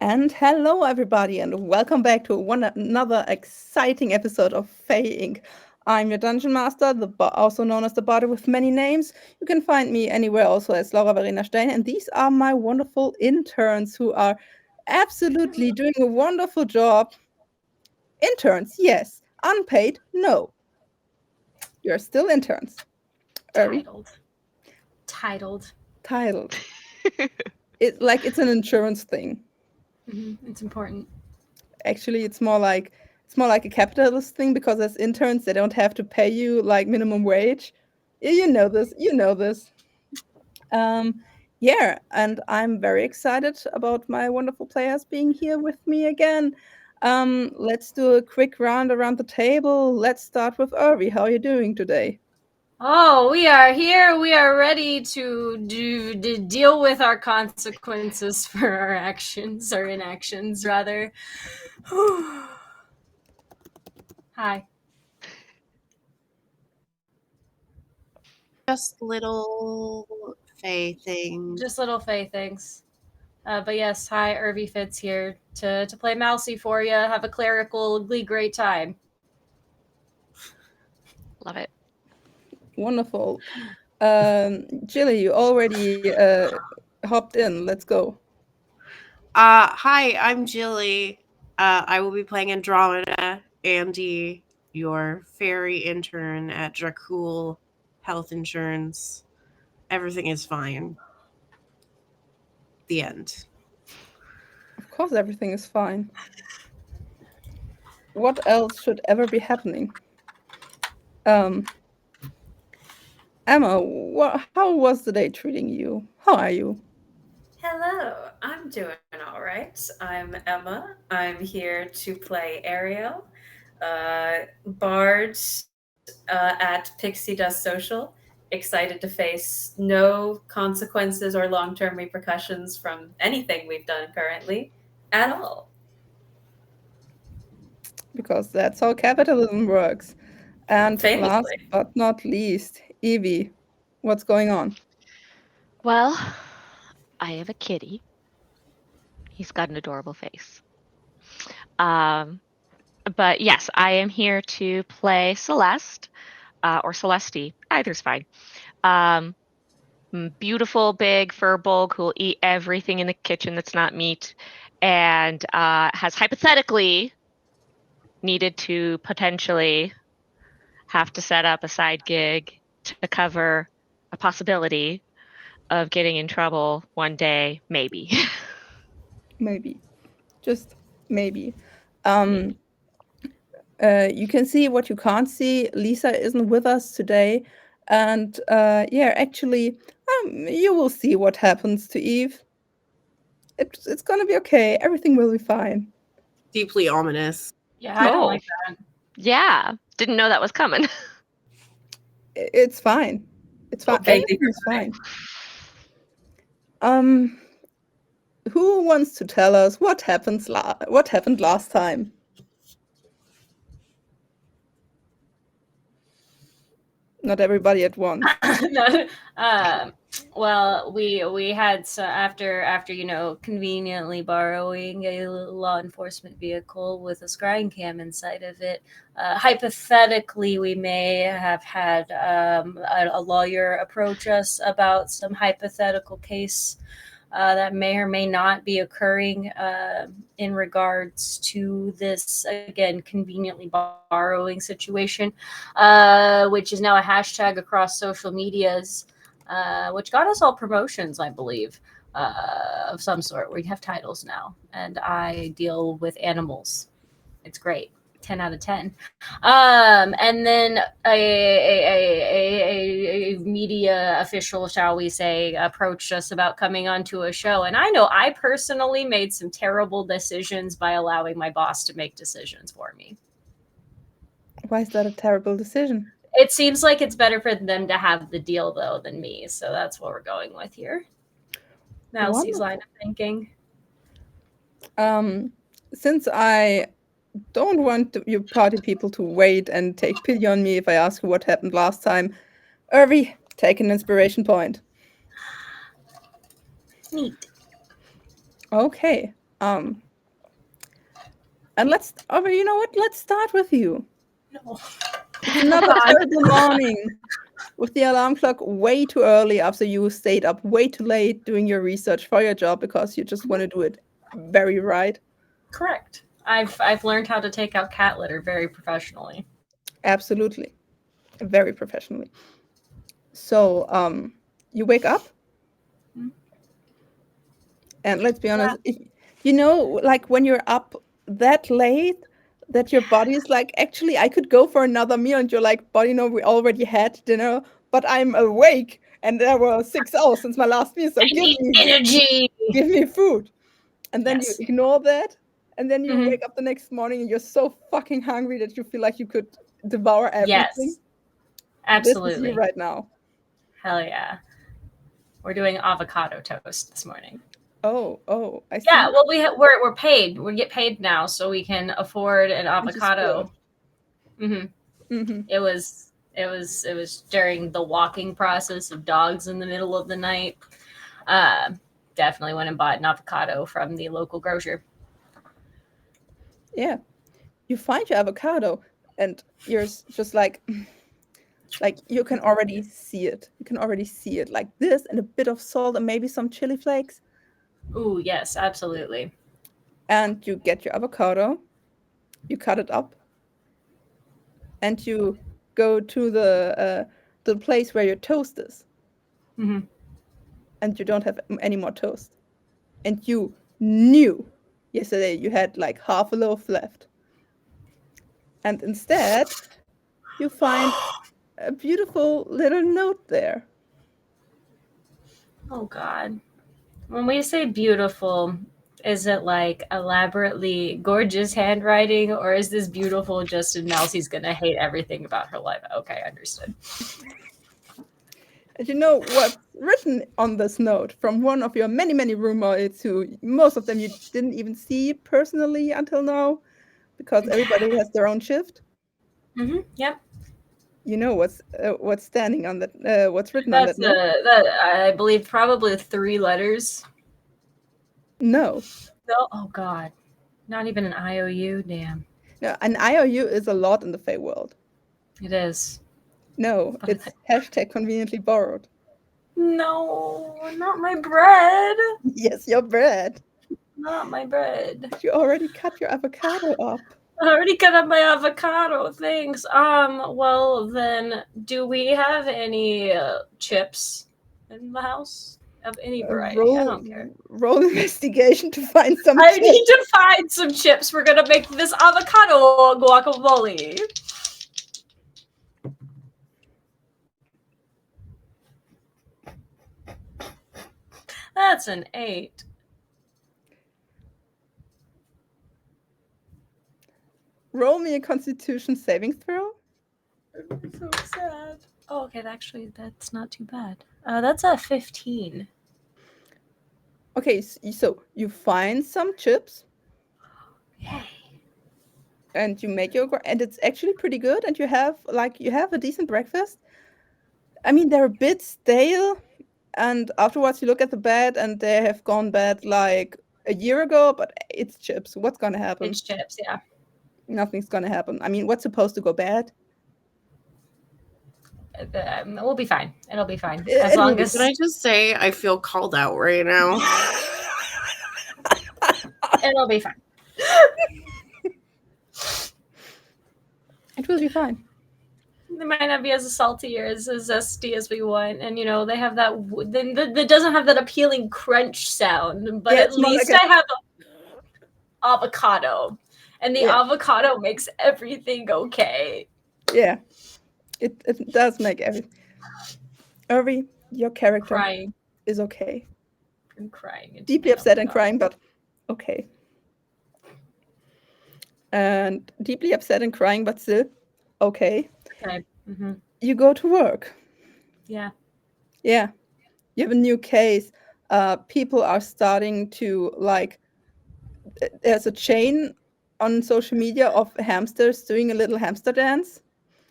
And hello, everybody, and welcome back to another exciting episode of Fae Inc. I'm your dungeon master, also known as the bard with many names. You can find me anywhere also as Laura Verena Stein, and these are my wonderful interns who are absolutely doing a wonderful job. Interns, yes. Unpaid, no. You're still interns. Titled. Titled. It's an insurance thing. It's important. Actually, it's more like a capitalist thing because as interns they don't have to pay you like minimum wage. You know this. Um, yeah, and I'm very excited about my wonderful players being here with me again. Let's do a quick round around the table. Let's start with Irvi. How are you doing today? Oh, we are here. We are ready to deal with our consequences for our actions or inactions, rather. Hi. Just little Fae things. Just little Fae things. But yes, hi, Irvi Fitz here to play Mousy for you. Have a clerically great time. Love it. Wonderful. Jilly, you already hopped in. Let's go. Hi, I'm Jilly. I will be playing Andromeda, Andy, your fairy intern at Dracul Health Insurance. Everything is fine. The end. Of course, everything is fine. What else should ever be happening? Emma, how was the day treating you? How are you? Hello, I'm doing all right. I'm Emma. I'm here to play Ariel, Bard at Pixie Dust Social. Excited to face no consequences or long term repercussions from anything we've done currently at all. Because that's how capitalism works. And last Famously. but not least, Evie, what's going on? Well, I have a kitty. He's got an adorable face. But yes, I am here to play Celeste, or Celeste. Either's fine. Beautiful big fur bulk who will eat everything in the kitchen that's not meat, and has hypothetically needed to potentially have to set up a side gig to cover a possibility of getting in trouble one day, maybe. Maybe. Just maybe. You can see what you can't see. Lisa isn't with us today. And actually, you will see what happens to Eve. It's gonna be okay. Everything will be fine. Deeply ominous. Yeah, I don't like that. Yeah, didn't know that was coming. It's fine. It's fine. Okay, Everything's fine. Who wants to tell us what happened last time? Not everybody at once. Well, we had after conveniently borrowing a law enforcement vehicle with a scrying cam inside of it. Hypothetically, we may have had a lawyer approach us about some hypothetical case that may or may not be occurring in regards to this, again, conveniently borrowing situation, which is now a hashtag across social medias, which got us all promotions, I believe, of some sort. We have titles now, and I deal with animals. It's great. 10 out of 10. And then a media official, shall we say, approached us about coming onto a show. And I know I personally made some terrible decisions by allowing my boss to make decisions for me. Why is that a terrible decision? It seems like it's better for them to have the deal, though, than me. So that's what we're going with here. Mousy's line of thinking. Since I don't want you party people to wait and take pity on me if I ask you what happened last time, Irvi, take an inspiration point. Neat. Okay. And you know what? Let's start with you. No. Another terrible morning with the alarm clock way too early after you stayed up way too late doing your research for your job because you just want to do it very right. Correct. I've learned how to take out cat litter very professionally. Absolutely. Very professionally. So, you wake up, and let's be honest, if, like when you're up that late, that your body is like, actually, I could go for another meal, and you're like, body, no, we already had dinner, but I'm awake, and there were 6 hours since my last meal, so Energy. give me food. And then Yes. you ignore that, and then you Mhm. wake up the next morning, and you're so fucking hungry that you feel like you could devour everything. Yes. Absolutely. This is you right now. Hell yeah. We're doing avocado toast this morning. Oh, I see. Yeah, well, we're paid. We get paid now, so we can afford an avocado. It was during the walking process of dogs in the middle of the night. Definitely went and bought an avocado from the local grocer. Yeah, you find your avocado, and you're just like you can already see it. You can already see it like this, and a bit of salt, and maybe some chili flakes. Ooh, yes, absolutely. And you get your avocado, you cut it up, and you go to the place where your toast is. Mhm. And you don't have any more toast. And you knew yesterday you had like half a loaf left. And instead, you find a beautiful little note there. Oh God. When we say beautiful, is it like elaborately gorgeous handwriting, or is this beautiful just in Nelsie's gonna hate everything about her life? Okay, understood. And you know what's written on this note from one of your many, many roommates who most of them you didn't even see personally until now because everybody has their own shift. Yep. You know what's standing on that, what's written on That's that note? that I believe probably 3 letters. No. No. Oh God. Not even an IOU. Damn. No, an IOU is a lot in the Fae world. It is. No, it's #conveniently borrowed. No, not my bread. Yes, your bread. Not my bread. You already cut your avocado up. I already cut up my avocado. Thanks. Well then, do we have any chips in the house of any variety? I don't care. Roll investigation to find some I chips. need to find some chips. We're gonna make this avocado guacamole. That's an 8. Roll me a Constitution saving throw. So sad. Oh, okay. Actually, that's not too bad. That's a 15. Okay, so you find some chips. Yay. And you make and it's actually pretty good. And you have a decent breakfast. I mean, they're a bit stale. And afterwards, you look at the bed, and they have gone bad like a year ago. But it's chips. What's gonna happen? It's chips, yeah. Nothing's gonna happen. I mean, what's supposed to go bad? We'll be fine. It'll be fine. As long as. Can I just say I feel called out right now? It'll be fine. It will be fine. They might not be as salty or as zesty as we want, and they have that. That doesn't have that appealing crunch sound, but at least I have avocado, and the avocado makes everything okay. Yeah, it does make everything. Irvi, your character is okay. I'm crying. Deeply upset and crying, but okay. And deeply upset and crying, but still okay. Okay. Mm-hmm. You go to work. Yeah. Yeah. You have a new case. People are starting to there's a chain on social media of hamsters doing a little hamster dance.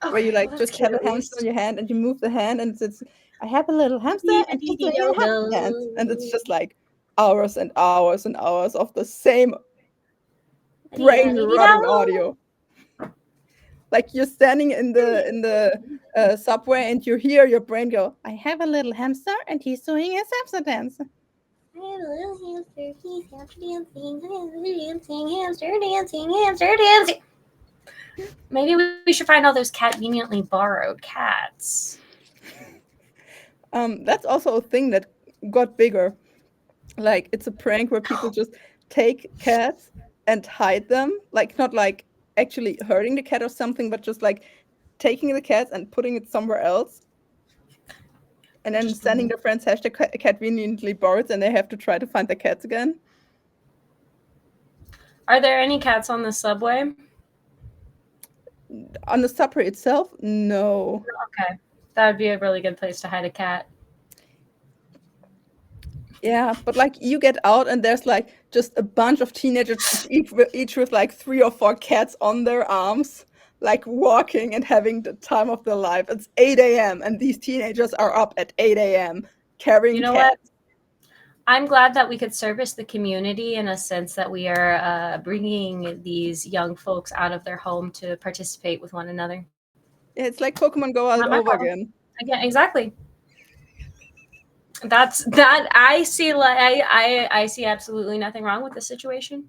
Okay, where you just have a hamster on your hand and you move the hand and it's I have a little hamster and just doing a hamster dance. And it's just like hours and hours and hours of the same brain rotting audio. Like you're standing in the subway and you hear your brain go, I have a little hamster and he's doing his hamster dance. I have a little hamster, he's hamster dancing, hamster dancing. Maybe we should find all those conveniently borrowed cats. That's also a thing that got bigger. Like it's a prank where people just take cats and hide them, like not like actually hurting the cat or something, but just like taking the cat and putting it somewhere else, and then sending their friends hashtag conveniently borrowed, and they have to try to find the cats again. Are there any cats on the subway? On the subway itself, no. Okay, that would be a really good place to hide a cat. Yeah, but like you get out and there's like just a bunch of teenagers, each with like 3 or 4 cats on their arms, like walking and having the time of their life. It's 8 a.m. and these teenagers are up at 8 a.m. carrying You know cats. what? I'm glad that we could service the community in a sense that we are bringing these young folks out of their home to participate with one another. Yeah, it's like Pokemon Go all Not my over problem. again. Yeah, exactly. That's that. I see. Like I see absolutely nothing wrong with the situation.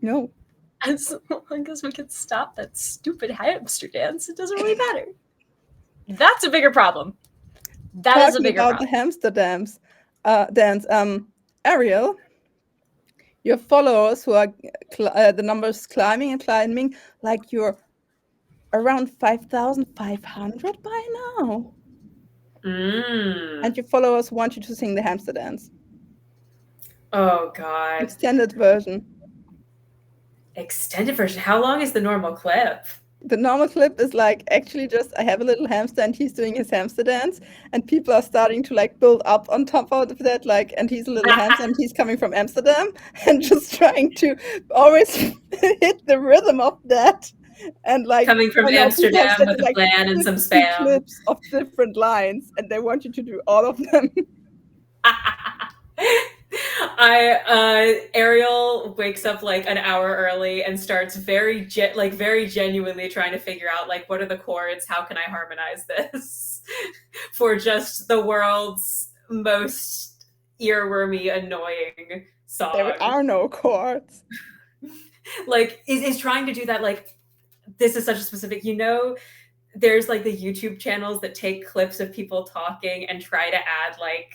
No. As long as we can stop that stupid hamster dance, it doesn't really matter. That's a bigger problem. That is a bigger about problem. the hamster dance. Ariel, your followers who are the numbers climbing and climbing, like you're around 5,500 by now. And your followers want you to sing the hamster dance. Oh God. Extended version. Extended version. How long is the normal clip? The normal clip is like actually just I have a little hamster and he's doing his hamster dance, and people are starting to like build up on top of that, like, and he's a little hamster and he's coming from Amsterdam and just trying to always hit the rhythm of that. And like coming from Amsterdam with a plan and some spam. Clips of different lines, and they want you to do all of them. Ariel wakes up like an hour early and starts very genuinely trying to figure out like what are the chords, how can I harmonize this for just the world's most earwormy, annoying song. There are no chords. Like is trying to do that. Like this is such a specific, there's like the YouTube channels that take clips of people talking and try to add like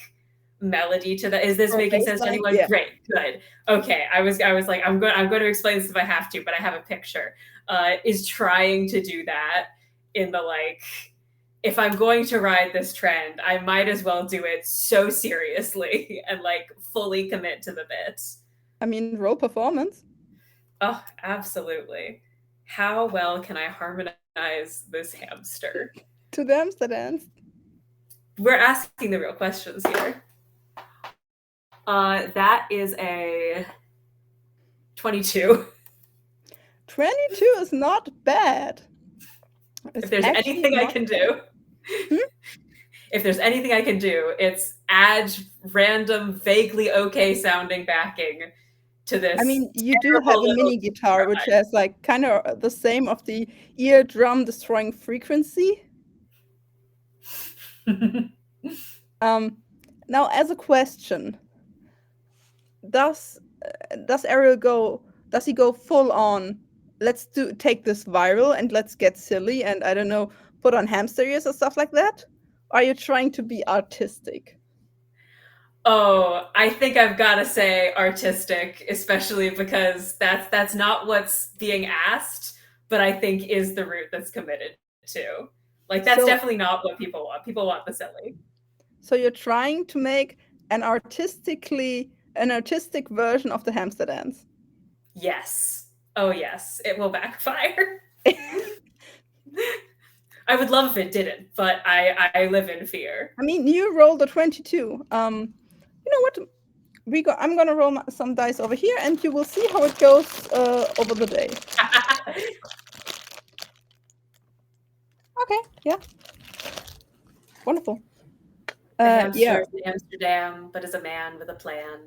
melody to that. Is this making sense to anyone? Yeah. Great, good. Okay, I was like, I'm going to explain this if I have to, but I have a picture. Is trying to do that in the like, if I'm going to ride this trend, I might as well do it so seriously and like fully commit to the bits. I mean, role performance. Oh, absolutely. How well can I harmonize this hamster? To the hamster dance. We're asking the real questions here. That is a 22. 22 is not bad. If there's anything I can do, if there's anything I can do, it's add random, vaguely okay sounding backing to this. I mean, you do have a mini guitar, which has like kind of the same of the eardrum destroying frequency. Now, as a question, does Ariel go? Does he go full on? Let's take this viral and let's get silly and I don't know, put on hamster ears or stuff like that? Or are you trying to be artistic? Oh, I think I've got to say artistic, especially because that's not what's being asked, but I think is the route that's committed to. Like that's definitely not what people want. People want the silly. So you're trying to make an artistic version of the hamster dance. Yes. Oh yes, it will backfire. I would love if it didn't, but I live in fear. I mean, you rolled a 22. You know what? I'm gonna roll some dice over here, and you will see how it goes over the day. Okay. Yeah. Wonderful. The hamster is in Amsterdam, but is a man with a plan.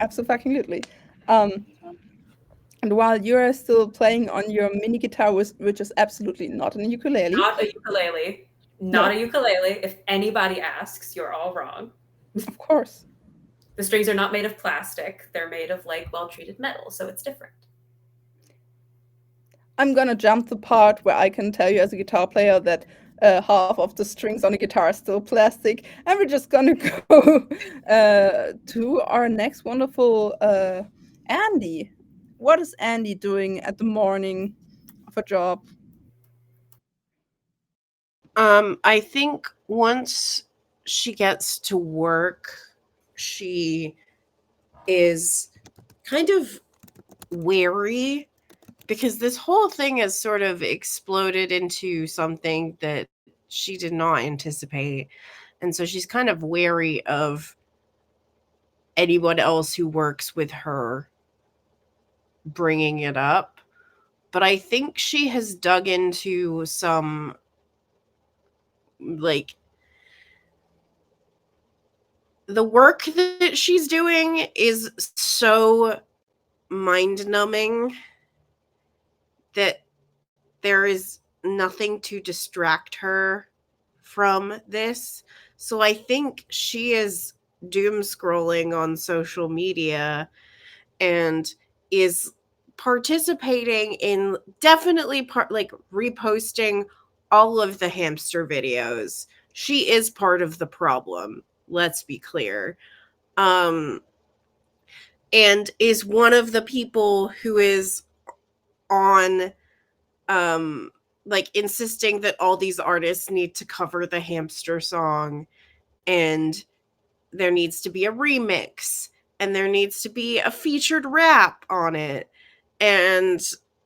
Absolutely. And while you're still playing on your mini guitar, which is absolutely not an ukulele. Not a ukulele. Not a ukulele. If anybody asks, you're all wrong. Of course. The strings are not made of plastic. They're made of like well-treated metal, so it's different. I'm gonna jump the part where I can tell you as a guitar player that half of the strings on the guitar are still plastic, and we're just gonna go to our next wonderful Andy. What is Andy doing at the morning of a job? I think once she gets to work, she is kind of wary because this whole thing has sort of exploded into something that she did not anticipate. And so she's kind of wary of anyone else who works with her bringing it up. But I think she has dug into some, like, the work that she's doing is so mind numbing that there is nothing to distract her from this. So I think she is doom scrolling on social media and is participating in definitely like reposting all of the hamster videos. She is part of the problem, let's be clear. And is one of the people who is on like insisting that all these artists need to cover the hamster song, and there needs to be a remix, and there needs to be a featured rap on it. And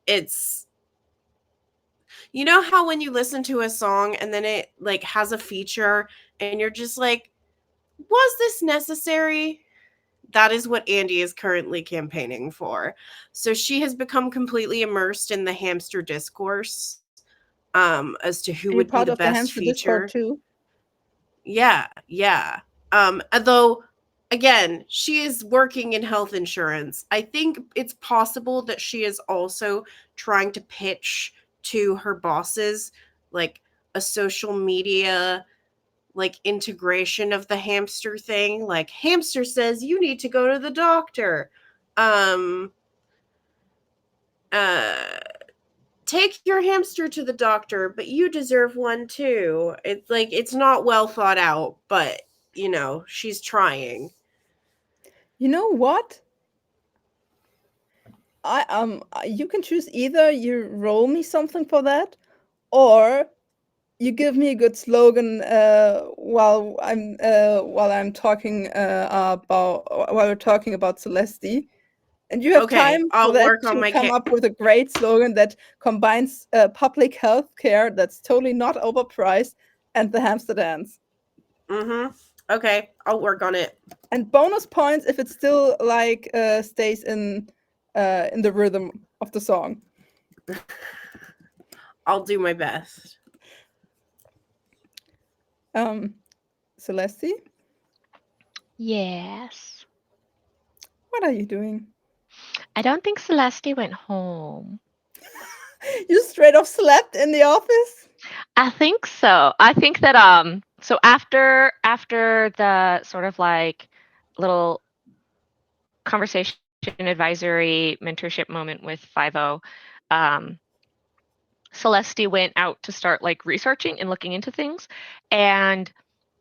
it's, you know how when you listen to a song and then it like has a feature and you're just like, was this necessary? That is what Andy is currently campaigning for. So she has become completely immersed in the hamster discourse, as to who Are you would be part the of the best hamster feature. Discord too? Yeah. Although, again, she is working in health insurance. I think it's possible that she is also trying to pitch to her bosses like a social media like integration of the hamster thing. Like, hamster says you need to go to the doctor. Take your hamster to the doctor, but you deserve one too. It's like, it's not well thought out, but you know, she's trying. You know what? You can choose either you roll me something for that, or you give me a good slogan while I'm talking while we're talking about Celeste. And you have Okay, time for I'll that work on to my come up with a great slogan that combines public health care that's totally not overpriced and the hamster dance. Okay, I'll work on it. And bonus points if it still like stays in the rhythm of the song. I'll do my best. Celeste, Yes. what are you doing? I don't think Celeste went home. You straight off slept in the office? I think so. I think that so after the sort of like little conversation advisory mentorship moment with 50, Celeste went out to start like researching and looking into things. And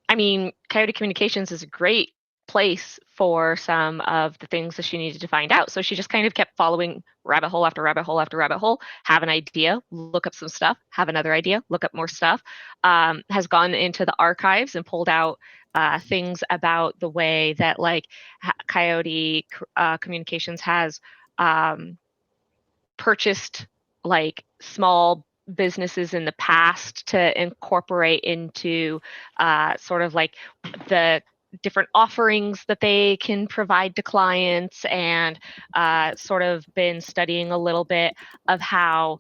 I mean, Coyote Communications is a great place for some of the things that she needed to find out. So she just kind of kept following rabbit hole after rabbit hole after rabbit hole, have an idea, look up some stuff, have another idea, look up more stuff, has gone into the archives and pulled out things about the way that like Coyote Communications has purchased like small businesses in the past to incorporate into sort of like the different offerings that they can provide to clients, and sort of been studying a little bit of how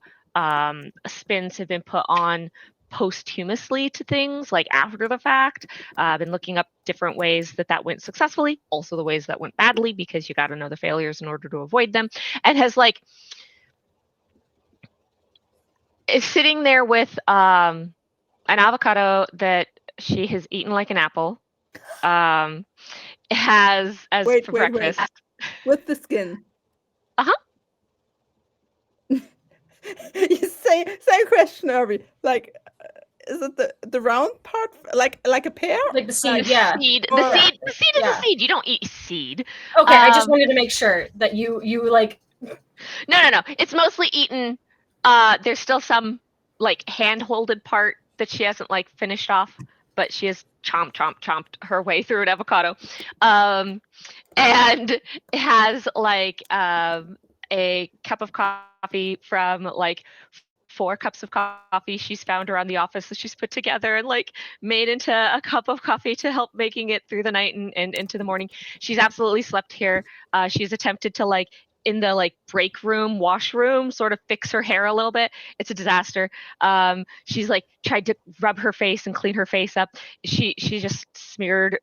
spins have been put on posthumously to things, like after the fact. Been looking up different ways that went successfully, also the ways that went badly, because you got to know the failures in order to avoid them, and has like is sitting there with an avocado that she has eaten like an apple. Has as Wait, for wait, wait. breakfast. With the skin. Uh-huh. You same question, Irby. Like, is it the round part, like a pear? Like the seed, The yeah. seed. Or- The seed is Yeah. a seed. You don't eat seed. Okay, I just wanted to make sure that you like. No. It's mostly eaten. There's still some like hand-holded part that she hasn't like finished off, but she has chomped her way through an avocado. And it has like a cup of coffee from like 4 cups of coffee she's found around the office that she's put together and like made into a cup of coffee to help making it through the night and into the morning. She's absolutely slept here. She's attempted to like in the like break room, washroom, sort of fix her hair a little bit. It's a disaster. She's like tried to rub her face and clean her face up. She just smeared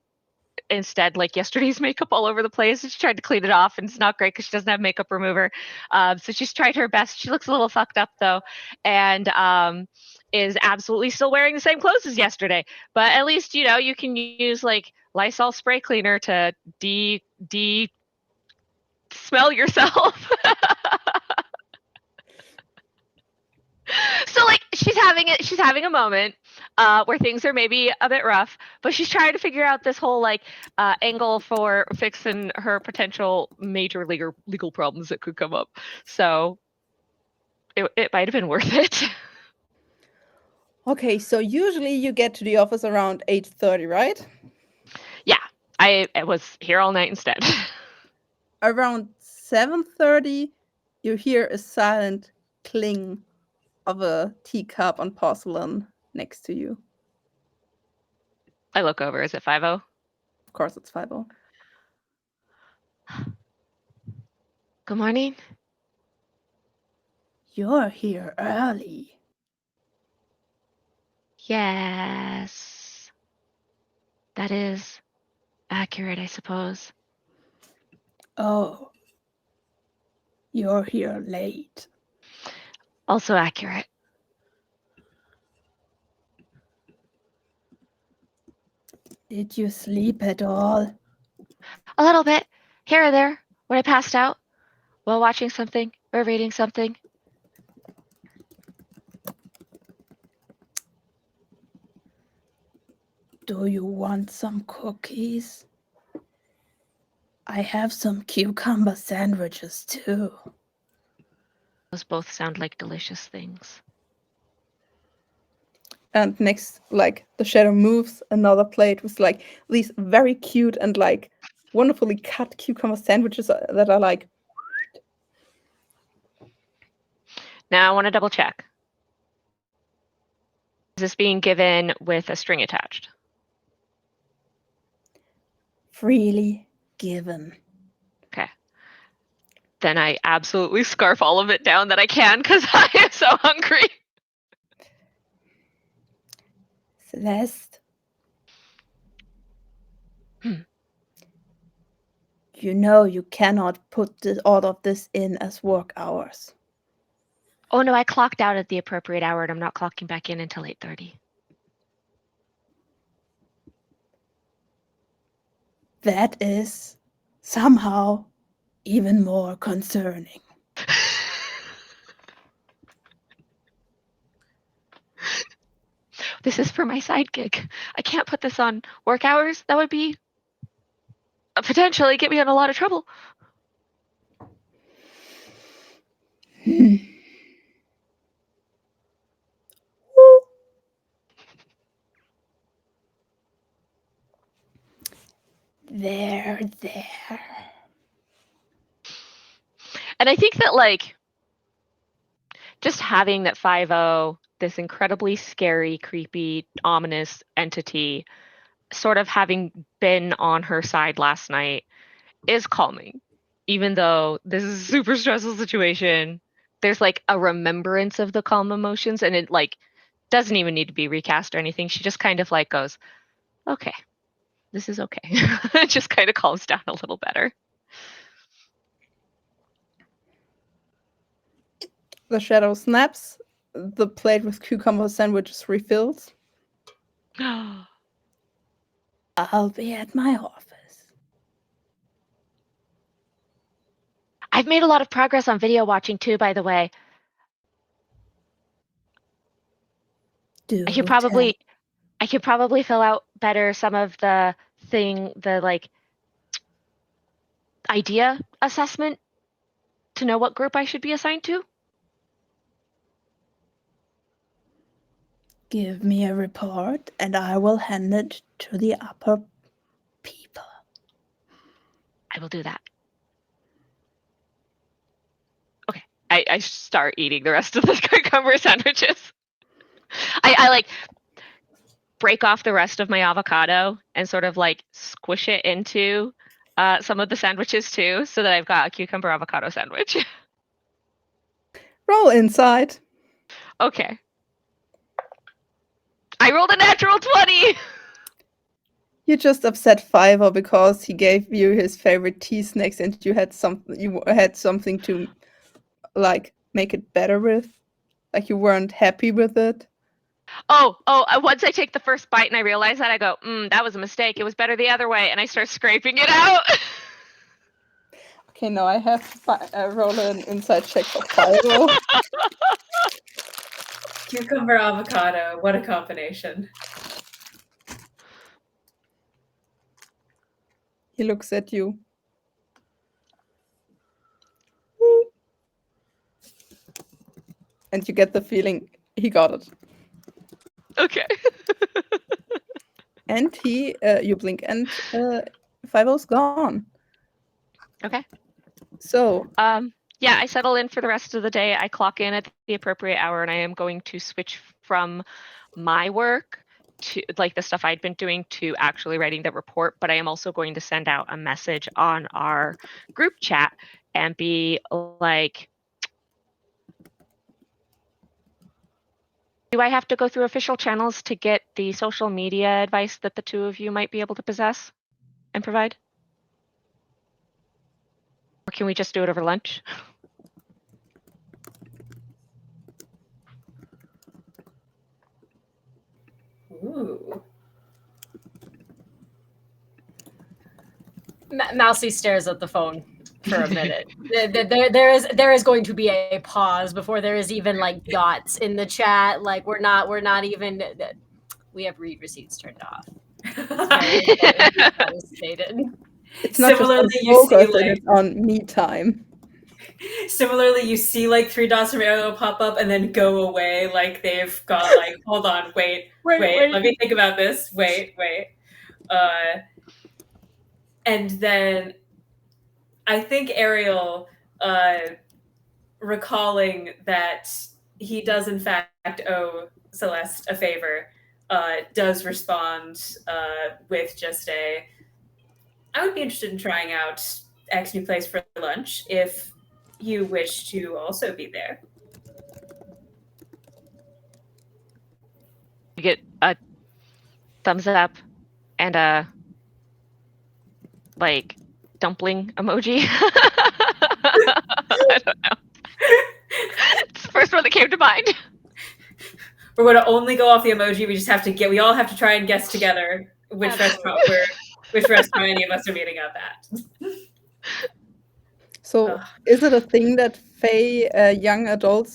instead like yesterday's makeup all over the place. She tried to clean it off and it's not great because she doesn't have makeup remover. So she's tried her best. She looks a little fucked up though, and is absolutely still wearing the same clothes as yesterday. But at least you can use like Lysol spray cleaner to smell yourself. So like she's having a moment where things are maybe a bit rough, but she's trying to figure out this whole like angle for fixing her potential major legal problems that could come up. So it might have been worth it. Okay, so usually you get to the office around 8:30, right? Yeah, I was here all night instead. Around 7:30, you hear a silent cling of a teacup on porcelain next to you. I look over. Is it 5:00? Of course, it's 5:00. Good morning. You're here early. Yes, that is accurate, I suppose. Oh, you're here late. Also accurate. Did you sleep at all? A little bit, here or there, when I passed out while watching something or reading something. Do you want some cookies? I have some cucumber sandwiches too. Those both sound like delicious things. And next, like, the shadow moves another plate with like these very cute and like wonderfully cut cucumber sandwiches that are like. Now I want to double check. Is this being given with a string attached? Freely given. Okay. Then I absolutely scarf all of it down that I can because I am so hungry. Celeste. You know you cannot put all of this in as work hours. Oh no, I clocked out at the appropriate hour and I'm not clocking back in until 8:30. That is somehow even more concerning. This is for my side gig. I can't put this on work hours. That would be potentially get me in a lot of trouble. There. And I think that like just having that 5-0, this incredibly scary, creepy, ominous entity, sort of having been on her side last night is calming. Even though this is a super stressful situation, there's like a remembrance of the calm emotions and it like doesn't even need to be recast or anything. She just kind of like goes, okay, this is okay. It just kind of calms down a little better. The shadow snaps. The plate with cucumber sandwiches refills. I'll be at my office. I've made a lot of progress on video watching too, by the way. I could probably fill out better some of the like idea assessment to know what group I should be assigned to. Give me a report and I will hand it to the upper people. I will do that. Okay. I start eating the rest of the cucumber sandwiches. I like break off the rest of my avocado and sort of like squish it into some of the sandwiches too, so that I've got a cucumber avocado sandwich. Roll inside. Okay. I rolled a natural 20! You just upset Fiverr because he gave you his favorite tea snacks and you had something to like make it better with. Like you weren't happy with it. Once I take the first bite and I realize that, I go, that was a mistake. It was better the other way. And I start scraping it out. Okay, now I have to roll an inside check for Fiverr. Cucumber avocado. What a combination. He looks at you. And you get the feeling he got it. Okay. And you blink and Fiverr's gone. Okay. So yeah, I settle in for the rest of the day. I clock in at the appropriate hour, and I am going to switch from my work to like the stuff I'd been doing to actually writing the report. But I am also going to send out a message on our group chat and be like, do I have to go through official channels to get the social media advice that the two of you might be able to possess and provide? Or can we just do it over lunch? Ooh. Mousy stares at the phone for a minute. there is going to be a pause before there is even like dots in the chat. Like we're not even. We have read receipts turned off. That is stated. it's not Similarly, just on you see, focus, like- it's on me time. Similarly, you see like 3 dots from arrow pop up and then go away. Like they've got like, hold on, wait, let me think about this. Wait. And then I think Ariel, recalling that he does in fact owe Celeste a favor, does respond with just I would be interested in trying out X new place for lunch if you wish to also be there. You get a thumbs up and a like dumpling emoji. I don't know. It's the first one that came to mind. We're going to only go off the emoji. We just have to we all have to try and guess together which restaurant any of us are meeting up at. So is it a thing that young adult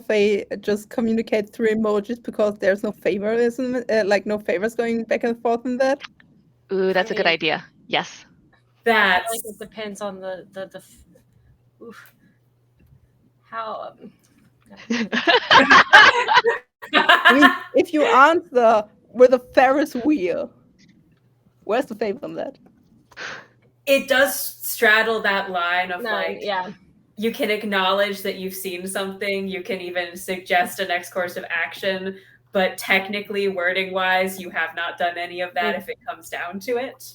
Fae just communicate through emojis because there's no favorism, like no favors going back and forth in that? Ooh, that's a good idea. Yes. That's I feel like it depends on the oof. How I mean, if you answer with a Ferris wheel, where's the favor on that? it does straddle that line of yeah. You can acknowledge that you've seen something. You can even suggest a next course of action, but technically, wording wise, you have not done any of that if it comes down to it,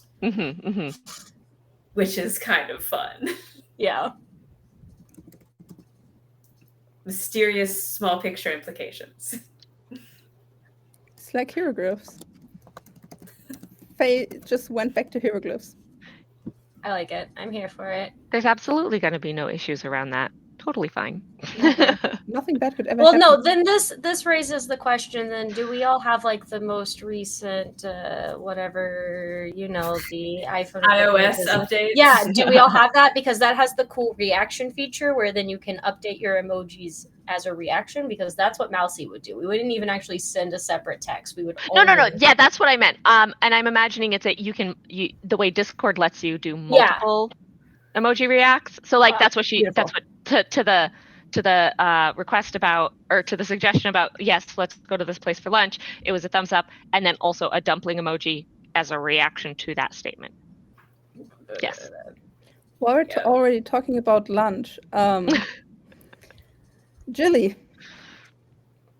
which is kind of fun. Yeah. Mysterious small picture implications. It's like hieroglyphs. Faye just went back to hieroglyphs. I like it. I'm here for it. There's absolutely going to be no issues around that. Totally fine. Nothing bad could ever Well, happen. no, then this raises the question, then do we all have like the most recent whatever, the iPhone iOS updates. Yeah, do we all have that? Because that has the cool reaction feature where then you can update your emojis as a reaction, because that's what Mousy would do. We wouldn't even actually send a separate text. We would No. Yeah, that's what I meant. And I'm imagining it's that the way Discord lets you do multiple emoji reacts. So like that's what beautiful. to the request about, or to the suggestion about, yes, let's go to this place for lunch. It was a thumbs up, and then also a dumpling emoji as a reaction to that statement. Yes. While we're already talking about lunch, Jilly.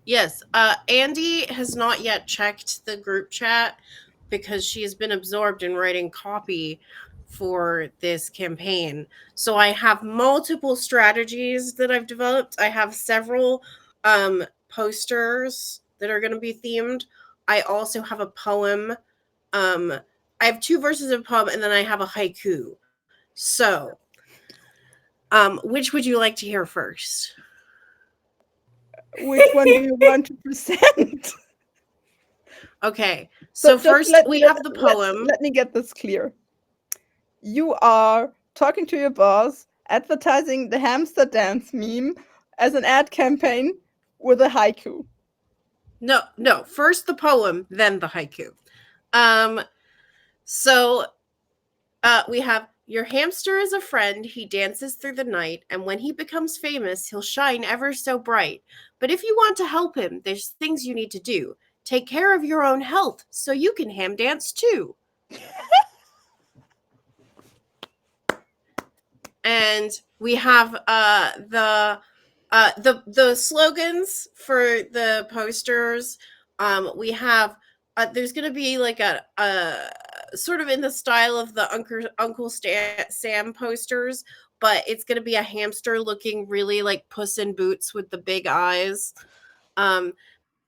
Yes, Andy has not yet checked the group chat because she has been absorbed in writing copy for this campaign. So I have multiple strategies that I've developed. I have several posters that are going to be themed. I also have a poem. I have 2 verses of a poem, and then I have a haiku. So, which would you like to hear first? Which one do you want to present? Okay, so first we have the poem. Let me get this clear. You are talking to your boss, advertising the hamster dance meme as an ad campaign with a haiku. No, first the poem, then the haiku. So we have, your hamster is a friend, he dances through the night, and when he becomes famous, he'll shine ever so bright. But if you want to help him, there's things you need to do. Take care of your own health so you can ham dance too. And we have the slogans for the posters. We have there's going to be like a sort of in the style of the Uncle Sam posters, but it's going to be a hamster looking really like Puss in Boots with the big eyes. And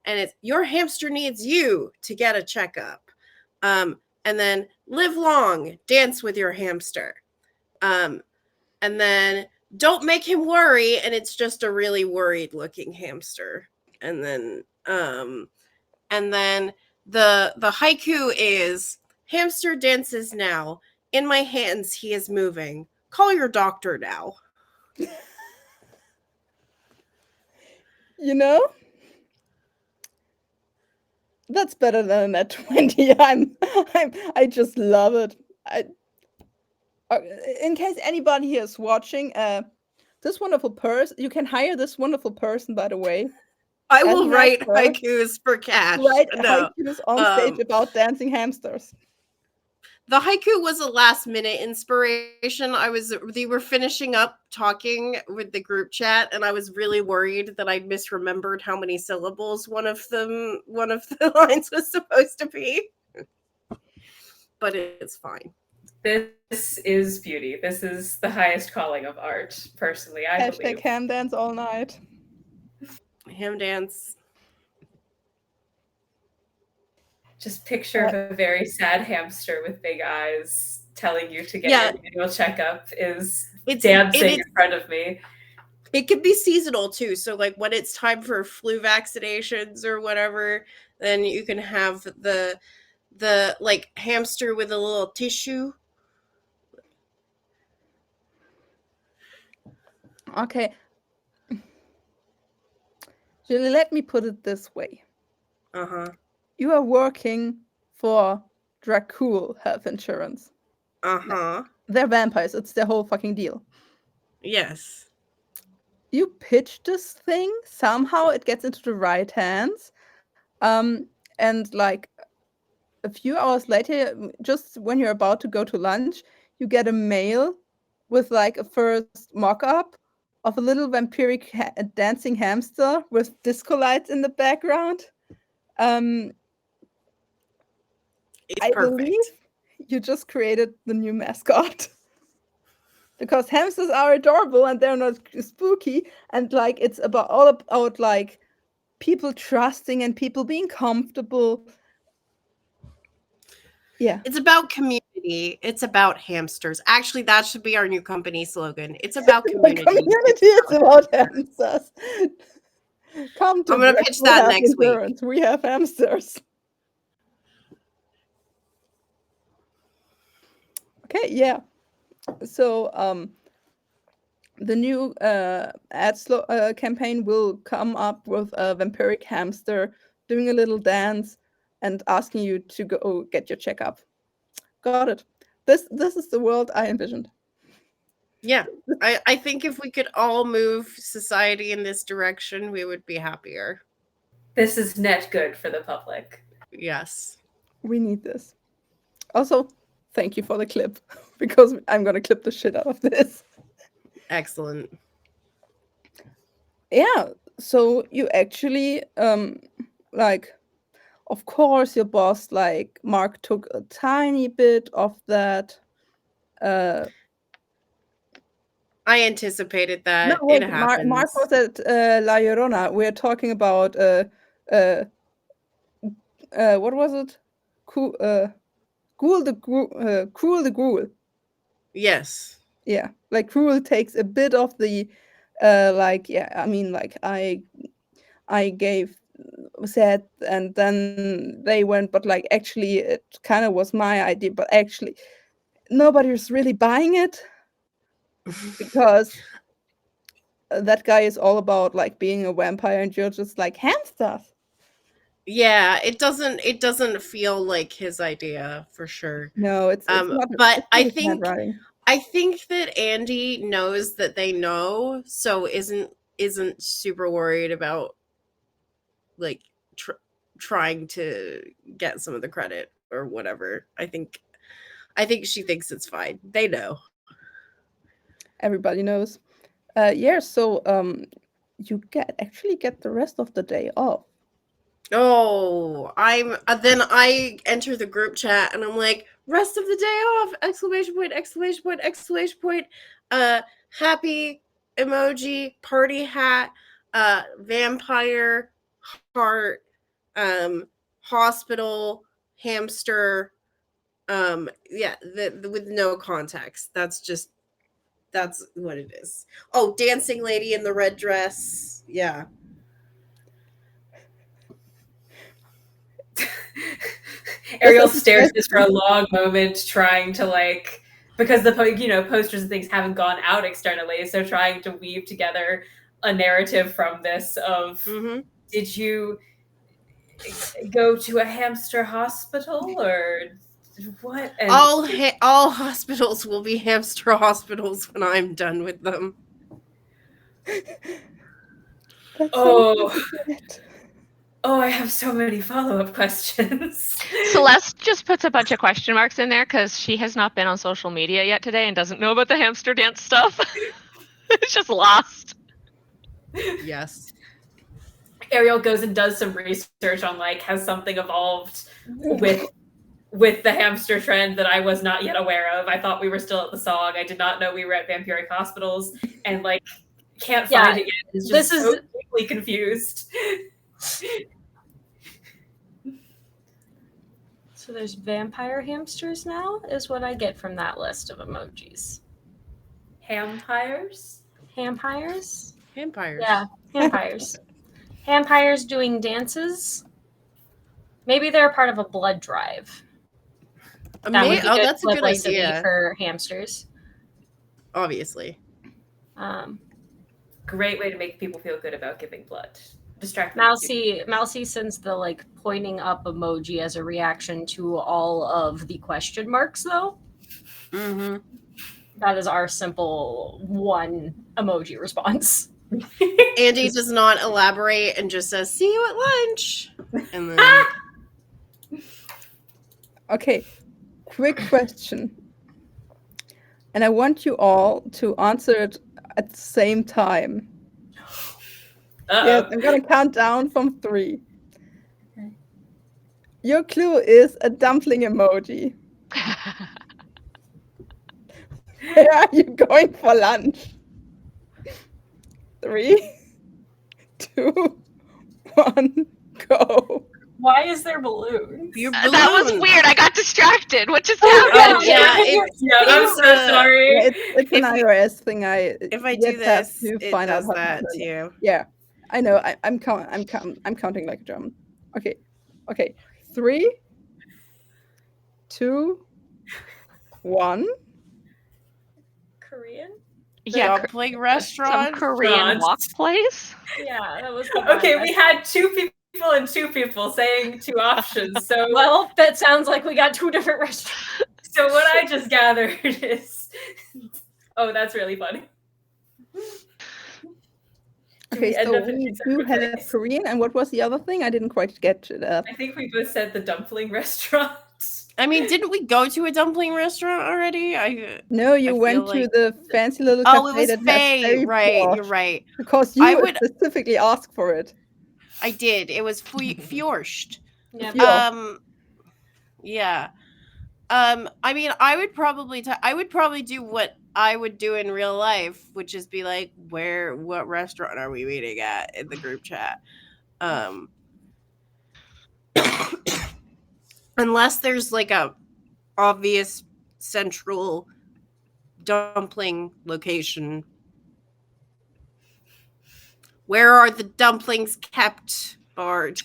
it's, your hamster needs you to get a checkup. And then live long, dance with your hamster. And then don't make him worry, and it's just a really worried looking hamster. And then the haiku is, hamster dances now. In my hands he is moving. Call your doctor now. That's better than that 20. I just love it. In case anybody here is watching, this wonderful person, you can hire this wonderful person, by the way. I will write haikus for cash. Write haikus on stage about dancing hamsters. The haiku was a last minute inspiration. They were finishing up talking with the group chat, and I was really worried that I'd misremembered how many syllables one of the lines was supposed to be. But it's fine. This is beauty. This is the highest calling of art, personally, I believe. Ham dance all night. Ham dance. Just picture a very sad hamster with big eyes telling you to get your annual checkup is dancing in front of me. It could be seasonal too. So like when it's time for flu vaccinations or whatever, then you can have the like hamster with a little tissue. Okay. Julie, let me put it this way. You are working for Dracul Health Insurance. They're vampires. It's their whole fucking deal. Yes. You pitch this thing, somehow it gets into the right hands. And like a few hours later, just when you're about to go to lunch, you get a mail with like a first mock-up of a little vampiric dancing hamster with disco lights in the background. I believe you just created the new mascot. Because hamsters are adorable and they're not spooky, and like it's all about like people trusting and people being comfortable. Yeah. It's about community. It's about hamsters. Actually, that should be our new company slogan. It's about The community. community is about hamsters. Come to I'm gonna Black pitch Bull that Health next week. Insurance. We have hamsters. Okay, yeah. So the new campaign will come up with a vampiric hamster doing a little dance and asking you to go get your checkup. Got it. This is the world I envisioned. Yeah, I think if we could all move society in this direction, we would be happier. This is net good for the public. Yes. We need this. Also, thank you for the clip, because I'm gonna clip the shit out of this. Excellent. Yeah, so you actually like, of course your boss, like Mark, took a tiny bit of that. I anticipated that. No, It wait, happens. Mark was at La Llorona. We're talking about what was it? Cruel the Gruel. Yes. Yeah, like Cruel takes a bit of the like, yeah, I mean, like I said, and then they went, but like actually it kind of was my idea, but actually nobody's really buying it because that guy is all about like being a vampire and you're just like hamsters. Yeah, it doesn't feel like his idea for sure. No, it's not. But it's I not his think handwriting. I think that Andy knows that they know, so isn't super worried about like trying to get some of the credit or whatever. I think she thinks it's fine. They know. Everybody knows. Yeah, so you actually get the rest of the day off. Oh, I'm then I enter the group chat and I'm like, rest of the day off! Exclamation point! Exclamation point! Exclamation point! Happy emoji, party hat, vampire, heart, hospital, hamster. Yeah, with no context. That's what it is. Oh, dancing lady in the red dress. Yeah. Ariel stares at this for a long moment, trying to like, because the posters and things haven't gone out externally, so trying to weave together a narrative from this of did you go to a hamster hospital or what? And all hospitals will be hamster hospitals when I'm done with them. Oh, I have so many follow-up questions. Celeste just puts a bunch of question marks in there because she has not been on social media yet today and doesn't know about the hamster dance stuff. It's just lost. Yes. Ariel goes and does some research on like, has something evolved with the hamster trend that I was not yet aware of. I thought we were still at the song. I did not know we were at vampiric hospitals, and like can't find it yet. It's just so deeply confused. So there's vampire hamsters now, is what I get from that list of emojis. Hampires? Hampires? Vampires. Yeah, hampires. Hampires doing dances. Maybe they're a part of a blood drive. That would be good that's a good publicity idea for hamsters. Obviously. Great way to make people feel good about giving blood. Distract Mousy sends the like pointing up emoji as a reaction to all of the question marks, though. Mm-hmm. That is our simple one emoji response. Andy does not elaborate and just says, "See you at lunch." And then Okay, quick question. And I want you all to answer it at the same time. Yes, I'm gonna count down from 3. Okay. Your clue is a dumpling emoji. Where are you going for lunch? 3, 2, 1, go. Why is there balloons? Your That was balloon. weird. I got distracted. What just Oh, happened? yeah, I'm it's, so sorry. Yeah, it's an If we- iOS thing. If I yet do have this, to it find out does how to that turn it. too. Yeah, I know. I'm counting like a German. Okay. 3, 2, 1. Korean? Yeah, Dumpling some restaurant. Korean Restaurant. walk place. Yeah, that was the Okay, one. we had 2 people and 2 people saying 2 options. So Well, that sounds like we got 2 different restaurants. so what I just gathered is oh, that's really funny. Okay, end so up in we two do separate have days? Korean, and what was the other thing? I didn't quite get it up. I think we both said the dumpling restaurant. I mean, didn't we go to a dumpling restaurant already? No, you I went feel to like- the fancy little cafe Oh, it was that has Fae. very Right, posh, you're right. because I you would- specifically asked for it. I did. It was Fjorscht. Yeah. Yeah. Yeah. I mean, I would probably do what I would do in real life, which is be like, what restaurant are we meeting at in the group chat? Unless there's like a obvious central dumpling location. Where are the dumplings kept? Bard?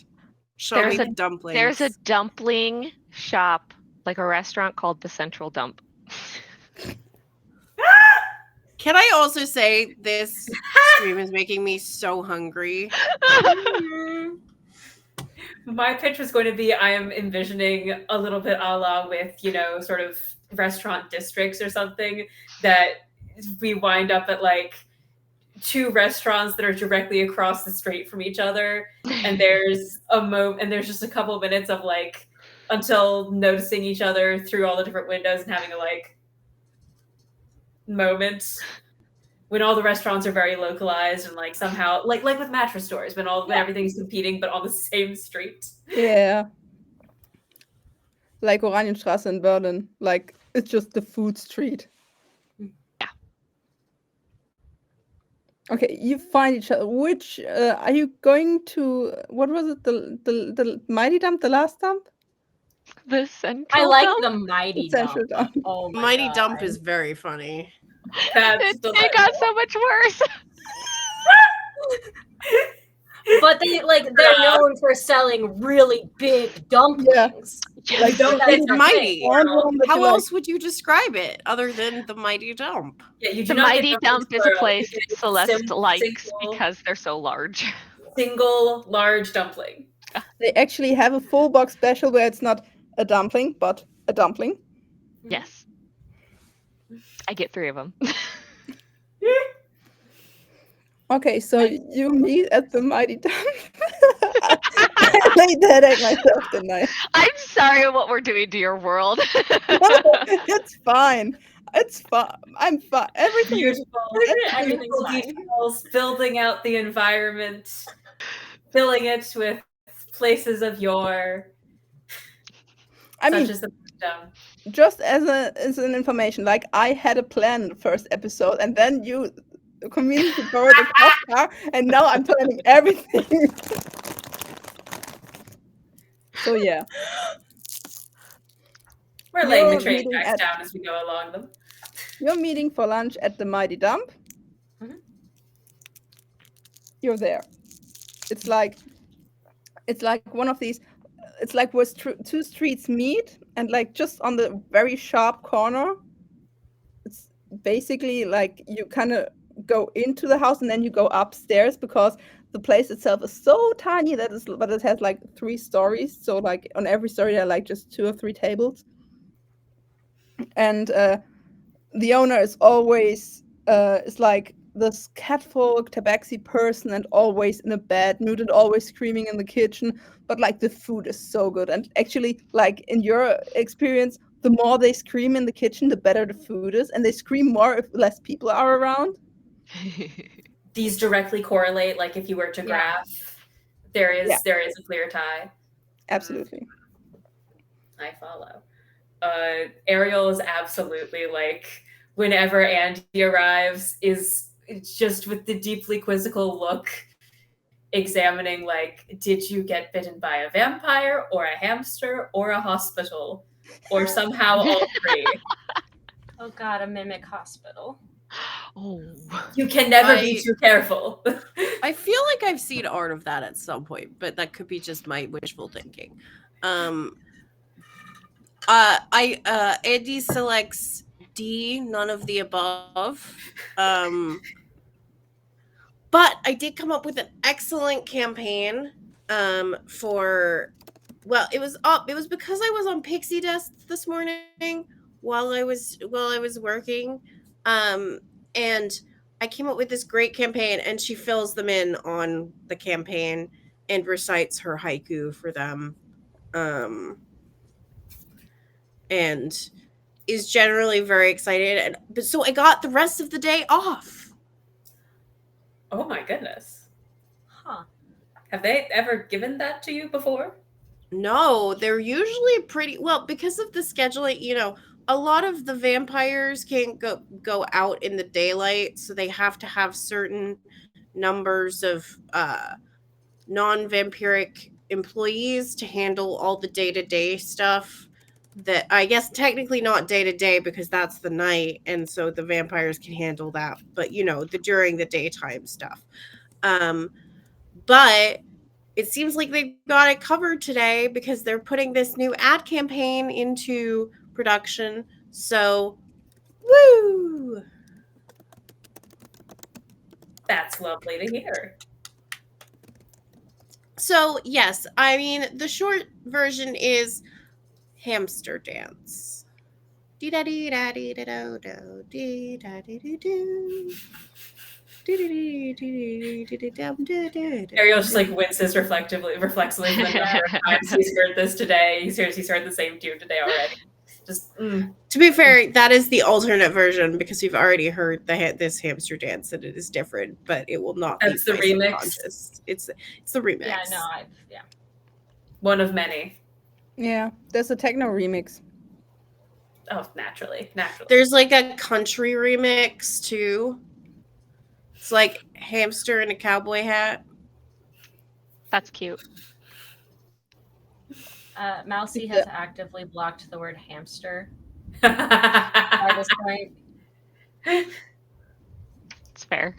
Show me the dumplings. There's a dumpling shop, like a restaurant called the Central Dump. Can I also say this stream is making me so hungry? My pitch was going to be I am envisioning a little bit a la with, sort of restaurant districts or something, that we wind up at like 2 restaurants that are directly across the street from each other, and there's just a couple of minutes of like until noticing each other through all the different windows and having a like moment when all the restaurants are very localized and like somehow like with mattress stores when everything's competing but on the same street. Yeah. Like Oranienstraße in Berlin. Like, it's just the food street. Yeah. Okay, you find each other. Which are you going to? What was it? The mighty dump, the last dump? The Central I like Dump? the mighty The Central dump. Dump. Oh my Mighty God. Dump is very funny. That's It got so much worse. But they're known for selling really big dumplings. Like, Don't It's that's a mighty. thing. And one that How you like- else would you describe it other than the Mighty Dump? Yeah, you do The not get Mighty dumplings Dump is for a place you get Celeste likes single- because they're so large. single large dumpling. They actually have a full box special where it's not a dumpling, but a dumpling. Yes. I get 3 of them. Okay, so you meet at the mighty dump. I made that at myself, didn't I? I'm sorry what we're doing to your world. It's fine. It's fine. I'm fine. Everything is Everything's Beautiful fine. details, building out the environment, filling it with places of yore, I such mean, as the dump. just as an information, like I had a plan in the first episode, and then you conveniently borrowed a cop car, and now I'm planning everything. So yeah, We're laying the You're train meeting tracks at- down as we go along them. you're meeting for lunch at the mighty dump. Mhm. You're there. It's like one of these. It's like where 2 streets meet, and like just on the very sharp corner. It's basically like you kind of go into the house and then you go upstairs because the place itself is so tiny but it has like 3 stories. So like on every story there are like just 2 or 3 tables. And the owner is always is like this catfolk tabaxi person and always in a bad mood and always screaming in the kitchen. But like the food is so good. And actually, like in your experience, the more they scream in the kitchen, the better the food is. And they scream more if less people are around. These directly correlate. Like if you were to Yeah. graph, there is Yeah. a clear tie. Absolutely. I follow. Ariel is absolutely like whenever Andy arrives is just with the deeply quizzical look examining, like, did you get bitten by a vampire or a hamster or a hospital or somehow all three? Oh god, a mimic hospital. Oh. You can never be too careful. I feel like I've seen art of that at some point, but that could be just my wishful thinking. Andy selects D, none of the above. But I did come up with an excellent campaign for, well, it was because I was on Pixie Dust this morning while I was working, and I came up with this great campaign, and she fills them in on the campaign and recites her haiku for them, and is generally very excited. But so I got the rest of the day off. Oh my goodness. Huh. Have they ever given that to you before? No, they're usually pretty well because of the scheduling. You know, a lot of the vampires can't go out in the daylight, so they have to have certain numbers of non-vampiric employees to handle all the day-to-day stuff. That I guess technically not day-to-day because that's the night, and so the vampires can handle that. But you know, the during the daytime stuff. But it seems like they got it covered today because they're putting this new ad campaign into production. So, woo! That's lovely to hear. So, yes, I mean, the short version is hamster dance. Dee-da-dee-da-dee-da-do-do, dee-da-dee-doo-doo. Ariel just like winces reflexively for the number of times he's heard this today. He's heard the same tune today already. Just To be fair, that is the alternate version because we've already heard this hamster dance and it is different, but it will not. That's the remix. Subconscious. It's the remix. Yeah, no, one of many. Yeah, there's a techno remix. Oh, naturally. There's like a country remix too. It's like hamster in a cowboy hat. That's cute. Mousy has actively blocked the word hamster by this point. It's fair.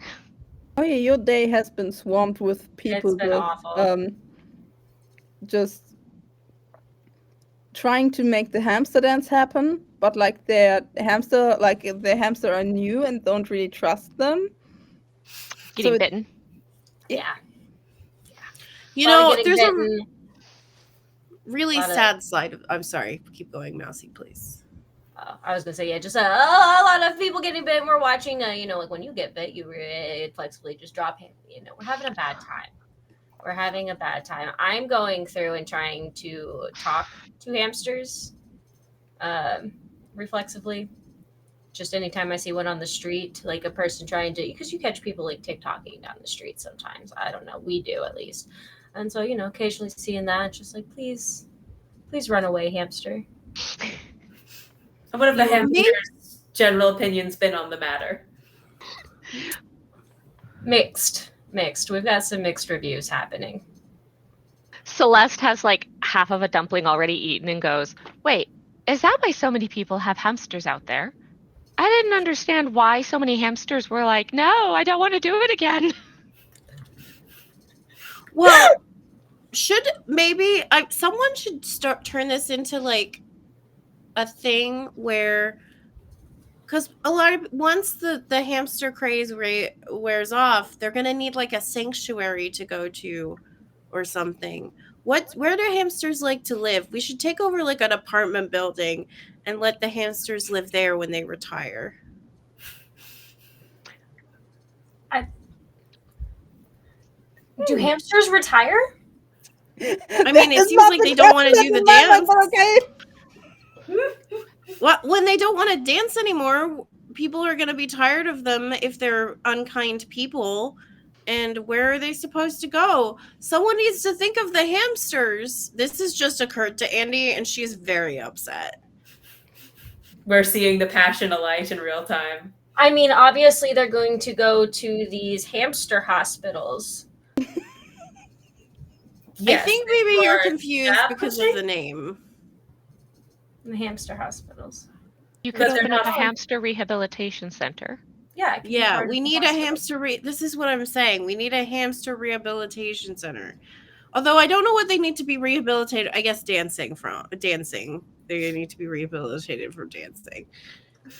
Oh yeah, your day has been swamped with people It's been awful. Just trying to make the hamster dance happen, but like the hamster are new and don't really trust them. Getting bitten. Yeah. You know, Getting there's bitten. a really sad side of. I'm sorry. Keep going, Mousy, please. I was gonna say, yeah, just a lot of people getting bit. We're watching, like when you get bit, you flexibly just drop him. You know, we're having a bad time. I'm going through and trying to talk to hamsters, reflexively. Just anytime I see one on the street, like a person trying to, because you catch people like TikToking down the street sometimes. I don't know, we do at least. And so, occasionally seeing that, just like, please run away, hamster. What have the hamster's general opinions been on the matter? Mixed. We've got some mixed reviews happening. Celeste has like half of a dumpling already eaten and goes, wait, is that why so many people have hamsters out there? I didn't understand why so many hamsters were like, no, I don't want to do it again. Well, someone should turn this into like a thing where, because once the hamster craze wears off, they're gonna need like a sanctuary to go to or something. Where do hamsters like to live? We should take over like an apartment building and let the hamsters live there when they retire. Do hamsters retire? I mean, it seems like they don't want to do the dance. What when they don't want to dance anymore? People are going to be tired of them if they're unkind people. And where are they supposed to go? Someone needs to think of the hamsters. This has just occurred to Andy, and she's very upset. We're seeing the passion alight in real time. I mean, obviously they're going to go to these hamster hospitals. Yes, I think maybe you're are confused because of establishing- the name. The hamster hospitals. You could Because they're open up a not- hamster rehabilitation center. Yeah, it could be Yeah, part of we the need a hospital. hamster. This is what I'm saying. We need a hamster rehabilitation center. Although I don't know what they need to be rehabilitated. I guess dancing. They need to be rehabilitated from dancing.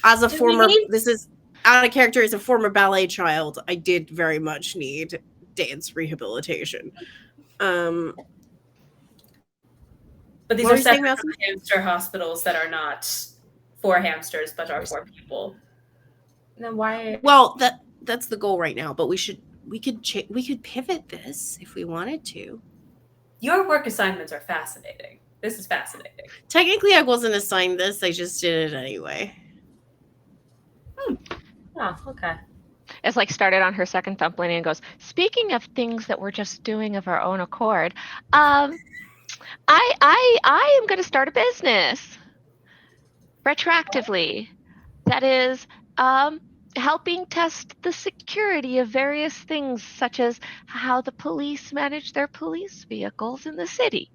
As a Do we former, need- this is out of character. As a former ballet child, I did very much need dance rehabilitation. But these What are were you saying, separate from Malcolm? hamster hospitals that are not for hamsters but are for people. Then why? Well, that's the goal right now. But we could pivot this if we wanted to. Your work assignments are fascinating. This is fascinating. Technically, I wasn't assigned this. I just did it anyway. Oh, okay. It's like started on her second dumpling and goes, speaking of things that we're just doing of our own accord, I am going to start a business retroactively. That is helping test the security of various things, such as how the police manage their police vehicles in the city.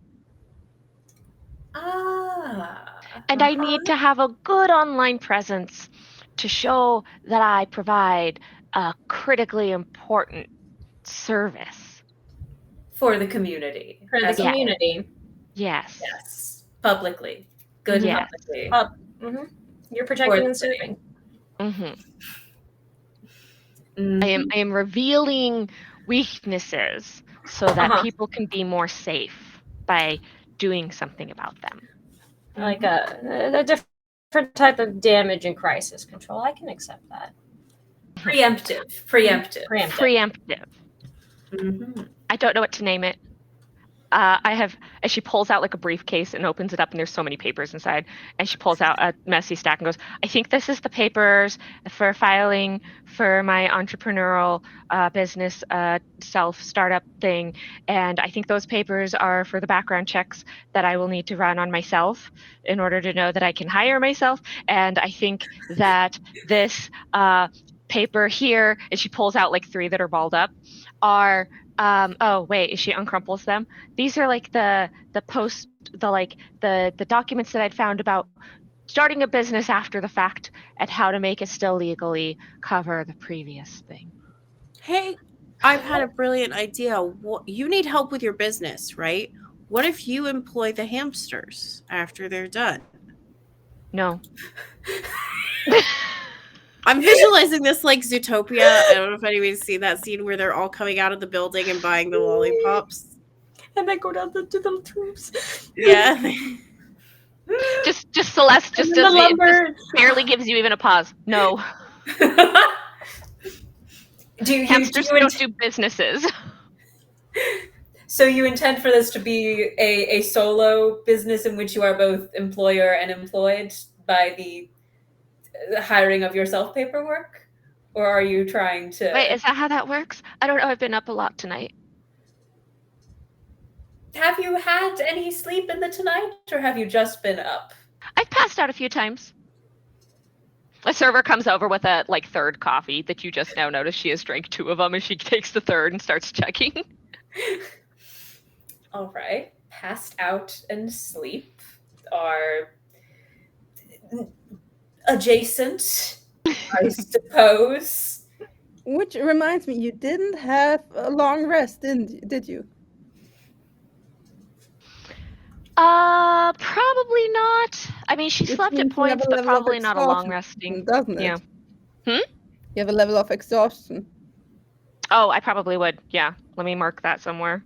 And I need to have a good online presence to show that I provide a critically important service. For the community. For the As a whole. community. Yes. Yes. Publicly. Good Yes. publicly. Mm-hmm. You're protecting the and city. serving. I am revealing weaknesses so that people can be more safe by doing something about them. Like a different type of damage and crisis control. I can accept that. Preemptive. Preemptive. Mhm. I don't know what to name it. As she pulls out like a briefcase and opens it up, and there's so many papers inside, and she pulls out a messy stack and goes, I think this is the papers for filing for my entrepreneurial business self-startup thing, and I think those papers are for the background checks that I will need to run on myself in order to know that I can hire myself, and I think that this paper here, and she pulls out like 3 that are balled up, are she uncrumples them. These are like the documents that I'd found about starting a business after the fact and how to make it still legally cover the previous thing. Hey, I've had a brilliant idea. You need help with your business, right? What if you employ the hamsters after they're done? No. I'm visualizing this like Zootopia. I don't know if anybody's seen that scene where they're all coming out of the building and buying the lollipops. And then go down to the little tubes. Yeah. just Celeste just the lumber. just barely gives you even a pause. No. Hamsters don't do businesses. So you intend for this to be a solo business in which you are both employer and employed by the hiring of yourself paperwork? Or are you trying to... Wait, is that how that works? I don't know. I've been up a lot tonight. Have you had any sleep in the tonight, or have you just been up? I've passed out a few times. A server comes over with a third coffee that you just now notice she has drank 2 of them, and she takes the third and starts checking. All right. Passed out and sleep are adjacent, I suppose. Which reminds me, you didn't have a long rest, did you? Probably not. I mean, she Which slept at means you have points, a but level of probably not a long exhaustion, resting. doesn't it? Yeah. You have a level of exhaustion. Oh, I probably would. Yeah. Let me mark that somewhere.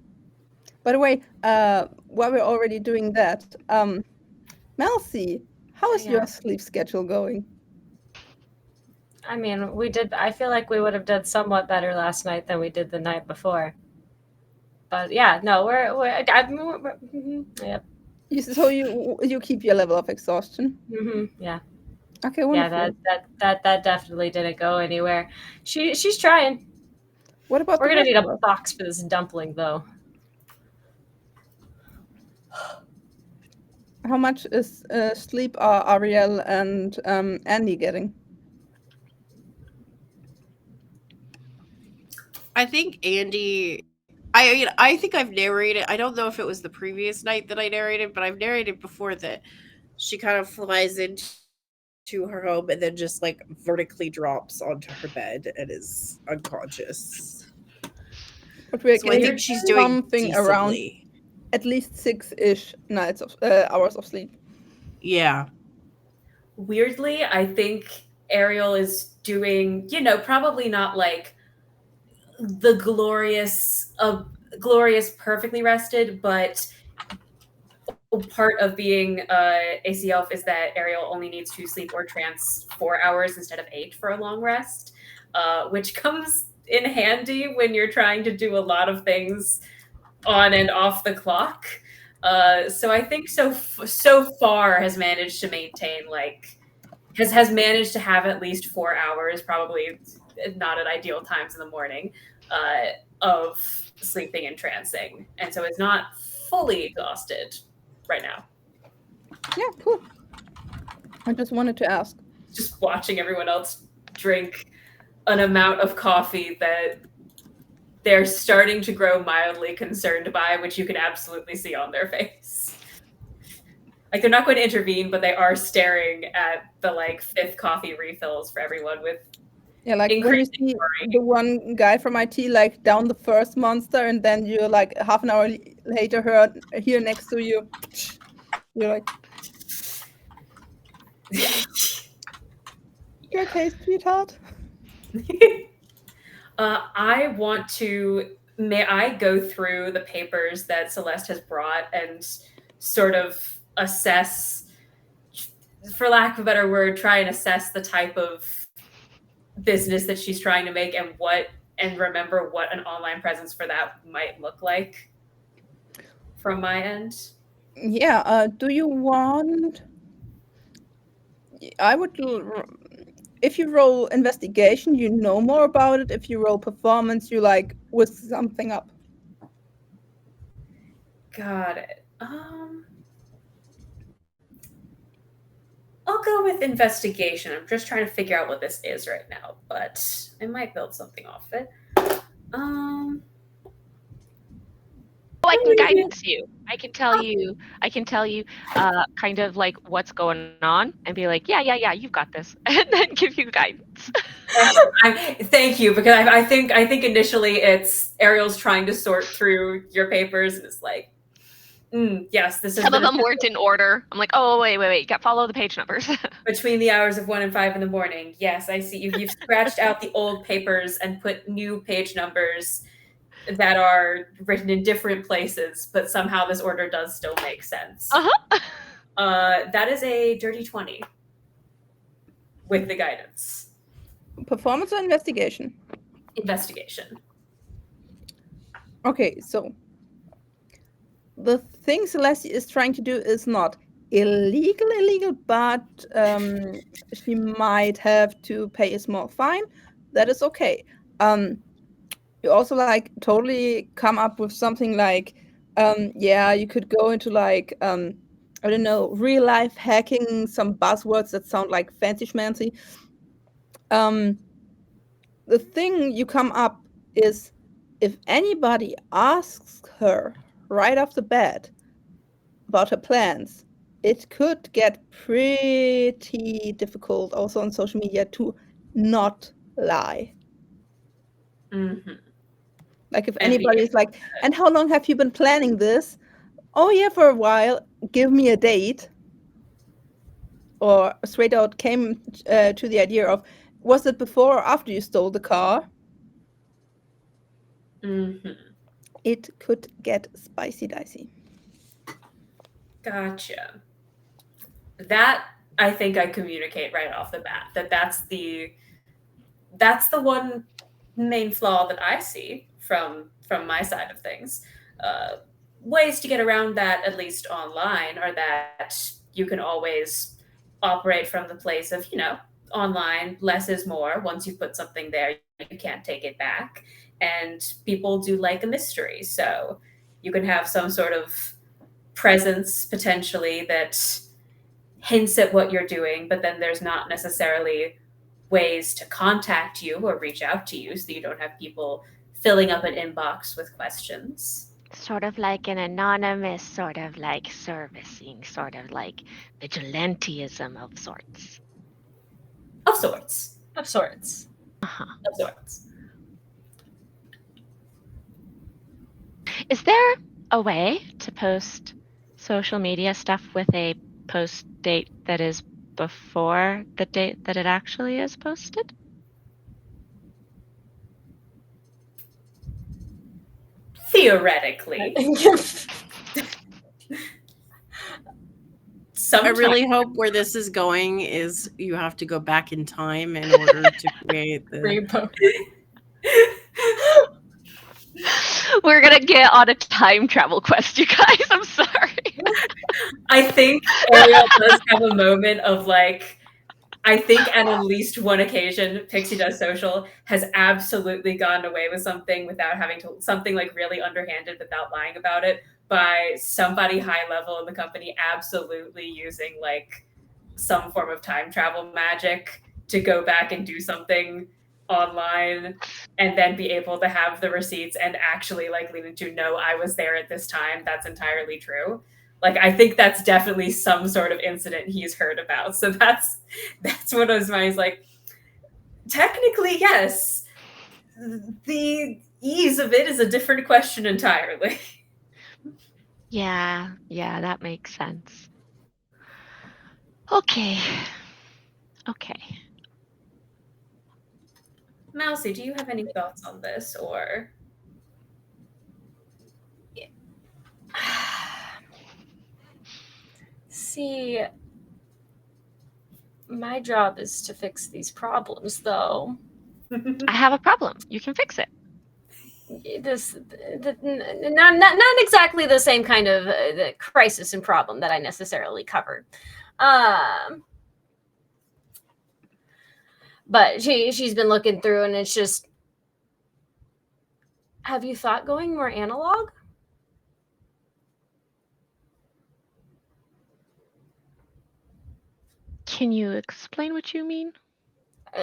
By the way, while we're already doing that, Melcy, how is your sleep schedule going? I mean, I feel like we would have done somewhat better last night than we did the night before. But yeah, no, yep. So you keep your level of exhaustion? Yeah. Okay, wonderful. Yeah, that definitely didn't go anywhere. She's trying. What about We're the gonna need rest a of us? box for this dumpling, though. How much is sleep are Ariel and Andy getting? I think Andy I think I've narrated. I don't know if it was the previous night that I narrated, but I've narrated before that she kind of flies into her home and then just like vertically drops onto her bed and is unconscious. But we're So I think getting she's doing something around decently. at least 6-ish nights of hours of sleep. Yeah. Weirdly, I think Ariel is doing, probably not like the glorious, perfectly rested, but part of being AC elf is that Ariel only needs to sleep or trance 4 hours instead of 8 for a long rest, which comes in handy when you're trying to do a lot of things on and off the clock. So I think so far has managed to maintain has managed to have at least 4 hours, probably not at ideal times in the morning, of sleeping and trancing, and so it's not fully exhausted right now. Yeah, cool. I just wanted to ask. Just watching everyone else drink an amount of coffee that they're starting to grow mildly concerned by, which you can absolutely see on their face. Like, they're not going to intervene, but they are staring at the 5th coffee refills for everyone with Like when you see the one guy from IT down the first monster, and then you're half an hour later here next to you. You're like, yeah. You okay, sweetheart? May I go through the papers that Celeste has brought and sort of assess, for lack of a better word, try and assess the type of business that she's trying to make and remember what an online presence for that might look like from my end? Yeah, do you want... I would... If you roll investigation, you know more about it. If you roll performance, you whisk something up. Got it. I'll go with investigation. I'm just trying to figure out what this is right now, but I might build something off it. I can guidance you. I can tell you kind of what's going on and be like, yeah, you've got this, and then give you guidance. Thank you, because I think initially it's Ariel's trying to sort through your papers, and it's like, yes, this is some of them weren't in order. I'm like, oh wait, follow the page numbers. Between the hours of 1 and 5 in the morning. Yes, I see. You've scratched out the old papers and put new page numbers that are written in different places, but somehow this order does still make sense. That is a dirty 20 with the guidance. Performance or investigation? Investigation. Okay, so the thing Celeste is trying to do is not illegal, but she might have to pay a small fine. That is okay. You also totally come up with something you could go into I don't know, real life hacking, some buzzwords that sound like fancy schmancy. The thing you come up is, if anybody asks her right off the bat about her plans, it could get pretty difficult also on social media to not lie. Mm-hmm. If anybody's and how long have you been planning this? Oh yeah, for a while. Give me a date. Or straight out came to the idea of, was it before or after you stole the car? Mm-hmm. It could get spicy dicey. Gotcha. That, I think I communicate right off the bat, that's the one main flaw that I see from my side of things. Ways to get around that, at least online, are that you can always operate from the place of, online, less is more. Once you put something there, you can't take it back. And people do like a mystery. So you can have some sort of presence potentially that hints at what you're doing, but then there's not necessarily ways to contact you or reach out to you, so you don't have people filling up an inbox with questions. Sort of like an anonymous, sort of like servicing, sort of like vigilantism of sorts. Of sorts. Of sorts. Uh-huh. Of sorts. Is there a way to post social media stuff with a post date that is before the date that it actually is posted? Theoretically. I really hope where this is going is you have to go back in time in order to create the Repo. We're gonna get on a time travel quest, you guys. I'm sorry. I think Ariel does have a moment of like, I think at least one occasion, Pixie Does Social has absolutely gone away with something without having to, something like really underhanded without lying about it, by somebody high level in the company absolutely using like some form of time travel magic to go back and do something online and then be able to have the receipts and actually like leading to, no, I was there at this time. That's entirely true. Like, I think that's definitely some sort of incident he's heard about. So that's what I was mind. Like, technically, yes. The ease of it is a different question entirely. Yeah, that makes sense. Okay. Mousy, do you have any thoughts on this, or? See, my job is to fix these problems, though. I have a problem. You can fix it. Not exactly the same kind of the crisis and problem that I necessarily covered. But she's been looking through, and it's just, have you thought going more analog? Can you explain what you mean?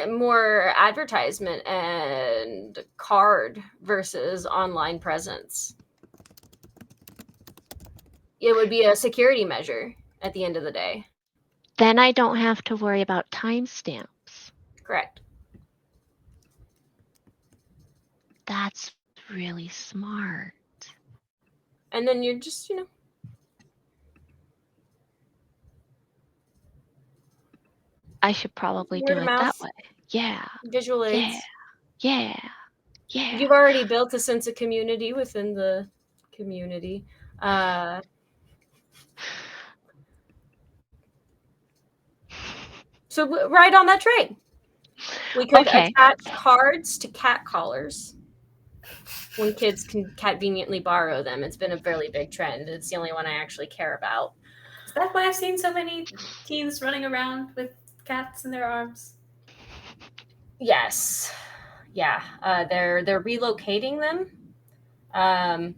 More advertisement and card versus online presence. It would be a security measure at the end of the day. Then I don't have to worry about timestamps. Correct. That's really smart. And then you're just, I should probably word do of it mouth. that way. Yeah. Visual aids. Yeah. You've already built a sense of community within the community. So right on that train. We could attach cards to cat collars when kids can conveniently borrow them. It's been a fairly big trend. It's the only one I actually care about. Is that why I've seen so many teens running around with cats in their arms? Yes. Yeah. They're relocating them.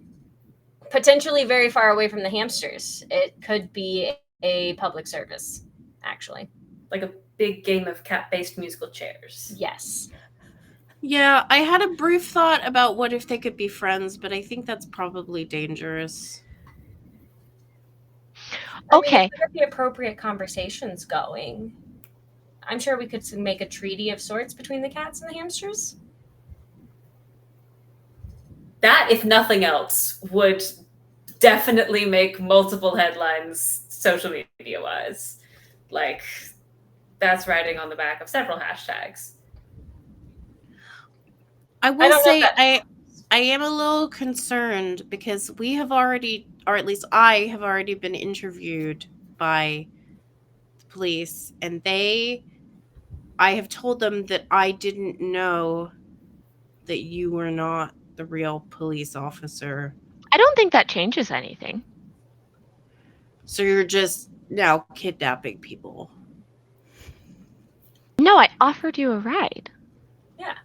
Potentially very far away from the hamsters. It could be a public service, actually. Like a big game of cat-based musical chairs. Yes. Yeah, I had a brief thought about what if they could be friends, but I think that's probably dangerous. Okay. I mean, if the appropriate conversations going, I'm sure we could make a treaty of sorts between the cats and the hamsters. That, if nothing else, would definitely make multiple headlines social media-wise. Like, that's riding on the back of several hashtags. I will say I am a little concerned because we have already, or at least I have already been interviewed by the police, and I have told them that I didn't know that you were not the real police officer. I don't think that changes anything. So you're just now kidnapping people. No, I offered you a ride. Yeah.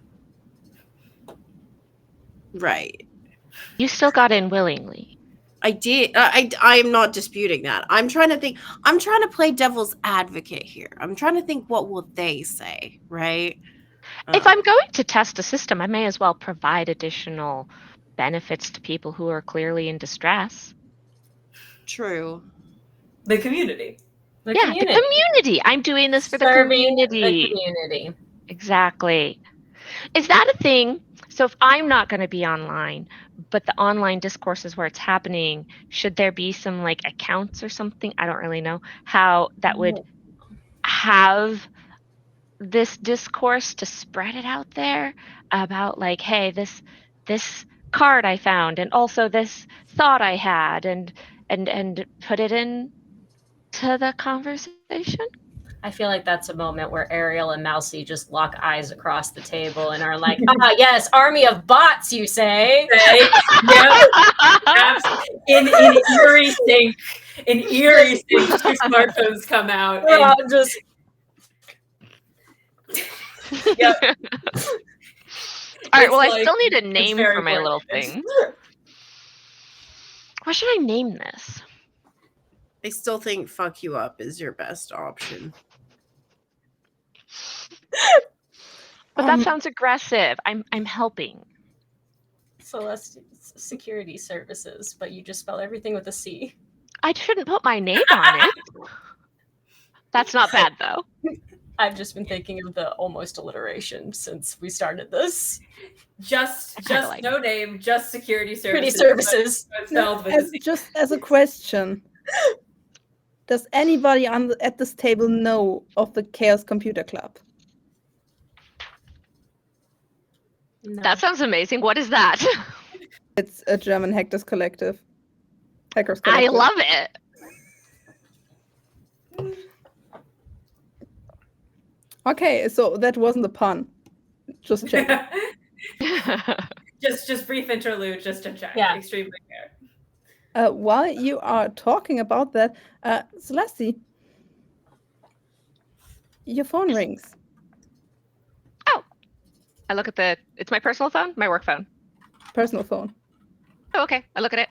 Right. You still got in willingly. I did. I am not disputing that. I'm trying to think. I'm trying to play devil's advocate here. I'm trying to think, what will they say, right? If I'm going to test a system, I may as well provide additional benefits to people who are clearly in distress. True. The community. The community. I'm doing this for the Serving community. the community. Exactly. Is that a thing? So if I'm not going to be online, but the online discourse is where it's happening, should there be some like accounts or something? I don't really know how that would have this discourse to spread it out there about like, hey, this card I found, and also this thought I had, and put it in to the conversation. I feel like that's a moment where Ariel and Mousy just lock eyes across the table and are like, yes, army of bots, you say? Yeah, absolutely. In eerie sync, two smartphones come out. And Just yep. All right, It's well, I like- still need a it's name very for my little coordinated. thing. What should I name this? I still think "fuck you up" is your best option. But that sounds aggressive. I'm helping. Celeste Security Services, but you just spell everything with a C. I shouldn't put my name on it. That's not bad though. I've just been thinking of the almost alliteration since we started this. Just like no name, just security Security services. services. But spelled with a C. Just as a question, does anybody at this table know of the Chaos Computer Club? No. That sounds amazing. What is that? It's a German hackers collective. Hackers I collective. love it. Okay, so that wasn't a pun. Just check. just brief interlude, just to check. Yeah. Extremely fair. While you are talking about that, Celeste, your phone rings. I look at it's my personal phone, my work phone. Personal phone. Oh, okay. I look at it.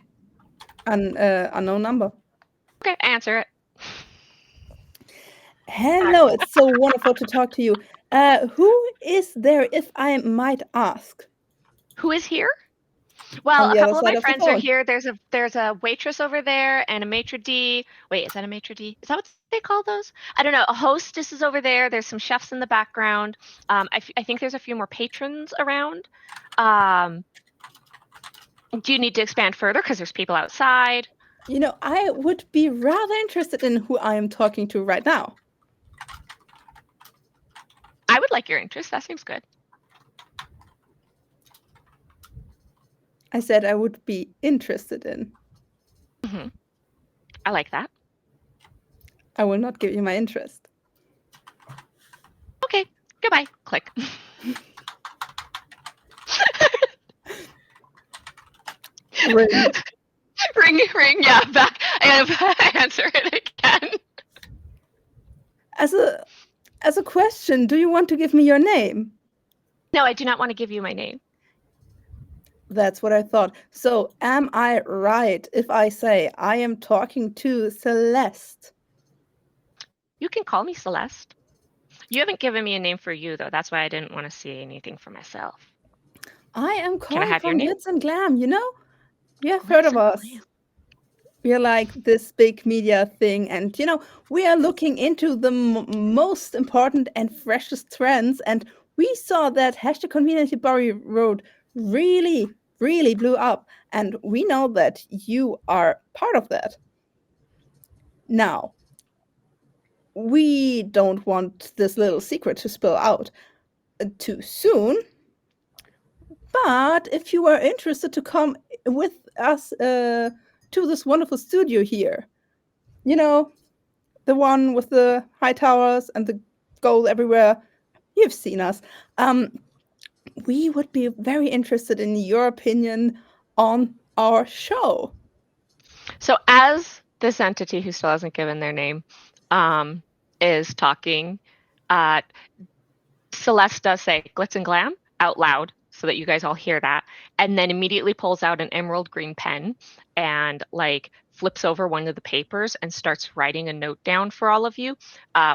Unknown number. Okay, I answer it. Hello, it's so wonderful to talk to you. Who is there, if I might ask? Who is here? Well, On a the other couple of side my of the friends are phone. here. There's a waitress over there and a maitre d'. Wait, is that a maitre d'? Is that what they call those? I don't know. A hostess is over there. There's some chefs in the background. I think there's a few more patrons around. Do you need to expand further because there's people outside? You know, I would be rather interested in who I am talking to right now. I would like your interest. That seems good. I said I would be interested in. Mm-hmm. I like that. I will not give you my interest. Okay. Goodbye. Click. Ring. ring. Yeah, back. I answer it again. As a question, do you want to give me your name? No, I do not want to give you my name. That's what I thought. So, am I right if I say I am talking to Celeste? You can call me Celeste. You haven't given me a name for you, though. That's why I didn't want to see anything for myself. I am calling have your from name? Glitz and Glam, you know? You have heard of Glitz and us. Glam. We are like this big media thing, and you know, we are looking into the most important and freshest trends, and we saw that #ConvenientlyBurry Road really blew up, and we know that you are part of that. Now, we don't want this little secret to spill out too soon, but if you are interested to come with us to this wonderful studio here, you know, the one with the high towers and the gold everywhere, you've seen us. We would be very interested in your opinion on our show. So as this entity who still hasn't given their name is talking, Celeste does say Glitz and Glam out loud so that you guys all hear that, and then immediately pulls out an emerald green pen and like flips over one of the papers and starts writing a note down for all of you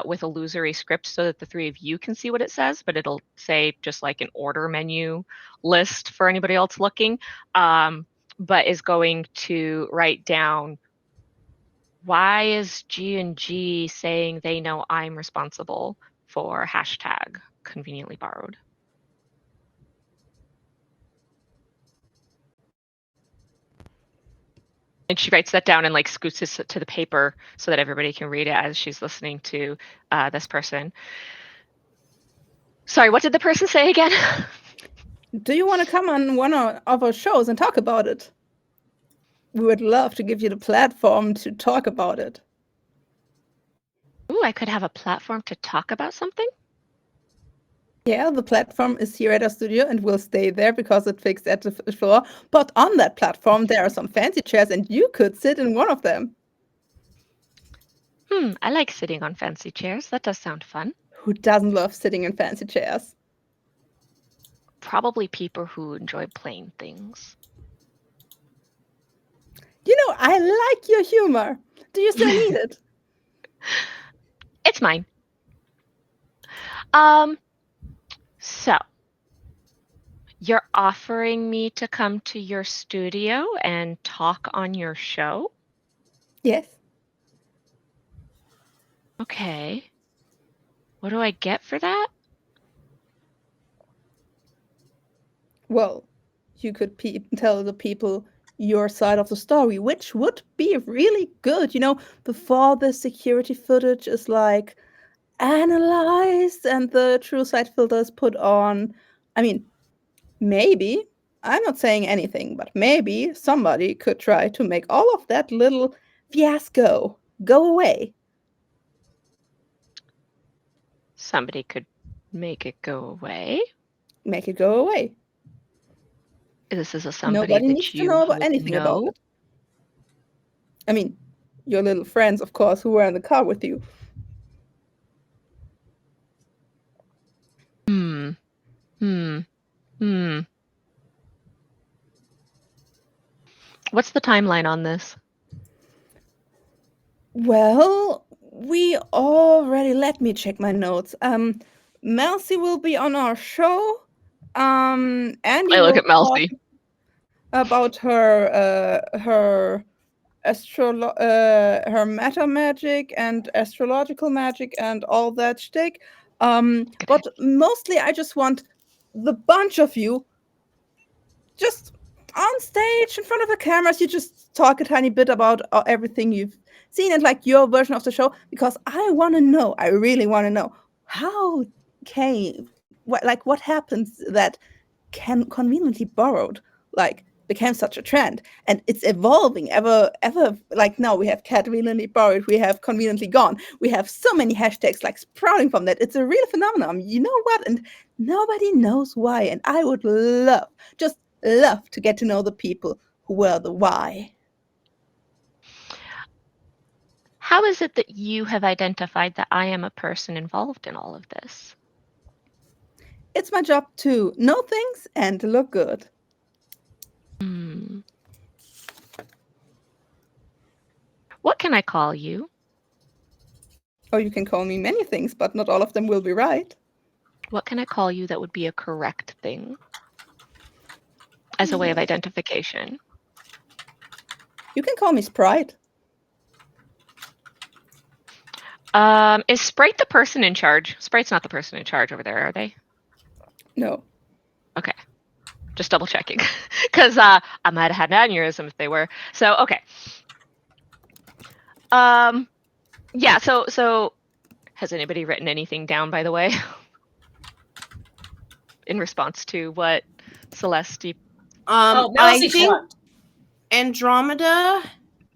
with illusory script so that the three of you can see what it says, but it'll say just like an order menu list for anybody else looking, but is going to write down, why is G&G saying they know I'm responsible for hashtag conveniently borrowed? And she writes that down and like scoots it to the paper so that everybody can read it as she's listening to this person. Sorry, what did the person say again? Do you want to come on one of our shows and talk about it? We would love to give you the platform to talk about it. Ooh, I could have a platform to talk about something? Yeah, the platform is here at our studio and will stay there because it fixed at the floor. But on that platform, there are some fancy chairs and you could sit in one of them. I like sitting on fancy chairs. That does sound fun. Who doesn't love sitting in fancy chairs? Probably people who enjoy plain things. You know, I like your humor. Do you still need it? It's mine. So, you're offering me to come to your studio and talk on your show? Yes. Okay. What do I get for that? Well, you could tell the people your side of the story, which would be really good, you know, before the security footage is like analyzed and the true side filter is put on. I mean, maybe, I'm not saying anything, but maybe somebody could try to make all of that little fiasco go away. Somebody could make it go away. Make it go away. This is a somebody Nobody that needs to you know about would anything about know. it. I mean, your little friends, of course, who were in the car with you. What's the timeline on this? Well, we already, let me check my notes. Melcy will be on our show. Andy I look will at Melcy. talk about her her meta magic and astrological magic and all that shtick. But mostly I just want the bunch of you just on stage in front of the cameras. You just talk a tiny bit about everything you've seen and like your version of the show, because I want to know, I really want to know how what happens that can conveniently borrowed like became such a trend, and it's evolving ever like now we have conveniently borrowed, we have conveniently gone, we have so many hashtags like sprouting from that. It's a real phenomenon, you know what, and nobody knows why, and I would love to get to know the people who were the why. How is it that you have identified that I am a person involved in all of this? It's my job to know things and to look good. What can I call you? Oh, you can call me many things, but not all of them will be right. What can I call you that would be a correct thing as a way of identification? You can call me Sprite. Is Sprite the person in charge? Sprite's not the person in charge over there, are they? No. Okay. Just double checking. Because I might have had an aneurysm if they were. So, okay. Yeah, so has anybody written anything down, by the way? In response to what Celeste... I think Andromeda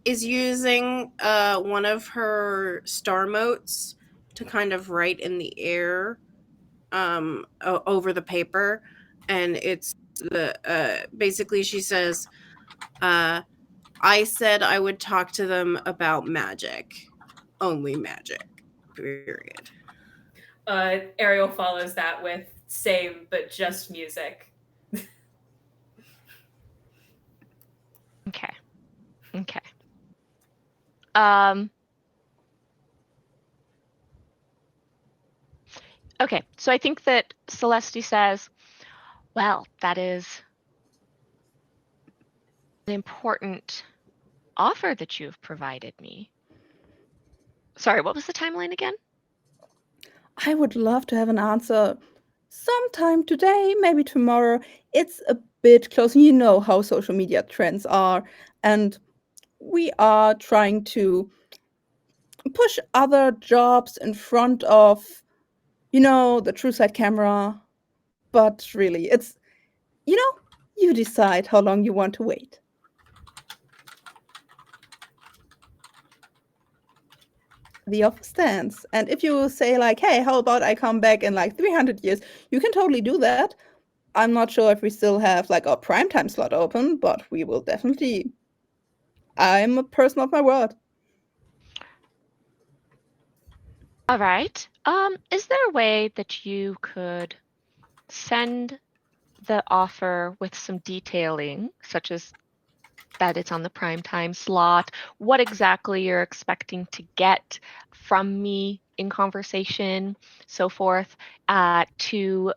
is using one of her star motes to kind of write in the air over the paper, and it's the basically she says, I said I would talk to them about magic, only magic, period. Ariel follows that with same but just music. Okay. Okay, so I think that Celeste says, well, that is an important offer that you've provided me. Sorry, what was the timeline again? I would love to have an answer sometime today, maybe tomorrow. It's a bit close. You know how social media trends are. And we are trying to push other jobs in front of, the true side camera. But really, it's, you decide how long you want to wait. The offer stands. And if you say like, hey, how about I come back in like 300 years, you can totally do that. I'm not sure if we still have like our primetime slot open, but we will definitely. I'm a person of my word. All right. Is there a way that you could send the offer with some detailing, such as that it's on the primetime slot, what exactly you're expecting to get from me in conversation, so forth, to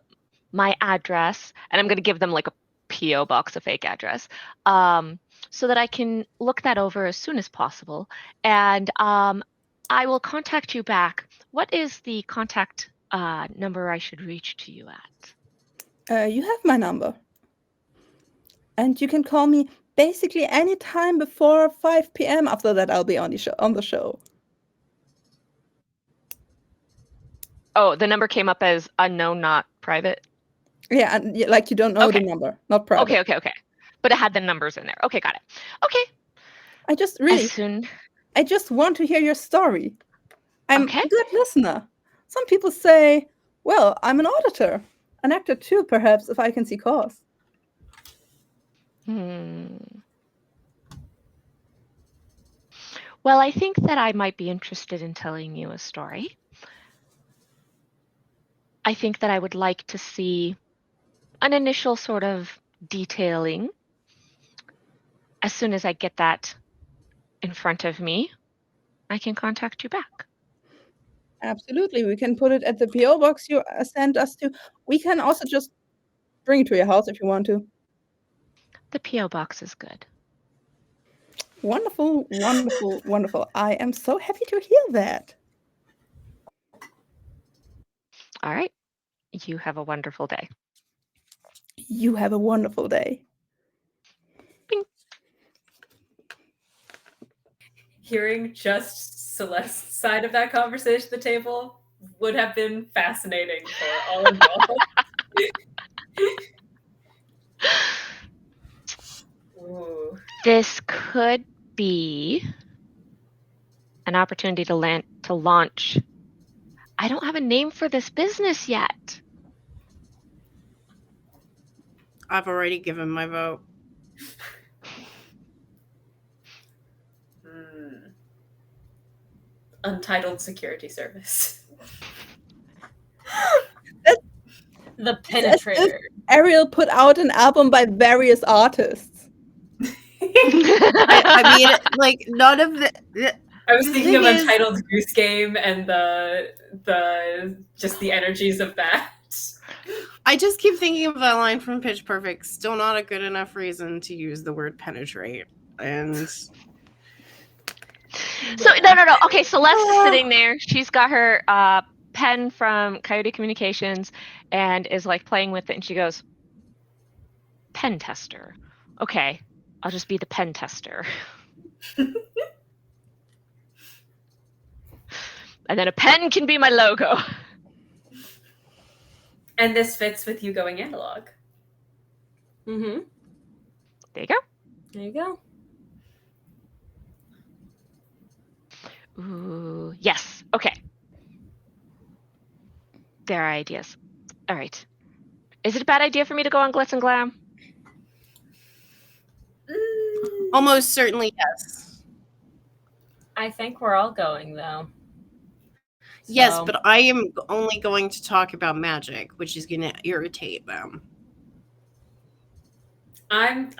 my address, and I'm going to give them like a PO box, a fake address, so that I can look that over as soon as possible, and I will contact you back. What is the contact number I should reach to you at? You have my number. And you can call me basically any time before 5 p.m. After that, I'll be on the show. Oh, the number came up as unknown, not private? Yeah, and like you don't know the number, not private. Okay. But it had the numbers in there. Okay, got it. Okay. I just want to hear your story. I'm Okay. a good listener. Some people say, well, I'm an auditor, an actor too, perhaps, if I can see cause. Well, I think that I might be interested in telling you a story. I think that I would like to see an initial sort of detailing. As soon as I get that in front of me, I can contact you back. Absolutely. We can put it at the PO box you sent us to. We can also just bring it to your house if you want to. The PO box is good. Wonderful, wonderful, wonderful. I am so happy to hear that. All right. You have a wonderful day. You have a wonderful day. Bing. Hearing just Celeste's side of that conversation at the table would have been fascinating for all involved. Ooh. This could be an opportunity to launch. I don't have a name for this business yet. I've already given my vote. Untitled Security Service. The Penetrator. Ariel put out an album by various artists. I mean, like, none of the I was thinking of thing is- Untitled Goose Game and the just the energies of that. I just keep thinking of that line from Pitch Perfect. Still not a good enough reason to use the word penetrate. And So no. Okay, Celeste is sitting there. She's got her pen from Coyote Communications and is like playing with it, and she goes, "Pen tester. Okay, I'll just be the pen tester." And then a pen can be my logo. And this fits with you going analog. Mm-hmm. There you go. There you go. Ooh, yes. Okay. There are ideas. All right. Is it a bad idea for me to go on Glitz and Glam? almost certainly yes. I think we're all going, though. Yes, So- but I am only going to talk about magic, which is going to irritate them. I'm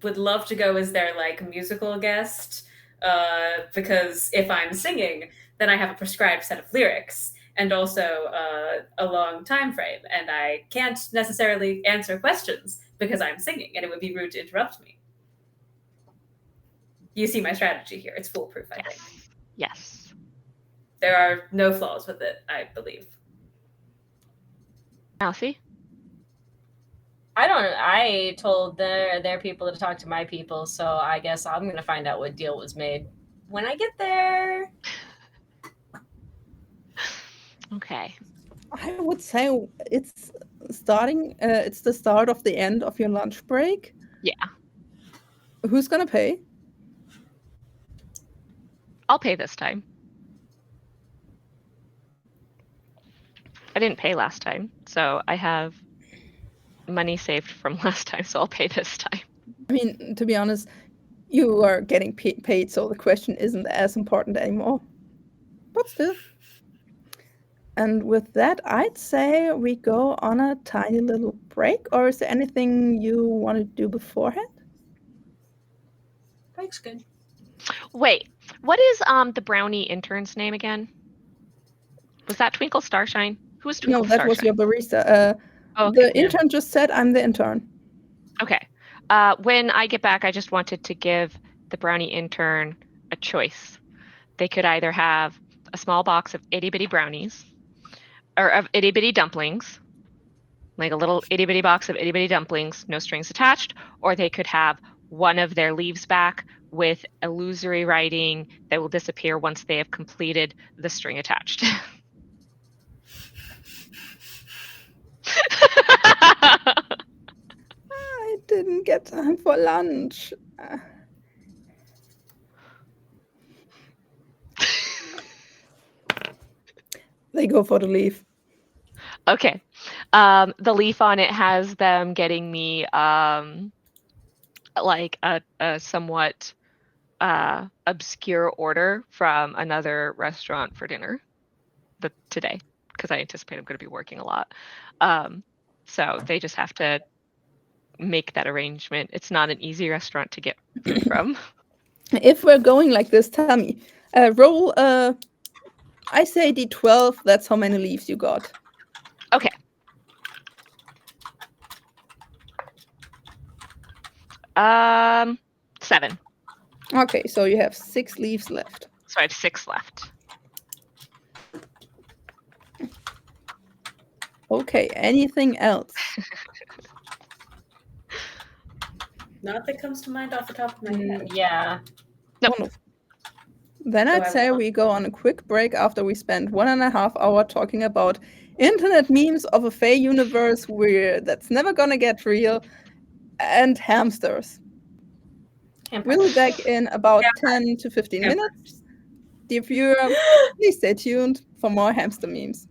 would love to go as their like musical guest, because if I'm singing, then I have a prescribed set of lyrics and also a long time frame, and I can't necessarily answer questions because I'm singing, and it would be rude to interrupt me. You see my strategy here. It's foolproof, I think. Yes. There are no flaws with it, I believe. Mousy? I told their people to talk to my people, so I guess I'm gonna find out what deal was made when I get there. Okay. I would say it's starting. It's the start of the end of your lunch break. Yeah. Who's gonna pay? I'll pay this time. I didn't pay last time, so I have money saved from last time, so I'll pay this time. I mean, to be honest, you are getting paid, so the question isn't as important anymore. But still. And with that, I'd say we go on a tiny little break. Or is there anything you want to do beforehand? Break's good. Wait, what is the brownie intern's name again? Was that Twinkle Starshine? Who was Twinkle No, that Starshine? was your barista. Oh, The okay. intern just said I'm the intern. Okay. When I get back, I just wanted to give the brownie intern a choice. They could either have a small box of itty bitty brownies or of itty bitty dumplings, like a little itty bitty box of itty bitty dumplings, no strings attached, or they could have one of their leaves back with illusory writing that will disappear once they have completed the string attached. I didn't get time for lunch. They go for the leaf. Okay. The leaf on it has them getting me like a somewhat obscure order from another restaurant for dinner today, because I anticipate I'm going to be working a lot. So they just have to make that arrangement. It's not an easy restaurant to get food from. If we're going like this, tell me. Roll, I say D12, that's how many leaves you got. Okay. Um, 7. Okay, so you have 6 leaves left. So I have 6 left. Okay, anything else? Not that comes to mind off the top of my head. Yeah. Nope. Wonderful. Then So I'd I say will- we go on a quick break after we spend 1.5 hours talking about internet memes of a Fae universe that's never gonna get real, and hamsters. We'll be back in about 10 to 15 minutes. Dear viewer, please stay tuned for more hamster memes.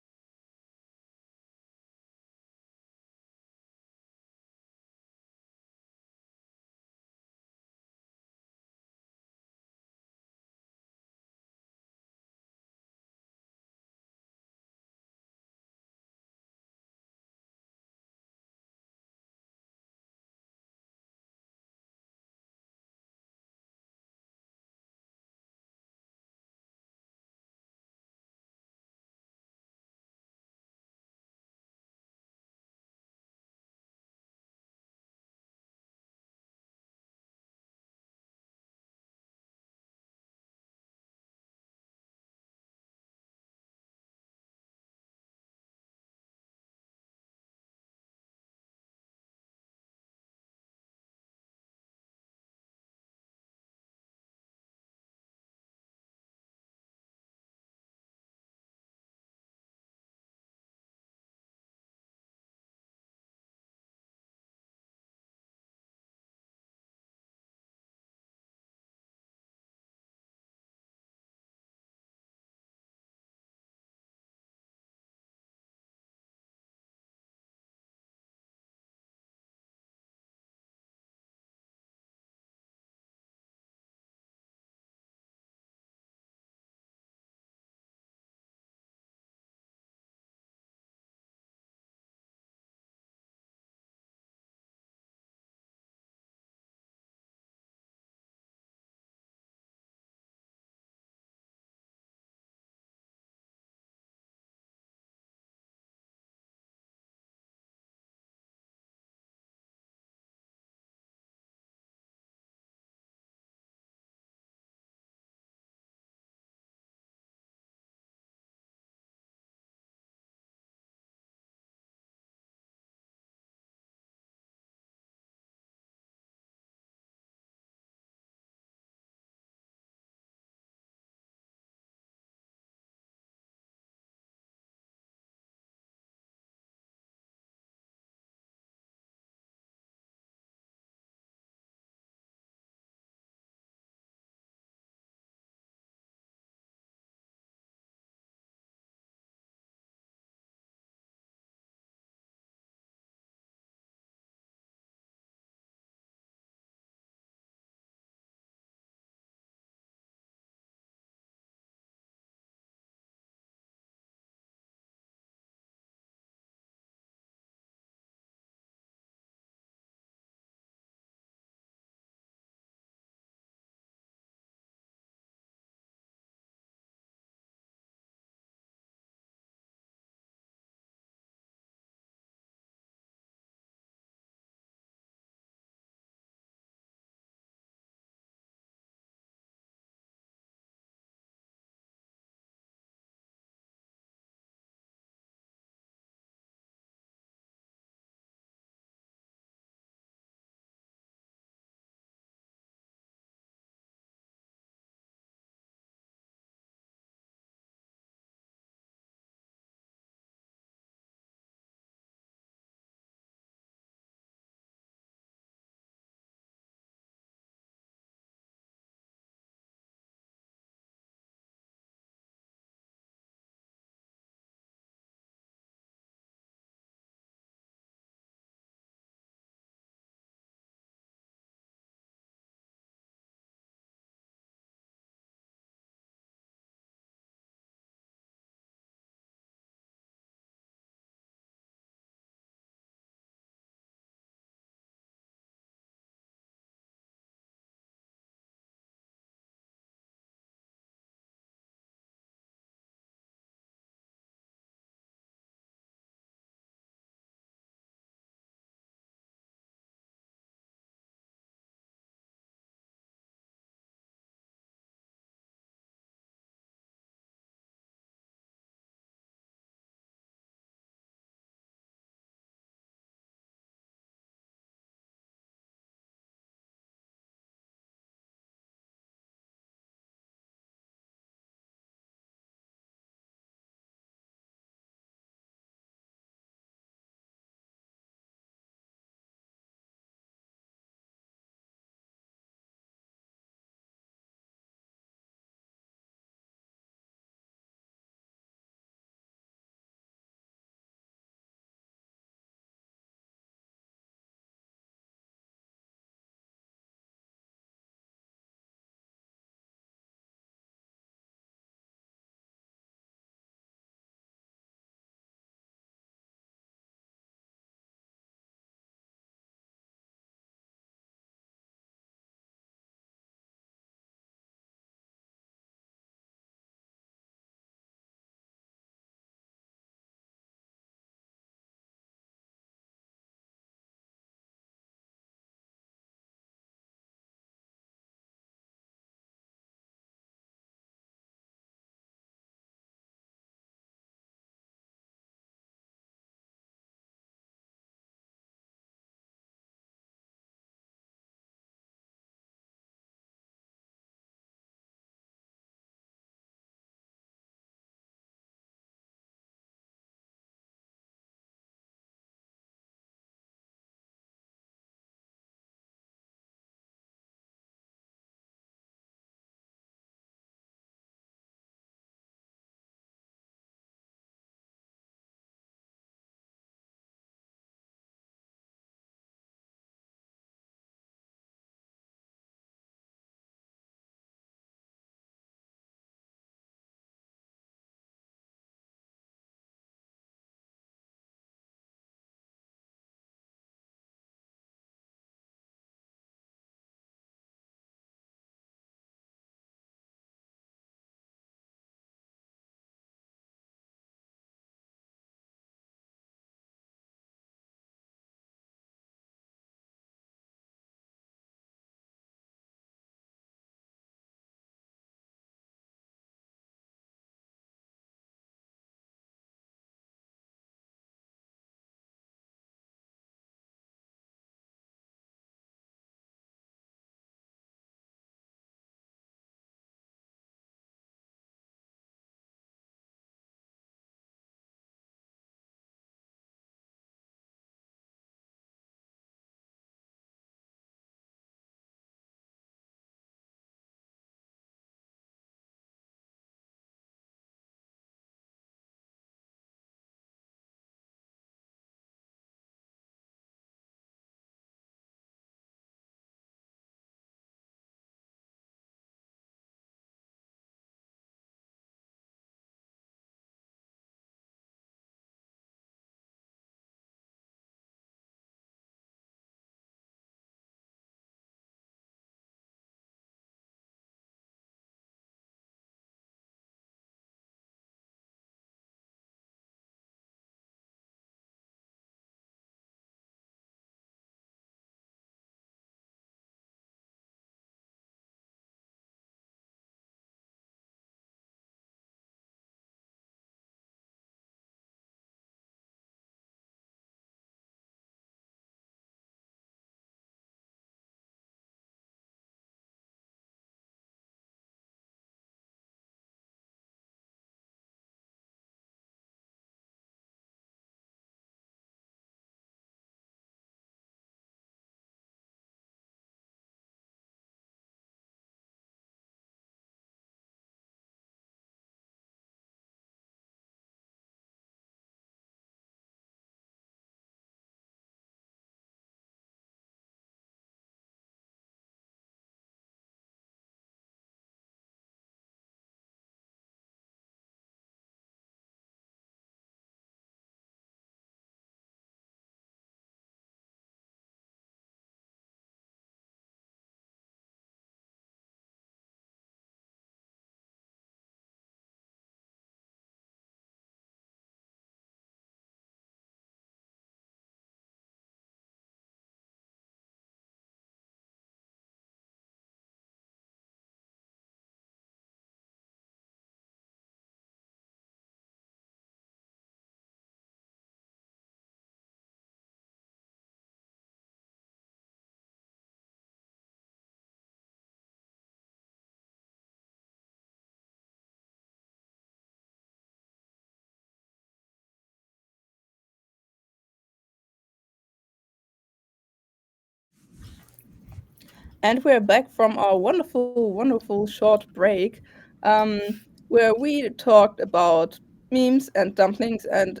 And we're back from our wonderful, wonderful short break, where we talked about memes and dumplings. And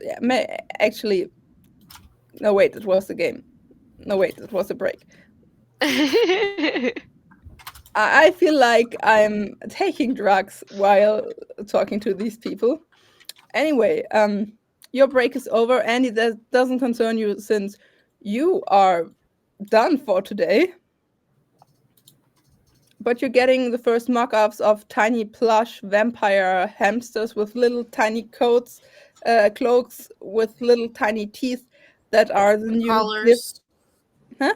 actually, no, wait, it was the game. No, wait, it was a break. I feel like I'm taking drugs while talking to these people. Anyway, your break is over, Andy. That doesn't concern you since you are done for today. But you're getting the first mock-ups of tiny plush vampire hamsters with little tiny coats, cloaks with little tiny teeth that are the new Collars. Huh?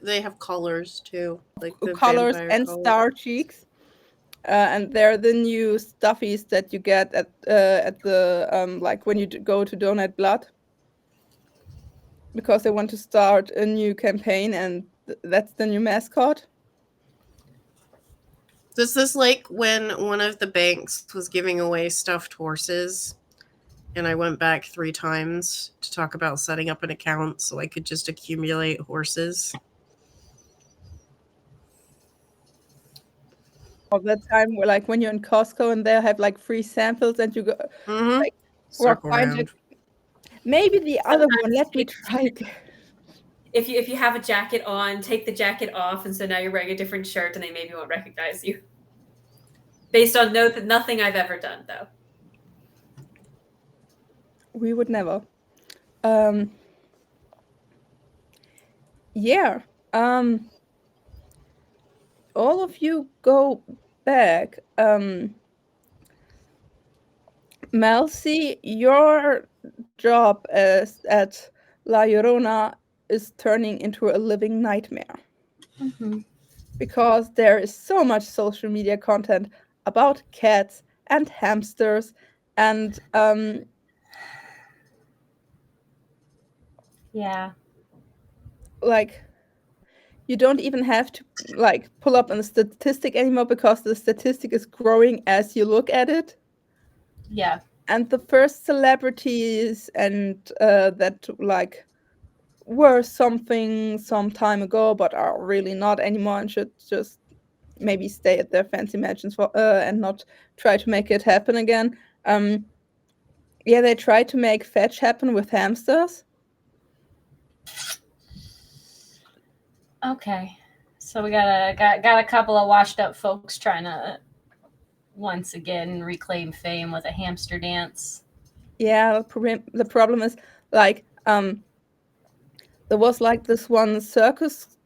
They have collars too, like the collars vampire and collar. star cheeks. And they're the new stuffies that you get at the like when you go to donate blood, because they want to start a new campaign, and that's the new mascot. This is like when one of the banks was giving away stuffed horses, and I went back 3 times to talk about setting up an account so I could just accumulate horses. All the time, like when you're in Costco and they have like free samples, and you go like walk Circle by and around. maybe the other one. Let me try it. If you have a jacket on, take the jacket off, and so now you're wearing a different shirt, and they maybe won't recognize you. Based on nothing I've ever done, though. We would never. Yeah. All of you go back. Melcy, your job at La Llorona is turning into a living nightmare. Because there is so much social media content about cats and hamsters, and Yeah. like you don't even have to like pull up a statistic anymore, because the statistic is growing as you look at it. Yeah. And the first celebrities and that like were something some time ago but are really not anymore and should just maybe stay at their fancy mansions for and not try to make it happen again. Yeah, they tried to make fetch happen with hamsters. Okay. So we got a couple of washed up folks trying to once again reclaim fame with a hamster dance. Yeah, the problem is like there was like this one circus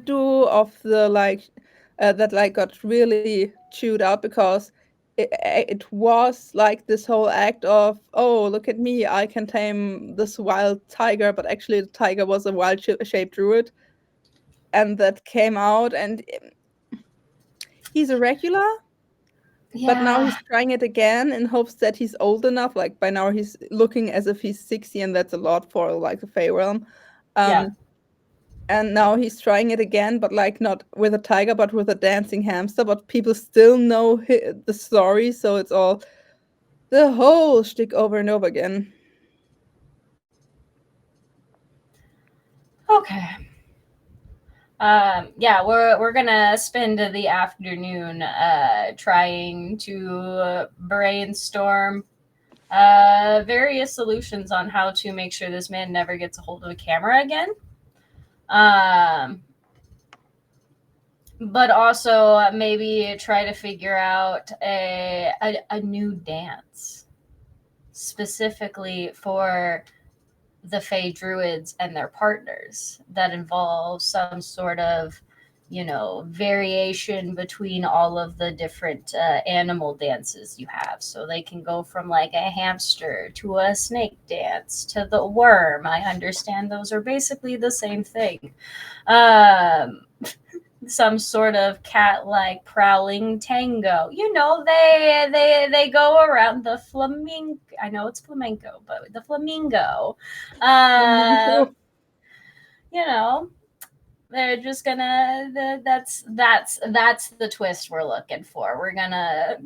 duo of the like that like got really chewed out because it was like this whole act of, oh, look at me, I can tame this wild tiger, but actually the tiger was a wild shaped druid, and that came out, and he's a regular. Yeah. But now he's trying it again in hopes that he's old enough. Like by now he's looking as if he's 60, and that's a lot for like the Fae realm. Yeah. And now he's trying it again, but like not with a tiger, but with a dancing hamster. But people still know the story, so it's all the whole shtick over and over again. Okay. Yeah, we're gonna spend the afternoon trying to brainstorm various solutions on how to make sure this man never gets a hold of a camera again. But also maybe try to figure out a new dance specifically for the Fae Druids and their partners that involves some sort of, variation between all of the different animal dances you have. So they can go from like a hamster to a snake dance to the worm. I understand those are basically the same thing. Some sort of cat-like prowling tango. They go around the flamingo. I know it's flamenco, but the flamingo. They're just gonna. That's the twist we're looking for. We're gonna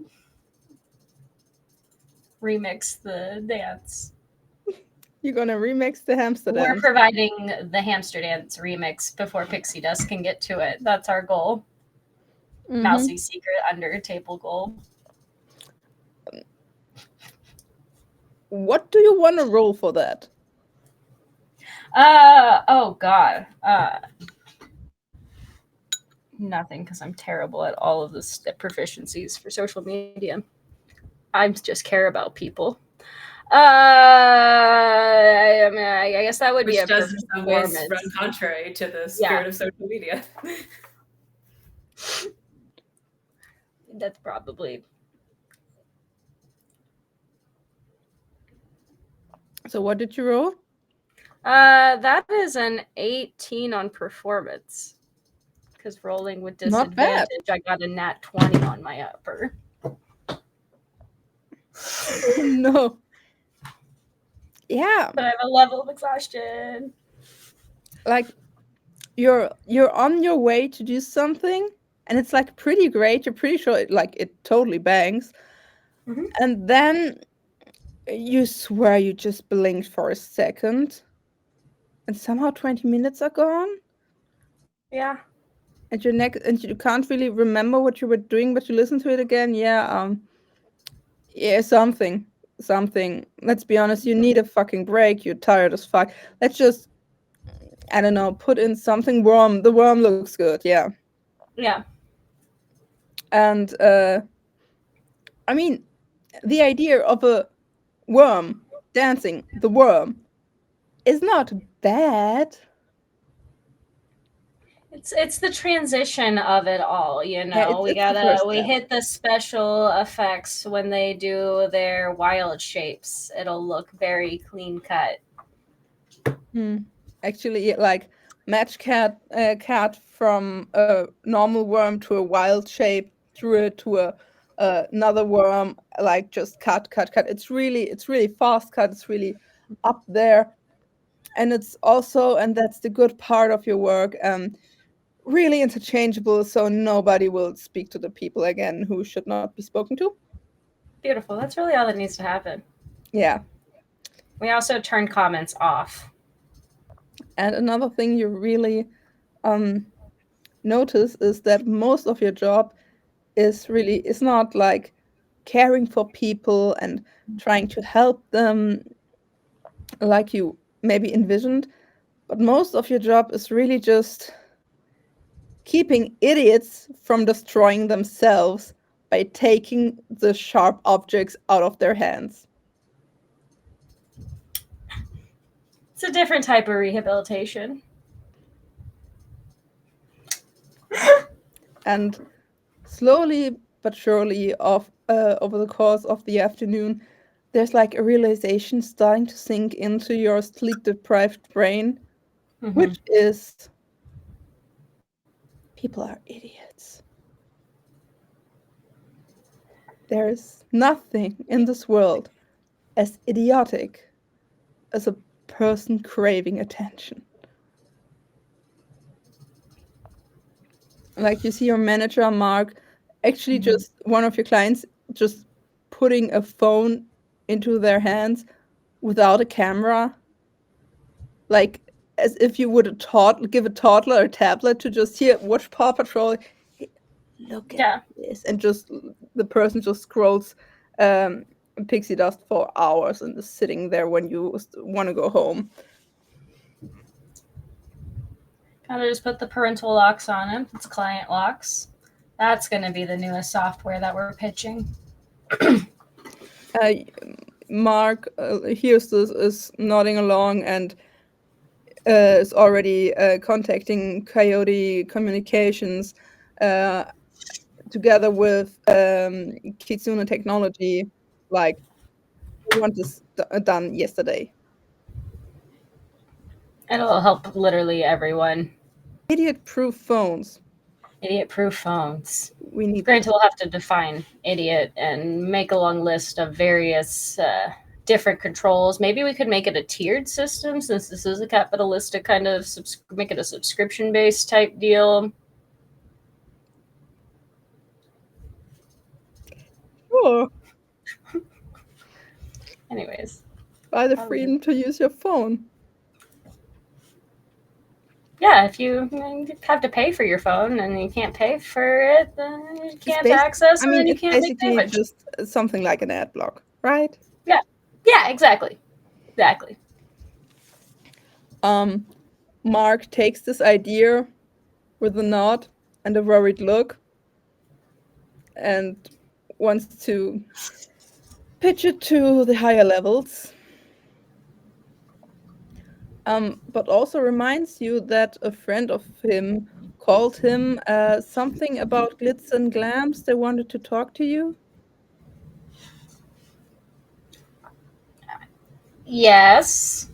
remix the dance. You're gonna remix the hamster We're dance. providing the hamster dance remix before Pixie Dust can get to it. That's our goal. Mhm. Mousie's secret under table goal. What do you want to roll for that? Oh god. Nothing, because I'm terrible at all of the proficiencies for social media. I just care about people. I mean, I guess that would be Which a does in some ways performance. run contrary to the spirit of social media. That's probably. So what did you roll? That is an 18 on performance. Because rolling with Not bad. disadvantage, I got a nat 20 on my upper. No. Yeah, But I have a level of exhaustion. like you're on your way to do something, and it's like pretty great. You're pretty sure it totally bangs, Mhm. and then you swear you just blinked for a second, and somehow 20 minutes are gone. Yeah. And and you can't really remember what you were doing, but you listen to it again. Yeah, something. Let's be honest, you need a fucking break. You're tired as fuck. Let's just, I don't know, put in something warm. The worm looks good. Yeah. Yeah. And I mean, the idea of a worm dancing the worm is not bad. It's the transition of it all, you know. It's the first we step. hit the special effects when they do their wild shapes. It'll look very clean cut. Actually, like match cat from a normal worm to a wild shape, through it to another worm, like just cut. It's really fast cut. It's really up there, and it's also, and that's the good part of your work, really interchangeable, so nobody will speak to the people again who should not be spoken to. Beautiful. That's really all that needs to happen. Yeah. We also turn comments off. And another thing you really notice is that most of your job is not like caring for people and trying to help them like you maybe envisioned, but most of your job is really just keeping idiots from destroying themselves by taking the sharp objects out of their hands. It's a different type of rehabilitation. And slowly but surely, over the course of the afternoon, there's like a realization starting to sink into your sleep-deprived brain, which is people are idiots. There is nothing in this world as idiotic as a person craving attention. Like you see your manager, Mark, actually just one of your clients just putting a phone into their hands without a camera, like as if you would give a toddler a tablet to just watch Paw Patrol. Hey, look at this, and just the person just scrolls Pixie Dust for hours and is sitting there when you want to go home. Gotta just put the parental locks on him. It's client locks. That's going to be the newest software that we're pitching. Mark hears this, is nodding along, and is already contacting Coyote Communications together with Kitsune Technology. Like, we want this done yesterday. It'll help literally everyone. Idiot-proof phones. Idiot-proof phones. We need. Granted, we'll have to define idiot and make a long list of various different controls. Maybe we could make it a tiered system, since this is a capitalistic kind of make it a subscription-based type deal. Sure. Anyways. Buy the Probably. freedom to use your phone. Yeah, if you have to pay for your phone and you can't pay for it, then you can't access it, and you it's can't make basically damage. just something like an ad block, right? Yeah, exactly. Mark takes this idea with a nod and a worried look and wants to pitch it to the higher levels. But also reminds you that a friend of him called him something about glitz and glams. They wanted to talk to you. Yes,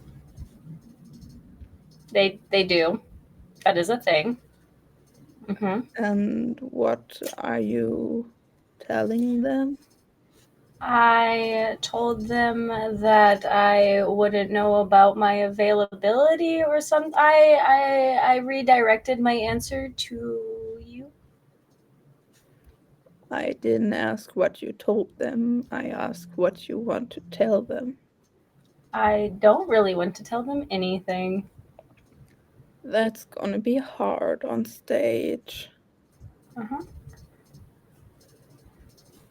they do. That is a thing. And what are you telling them? I told them that I wouldn't know about my availability or some. I redirected my answer to you. I didn't ask what you told them. I asked what you want to tell them. I don't really want to tell them anything. That's gonna be hard on stage.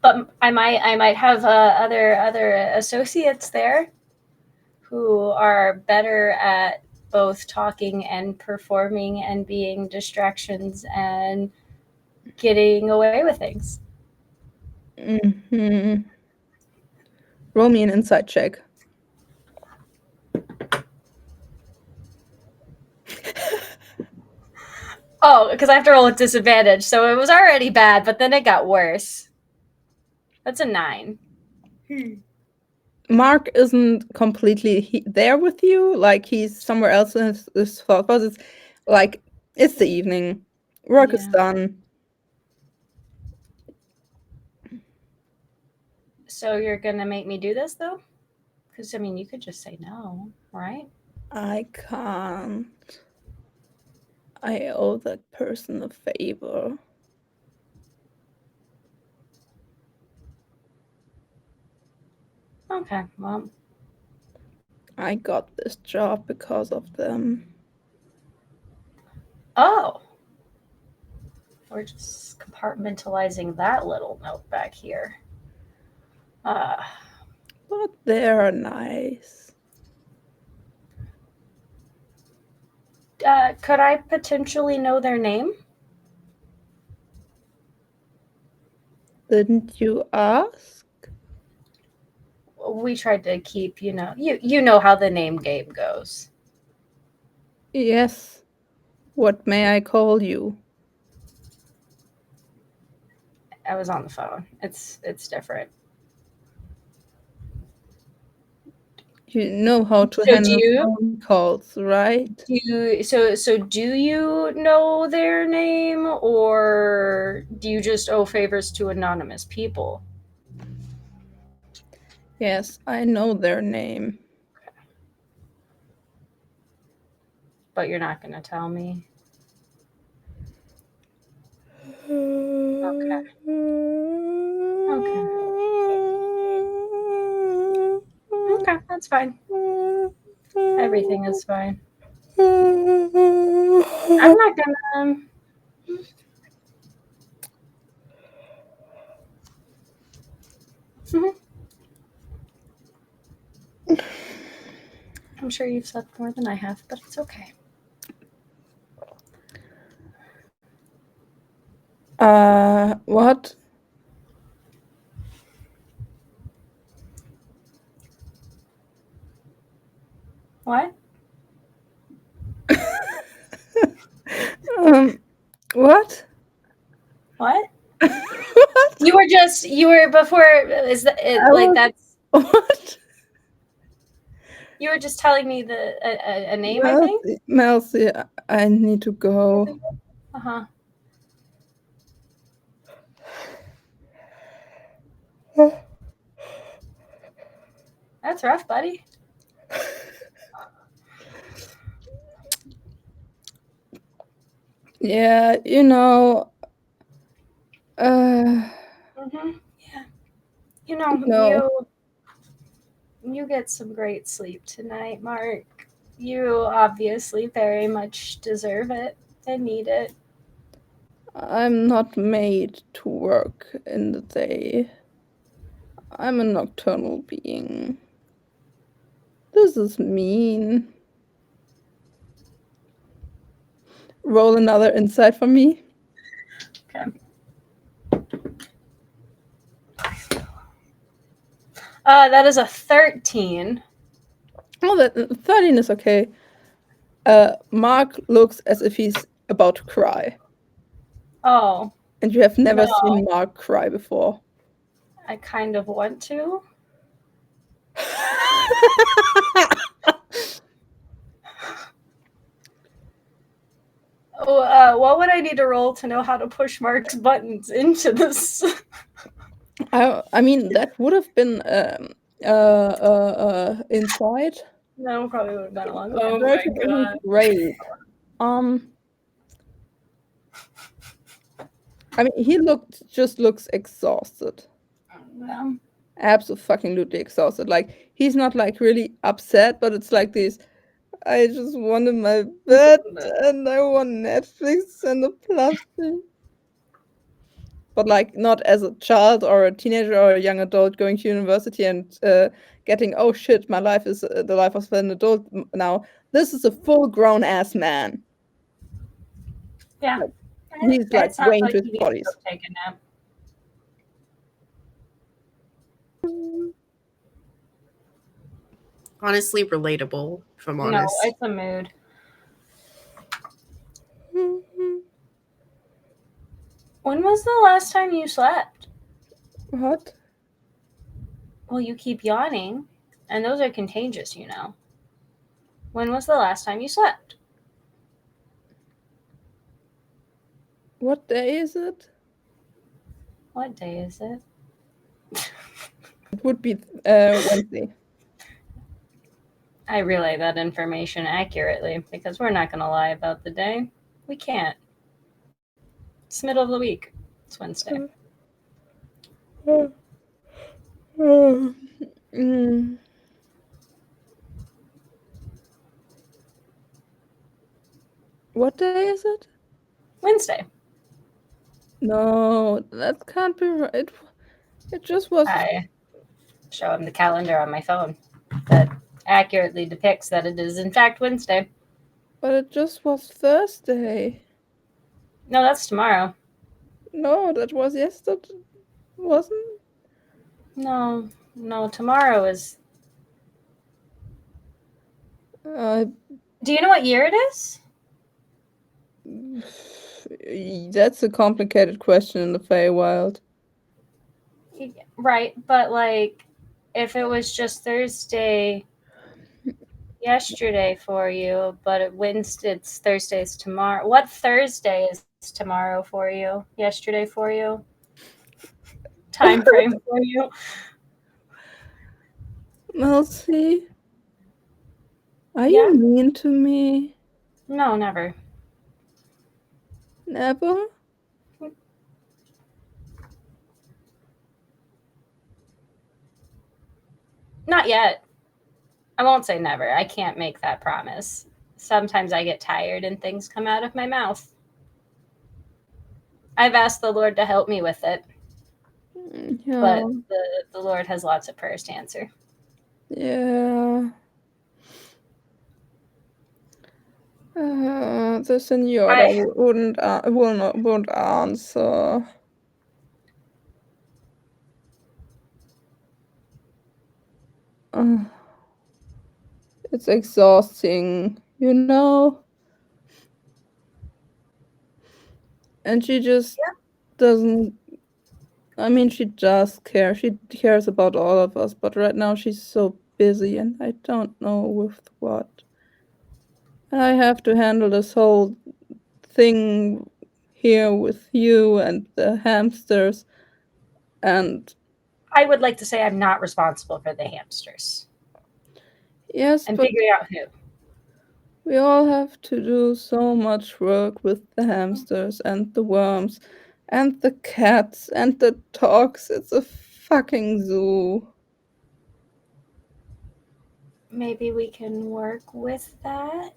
But I might have other associates there who are better at both talking and performing and being distractions and getting away with things. Mm-hmm. Roll me an insight check. Oh, because I have to roll with disadvantage, so it was already bad, but then it got worse. That's a 9. Mark isn't completely there with you. Like, he's somewhere else in his thought process. Like, it's the evening. Work is done. So you're gonna make me do this, though? Because, I mean, you could just say no, right? I can't. I owe that person a favor. Okay, well. I got this job because of them. Oh. We're just compartmentalizing that little note back here. But they're nice. Could I potentially know their name? Didn't you ask? We tried to keep, you know how the name game goes. Yes. What may I call you? I was on the phone. It's different. You know how to So handle phone calls, right? do you know their name, or do you just owe favors to anonymous people? Yes, I know their name. But you're not going to tell me. Okay. Okay, that's fine. Everything is fine. I'm not gonna. I'm sure you've slept more than I have, but it's okay. What? What? What? What? What? You were before. Is that it? Like that's. What? You were just telling me a name, I think. Melcy, I need to go. Uh-huh. That's rough, buddy. Yeah, Yeah. You You get some great sleep tonight, Mark. You obviously very much deserve it and need it. I'm not made to work in the day. I'm a nocturnal being. This is mean. Roll another insight for me. Okay. That is a 13. Oh, that 13 is okay. Mark looks as if he's about to cry. Oh, And you have never No. seen Mark cry before. I kind of want to. Oh, what would I need to roll to know how to push Mark's buttons into this? I mean, that would have been inside. No, probably would have been a long Oh time. my That isn't god. great. I mean, he just looks exhausted. Yeah. Absolutely exhausted. Like, he's not like really upset, but it's like this. I just wanted my bed and I want Netflix and a plushie. But like not as a child or a teenager or a young adult going to university and getting, oh shit, my life is the life of an adult now. This is a full-grown ass man. Yeah. He's It like sounds way like into he his needs to bodies. go take a nap. Honestly, relatable, if I'm No, honest. it's a mood. When was the last time you slept? What? Well, you keep yawning, and those are contagious, you know. When was the last time you slept? What day is it? What day is it? It would be Wednesday. I relay that information accurately because we're not going to lie about the day. We can't. It's middle of the week. It's Wednesday. Mm. What day is it? Wednesday. No, that can't be right. It just was. I show him the calendar on my phone that accurately depicts that it is in fact Wednesday. But it just was Thursday. No, that's tomorrow. No, that was yesterday. Wasn't? No, tomorrow is. Do you know what year it is? That's a complicated question in the Feywild. Right, but like if it was just Thursday yesterday for you, but it's Thursday's tomorrow. What Thursday is tomorrow for you? Yesterday for you? Time frame for you? Melcy, are Yeah? you mean to me? No, never. Never? Not yet. I won't say never. I can't make that promise. Sometimes I get tired and things come out of my mouth. I've asked the Lord to help me with it, Yeah. but the Lord has lots of prayers to answer. Yeah. The senora won't answer. It's exhausting, you know? And she just doesn't. I mean, she does care. She cares about all of us, but right now she's so busy and I don't know with what. I have to handle this whole thing here with you and the hamsters. And I would like to say I'm not responsible for the hamsters. yes, And but figuring out who. we all have to do so much work with the hamsters and the worms and the cats and the dogs. It's a fucking zoo. maybe we can work with that.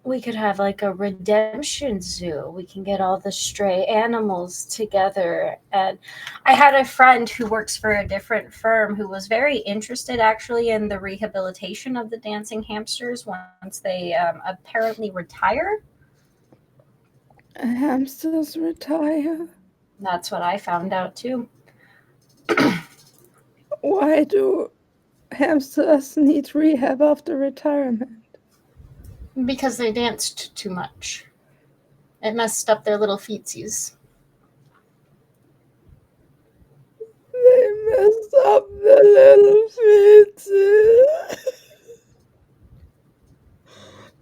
We could have like a redemption zoo. We can get all the stray animals together. And I had a friend who works for a different firm who was very interested actually in the rehabilitation of the dancing hamsters once they apparently retire. Hamsters retire? That's what I found out too. Why do hamsters need rehab after retirement? Because they danced too much. It messed up their little feetsies. They messed up the little feetsies.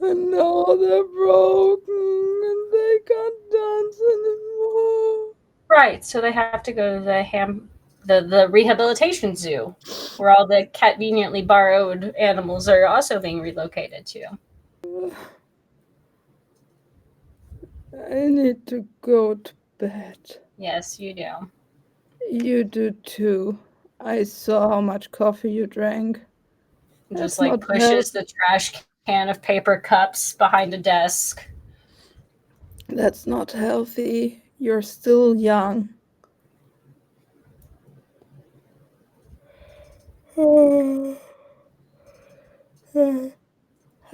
And now they're broken and they can't dance anymore. Right, so they have to go to the rehabilitation zoo, where all the conveniently borrowed animals are also being relocated to. I need to go to bed. Yes, you do. You do too. I saw how much coffee you drank. Just That's like not pushes the trash can of paper cups behind a desk. That's not healthy. You're still young.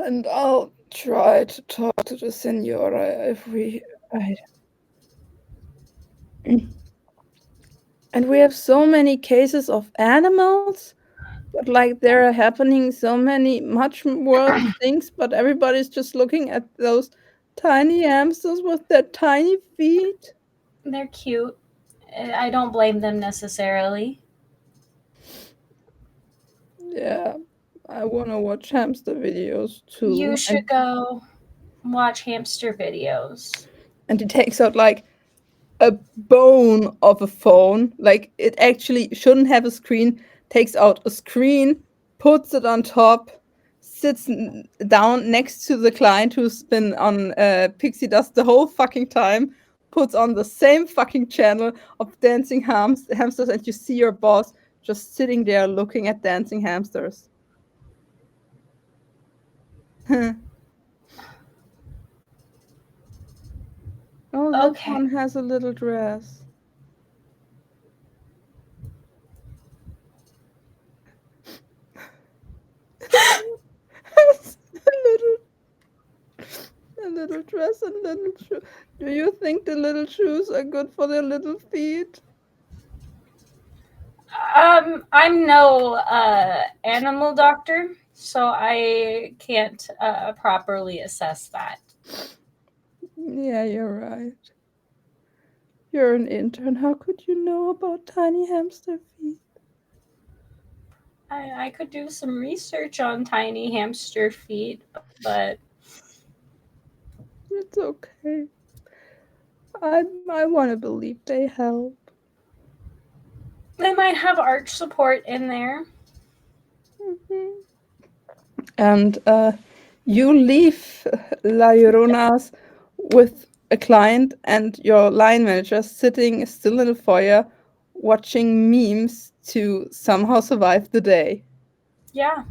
And I'll try to talk to the senora if And we have so many cases of animals, but like there are happening so many much worse things, but everybody's just looking at those tiny hamsters with their tiny feet. They're cute. I don't blame them necessarily. Yeah, I want to watch hamster videos too. You should go watch hamster videos. And he takes out like a bone of a phone, like it actually shouldn't have a screen, takes out a screen, puts it on top, sits down next to the client who's been on Pixie Dust the whole fucking time, puts on the same fucking channel of dancing hamsters, and you see your boss just sitting there looking at dancing hamsters. Oh, this Okay. one has a little dress. a little dress and little shoes. Do you think the little shoes are good for their little feet? I'm no animal doctor, so I can't properly assess that. Yeah, you're right. You're an intern. How could you know about tiny hamster feet? I could do some research on tiny hamster feet, but It's okay. I want to believe they help. they might have arch support in there. Mm-hmm. And you leave La Llorona's with a client and your line manager sitting still in the foyer watching memes to somehow survive the day. Yeah.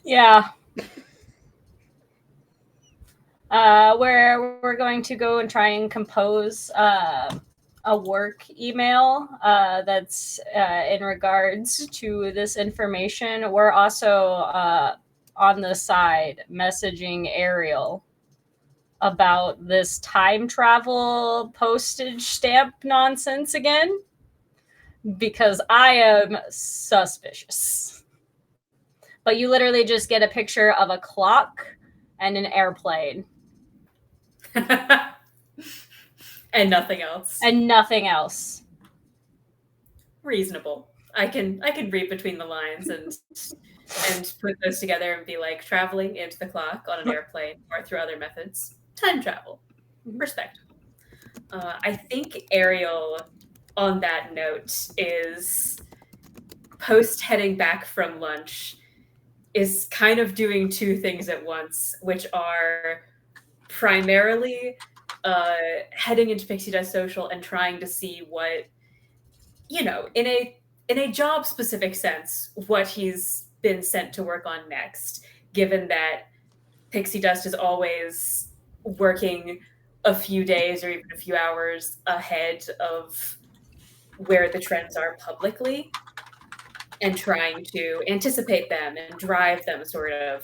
Yeah. Where we're going to go and try and compose a work email that's in regards to this information. We're also on the side messaging Ariel about this time travel postage stamp nonsense again, because I am suspicious. But you literally just get a picture of a clock and an airplane. And nothing else. And nothing else. Reasonable. I can read between the lines and put those together and be like, traveling into the clock on an airplane or through other methods. Time travel. Respect. I think Ariel, on that note, is post heading back from lunch, is kind of doing two things at once, which are primarily heading into Pixie Dust Social and trying to see what, in a job specific sense, what he's been sent to work on next, given that Pixie Dust is always working a few days or even a few hours ahead of where the trends are publicly, and trying to anticipate them and drive them, sort of.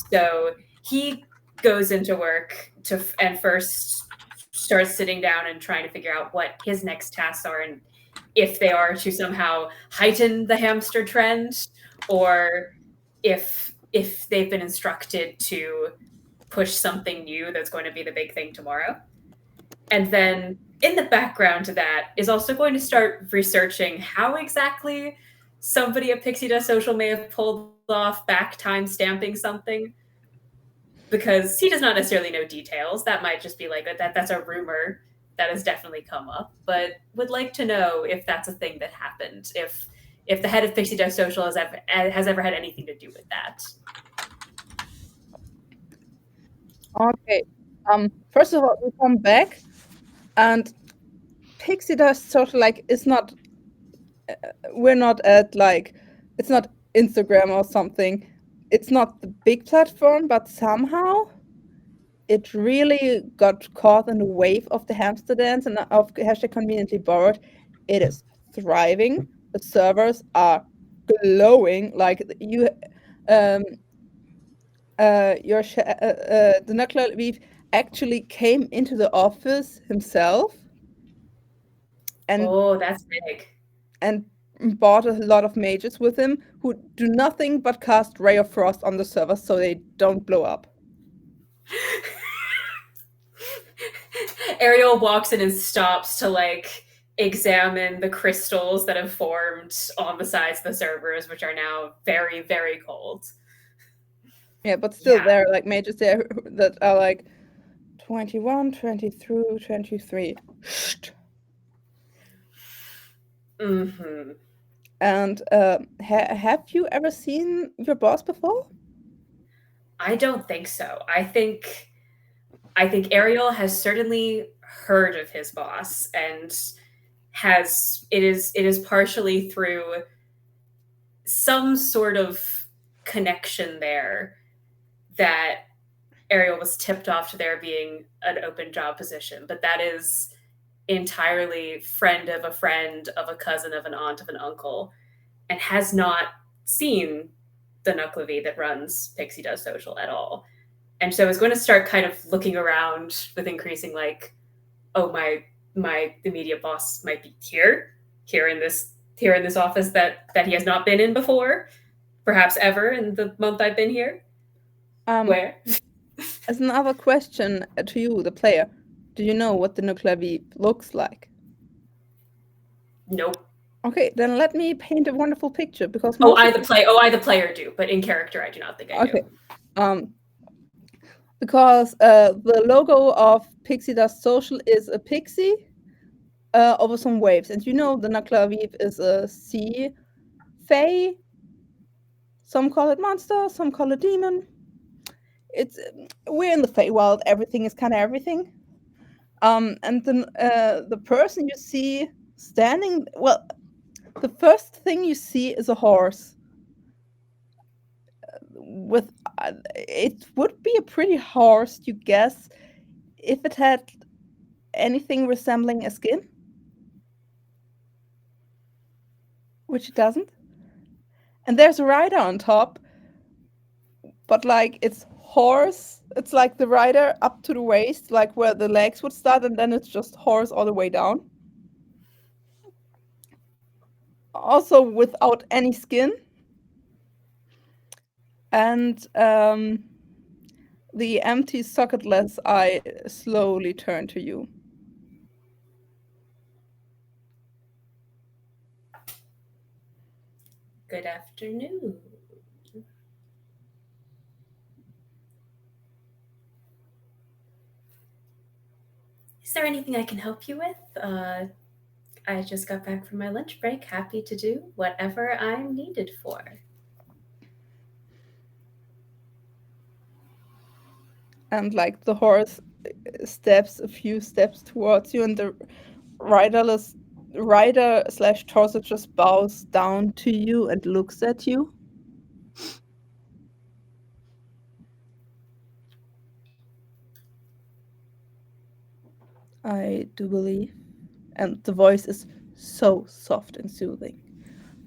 So he goes into work and first starts sitting down and trying to figure out what his next tasks are, and if they are to somehow heighten the hamster trend, or if they've been instructed to push something new that's going to be the big thing tomorrow. And then in the background to that is also going to start researching how exactly somebody at Pixie Dust Social may have pulled off back time stamping something, because he does not necessarily know details. That might just be like that's a rumor that has definitely come up, but would like to know if that's a thing that happened, if the head of Pixie Dust Social has ever had anything to do with that. Okay. First of all, we come back, and Pixie Dust Social, like, is not. We're not at, like, it's not Instagram or something. It's not the big platform, but somehow it really got caught in the wave of the hamster dance and of hashtag conveniently borrowed. It is thriving. The servers are glowing. Like, you, the Nuclear Leaf actually came into the office himself and That's big. and bought a lot of mages with him who do nothing but cast Ray of Frost on the servers so they don't blow up. Ariel walks in and stops to, like, examine the crystals that have formed on the sides of the servers, which are now very, very cold. Yeah, but still there are, like, mages there that are like 21, 22, 23. Mm-hmm. And have you ever seen your boss before? I don't think so. I think Ariel has certainly heard of his boss, and it is partially through some sort of connection there that Ariel was tipped off to there being an open job position. But that is entirely friend of a cousin of an aunt of an uncle, and has not seen the Nuclevi that runs Pixie Dust Social at all. And so I was going to start kind of looking around with increasing, like, oh, my immediate boss might be here in this office that he has not been in before, perhaps ever in the month I've been here. Where? As another question to you, the player, do you know what the Nuclevi looks like? Nope. Okay, then let me paint a wonderful picture, because I the player do, but in character I do not think I do. Okay. Because the logo of Pixie Dust Social is a pixie over some waves, and you know the Nuclevi is a sea fae. Some call it monster, some call it demon. We're in the Feywild. Everything is kind of everything. And then the person you see standing, well, the first thing you see is a horse. It would be a pretty horse, you guess, if it had anything resembling a skin, which it doesn't. And there's a rider on top, but, like, it's horse. It's like the rider up to the waist, like where the legs would start, and then it's just horse all the way down. Also without any skin. And the empty socketless eye slowly turn to you. Good afternoon. Is there anything I can help you with? I just got back from my lunch break. Happy to do whatever I'm needed for. And, like, the horse steps a few steps towards you, and the rider/torso just bows down to you and looks at you. I do believe, and the voice is so soft and soothing.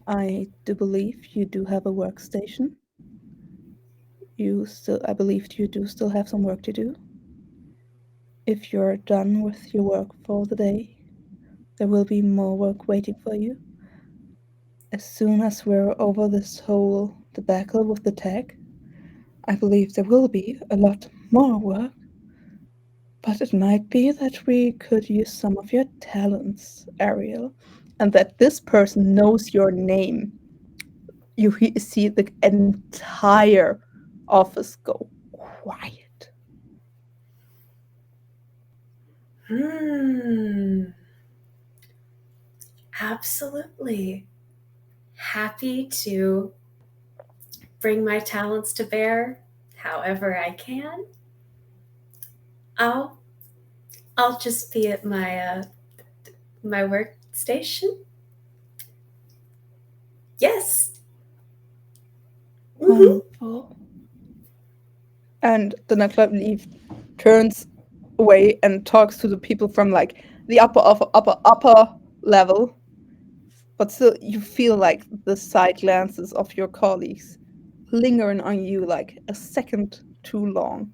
I do believe you do have a workstation. I believe you do still have some work to do. If you're done with your work for the day, there will be more work waiting for you. As soon as we're over this whole debacle with the tag, I believe there will be a lot more work. But it might be that we could use some of your talents, Ariel, and that this person knows your name. You see the entire office go quiet. Absolutely. Happy to bring my talents to bear however I can. I'll just be at my workstation. Yes. Wonderful. And the nightclub leaf turns away and talks to the people from like the upper level. But still, you feel like the side glances of your colleagues lingering on you like a second too long.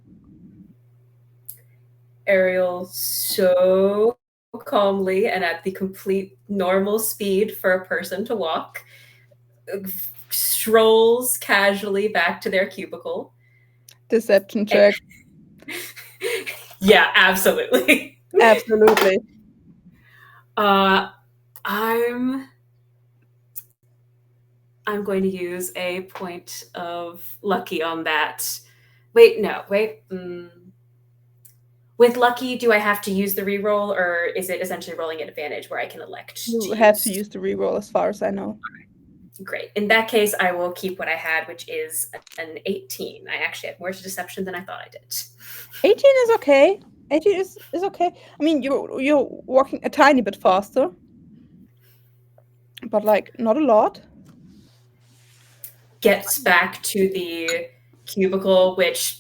Ariel so calmly and at the complete normal speed for a person to walk strolls casually back to their cubicle. Deception check. Yeah, absolutely. Absolutely. I'm going to use a point of lucky on that. Wait. With lucky, do I have to use the reroll, or is it essentially rolling at advantage where I can elect You have to use the reroll as far as I know. Great. In that case, I will keep what I had, which is an 18. I actually had more to deception than I thought I did. 18 is okay. 18 is okay. I mean, you're walking a tiny bit faster, but like not a lot. Gets back to the cubicle, which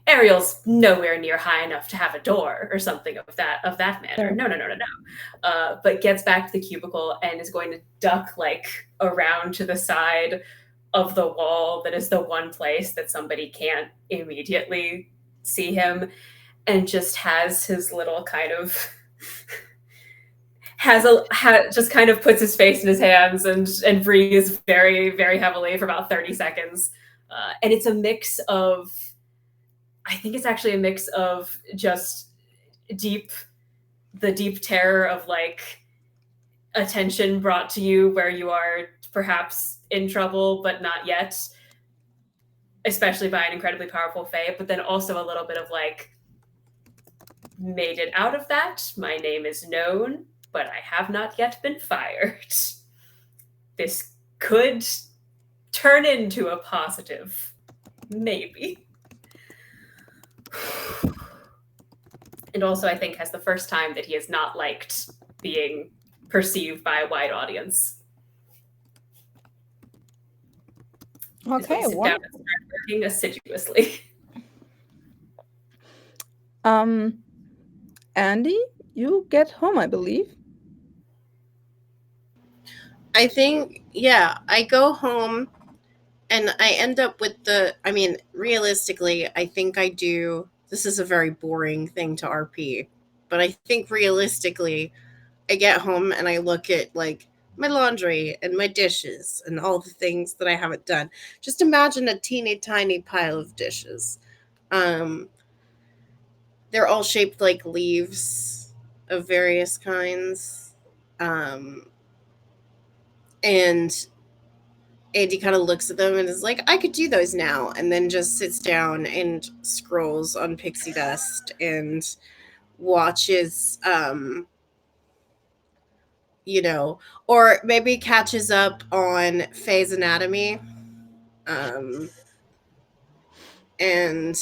Ariel's nowhere near high enough to have a door or something of that manner. No. But gets back to the cubicle and is going to duck like around to the side of the wall that is the one place that somebody can't immediately see him, and just has his little kind of just kind of puts his face in his hands and breathes very, very heavily for about 30 seconds. And it's a mix of, I think it's actually a mix of just the deep terror of like attention brought to you where you are perhaps in trouble, but not yet, especially by an incredibly powerful Fae, but then also a little bit of like, made it out of that. My name is known, but I have not yet been fired. This could turn into a positive. Maybe. And also, I think, has the first time that he has not liked being perceived by a wide audience. Okay, sit down and start working assiduously. Andy, you get home, I believe. I think, yeah, I go home and I end up with realistically, I think I do. This is a very boring thing to RP, but I think realistically, I get home and I look at like my laundry and my dishes and all the things that I haven't done. Just imagine a teeny tiny pile of dishes. They're all shaped like leaves of various kinds. And Andy kind of looks at them and is like, I could do those now. And then just sits down and scrolls on Pixie Dust and watches, or maybe catches up on Fae's Anatomy. And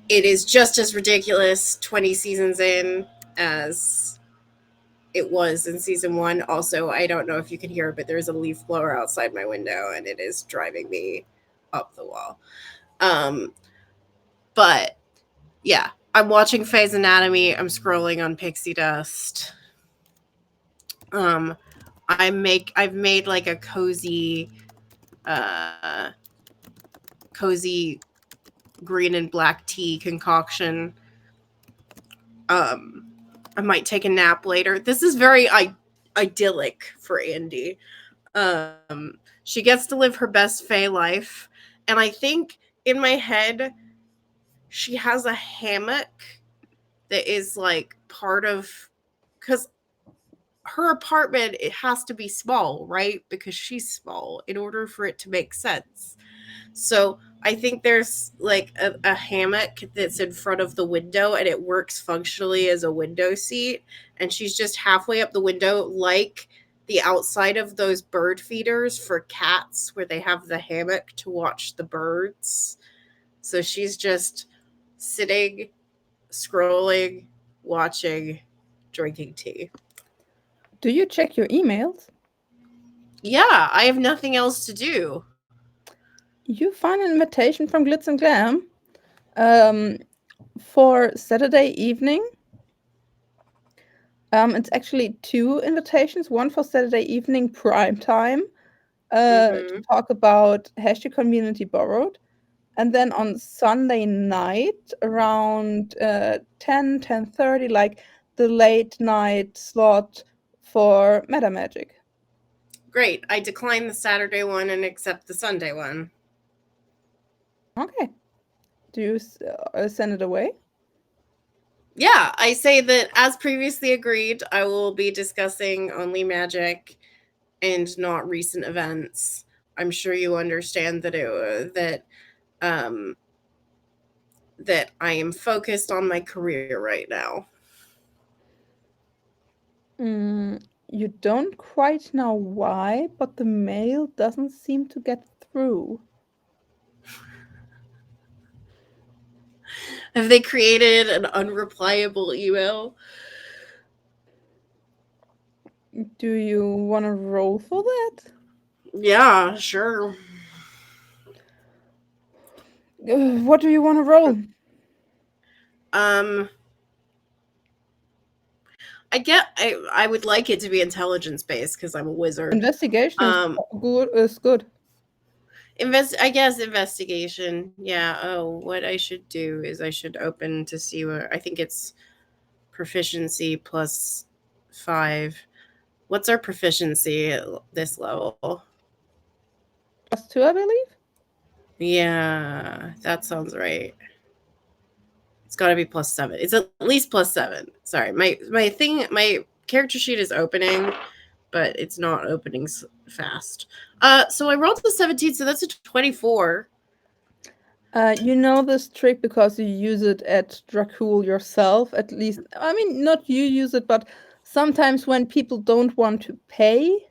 it is just as ridiculous 20 seasons in as it was in season 1. Also, I don't know if you can hear it, but there's a leaf blower outside my window and it is driving me up the wall. But yeah, I'm watching Fae's Anatomy. I'm scrolling on Pixie Dust. I've made like a cozy green and black tea concoction. I might take a nap later. This is very idyllic for Andy. She gets to live her best Fae life, and I think in my head she has a hammock that is like part of, because her apartment, it has to be small, right? Because she's small in order for it to make sense. So I think there's like a hammock that's in front of the window and it works functionally as a window seat. And she's just halfway up the window, like the outside of those bird feeders for cats where they have the hammock to watch the birds. So she's just sitting, scrolling, watching, drinking tea. Do you check your emails? Yeah, I have nothing else to do. You find an invitation from Glitz and Glam for Saturday evening. It's actually 2 invitations, one for Saturday evening prime time to talk about Hashtag Community Borrowed. And then on Sunday night around 10:30, like the late night slot for Meta Magic. Great. I decline the Saturday one and accept the Sunday one. Okay. Do you send it away? Yeah, I say that as previously agreed, I will be discussing only magic and not recent events. I'm sure you understand that that I am focused on my career right now. You don't quite know why, but the mail doesn't seem to get through. Have they created an unreplyable email? Do you want to roll for that? Yeah, sure. What do you want to roll? I would like it to be intelligence based because I'm a wizard. Investigation is good. I guess investigation. Yeah. Oh, what I should do is I should open to see where I think it's proficiency +5. What's our proficiency at this level? +2, I believe. Yeah, that sounds right. It's got to be +7. It's at least +7. Sorry, my character sheet is opening, but it's not opening fast. So I rolled a 17, so that's a 24. You know this trick because you use it at Dracul yourself, at least. I mean, not you use it, but sometimes when people don't want to pay,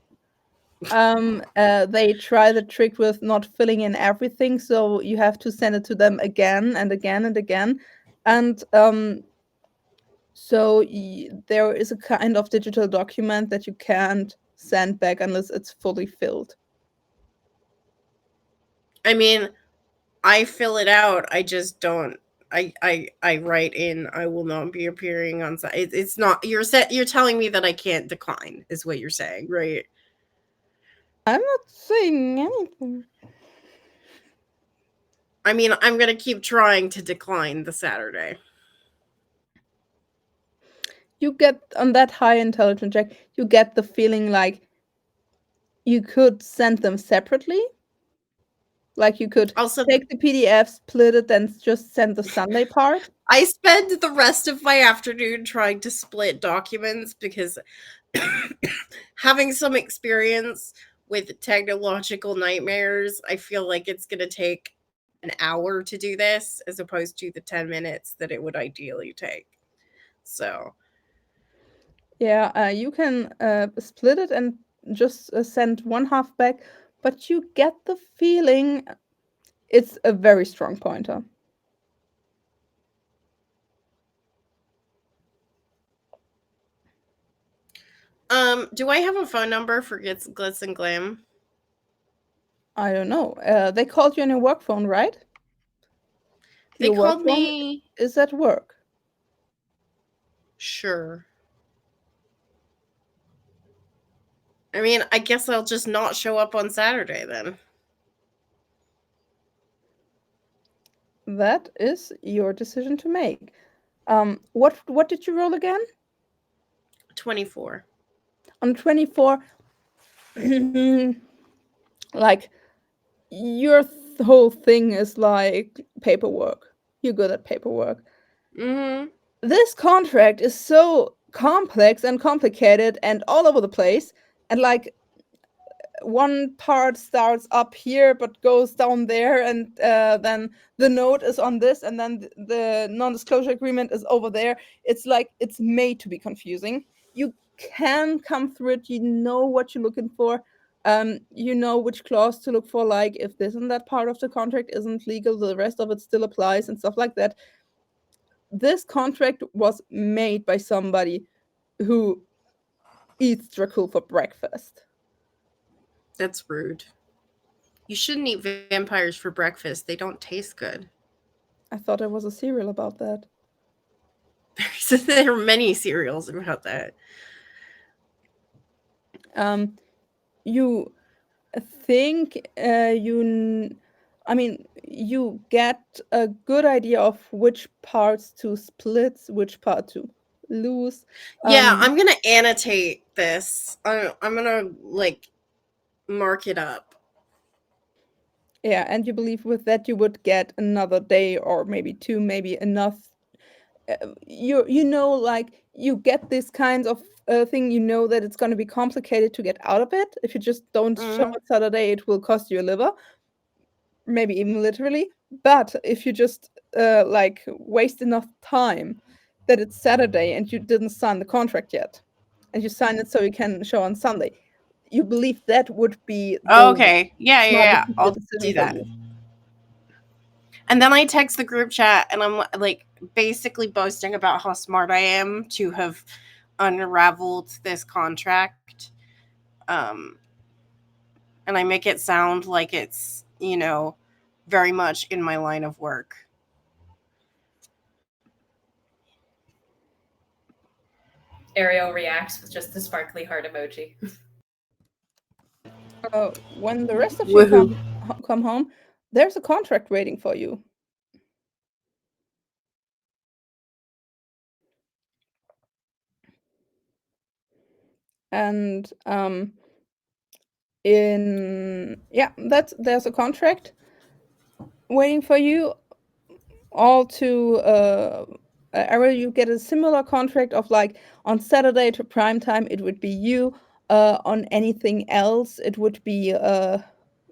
they try the trick with not filling in everything, so you have to send it to them again and again and again. And so there is a kind of digital document that you can't send back unless it's fully filled. I mean, I fill it out. I just don't. I write in. I will not be appearing on site. It's not. You're telling me that I can't decline. Is what you're saying, right? I'm not saying anything. I mean, I'm gonna keep trying to decline the Saturday. You get on that high intelligence check, you get the feeling like you could send them separately. Like you could take the PDF, split it, then just send the Sunday part. I spend the rest of my afternoon trying to split documents because having some experience with technological nightmares, I feel like it's going to take an hour to do this as opposed to the 10 minutes that it would ideally take. So, yeah, you can split it and just send one half back, but you get the feeling it's a very strong pointer. Do I have a phone number for Glitz and Glam? I don't know. They called you on your work phone, right? They Your work called phone me. is at work. Sure. I mean, I guess I'll just not show up on Saturday then. That is your decision to make. What did you roll again? 24. On 24, like your whole thing is like paperwork. You're good at paperwork. Mm-hmm. This contract is so complex and complicated and all over the place, and like one part starts up here but goes down there, and then the note is on this, and then the non-disclosure agreement is over there. It's like it's made to be confusing. You can come through it. You know what you're looking for. You know which clause to look for. Like if this and that part of the contract isn't legal, the rest of it still applies and stuff like that. This contract was made by somebody who eats Dracul for breakfast. That's rude. You shouldn't eat vampires for breakfast. They don't taste good. I thought there was a serial about that. There are many serials about that. You think you get a good idea of which parts to split, which part to lose. Yeah, I'm gonna annotate this. I'm gonna like mark it up. Yeah, and you believe with that you would get another day or maybe two, maybe enough. You know, like you get this kind of thing. You know that it's going to be complicated to get out of it. If you just don't show Mhm. up Saturday, it will cost you a liver, maybe even literally. But if you just like waste enough time that it's Saturday and you didn't sign the contract yet, and you sign it so you can show on Sunday, you believe that would be the Okay. Yeah. I'll decision do for that. you. And then I text the group chat and I'm like basically boasting about how smart I am to have unraveled this contract. And I make it sound like it's, very much in my line of work. Ariel reacts with just the sparkly heart emoji. When the rest of you Woohoo. come home, there's a contract waiting for you. And there's a contract waiting for you. All to Ariel, you get a similar contract of like on Saturday to prime time it would be you. On anything else it would be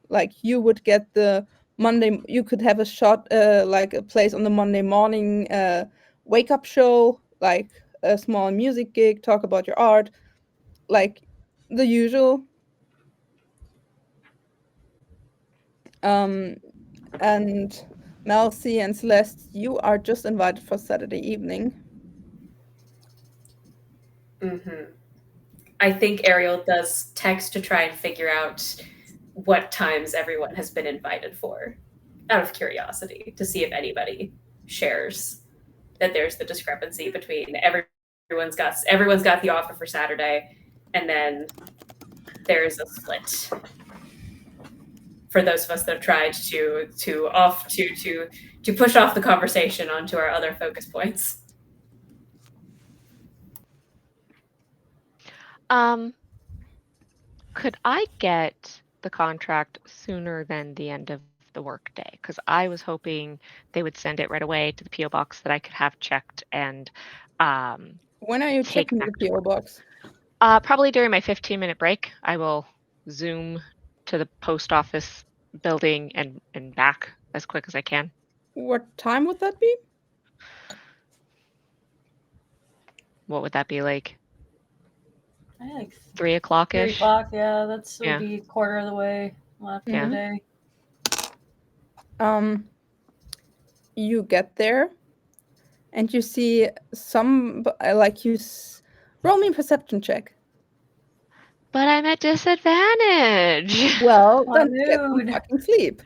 like you would get the Monday. You could have a shot like a place on the Monday morning wake up show, like a small music gig, talk about your art, like the usual. And Mel C and Celeste, you are just invited for Saturday evening. Mm-hmm. I think Ariel does text to try and figure out what times everyone has been invited for, out of curiosity, to see if anybody shares that there's the discrepancy between everyone's got the offer for Saturday, and then there's a split. For those of us that have tried to push off the conversation onto our other focus points. Could I get the contract sooner than the end of the workday? Because I was hoping they would send it right away to the PO box that I could have checked and when are you take checking back the to PO box? Probably during my 15-minute break. I will zoom to the post office building and back as quick as I can. What time would that be? What would that be like? I like 3 o'clock 3 ish. o'clock. Yeah, that's would Yeah. be quarter of the way left Yeah. of the day. You get there and you see some like roll me a perception check. But I'm at disadvantage. Well, Oh, then get some mood. fucking sleep.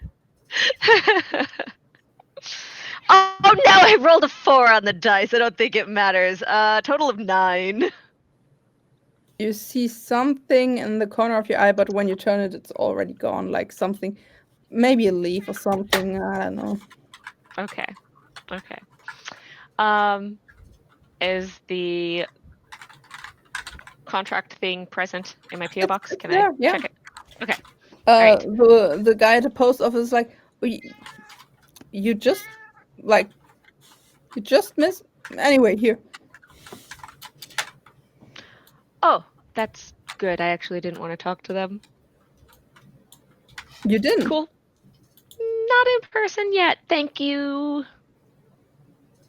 Oh no, I rolled a 4 on the dice. I don't think it matters. Total of 9. You see something in the corner of your eye, but when you turn it, it's already gone. Like something, maybe a leaf or something. I don't know. Okay. Is the contract thing present in my PO box? It's Can there, I yeah. check it? Okay. Right. The guy at the post office is like, you just missed. Anyway, here. Oh, that's good. I actually didn't want to talk to them. You didn't. Cool. Not in person yet. Thank you.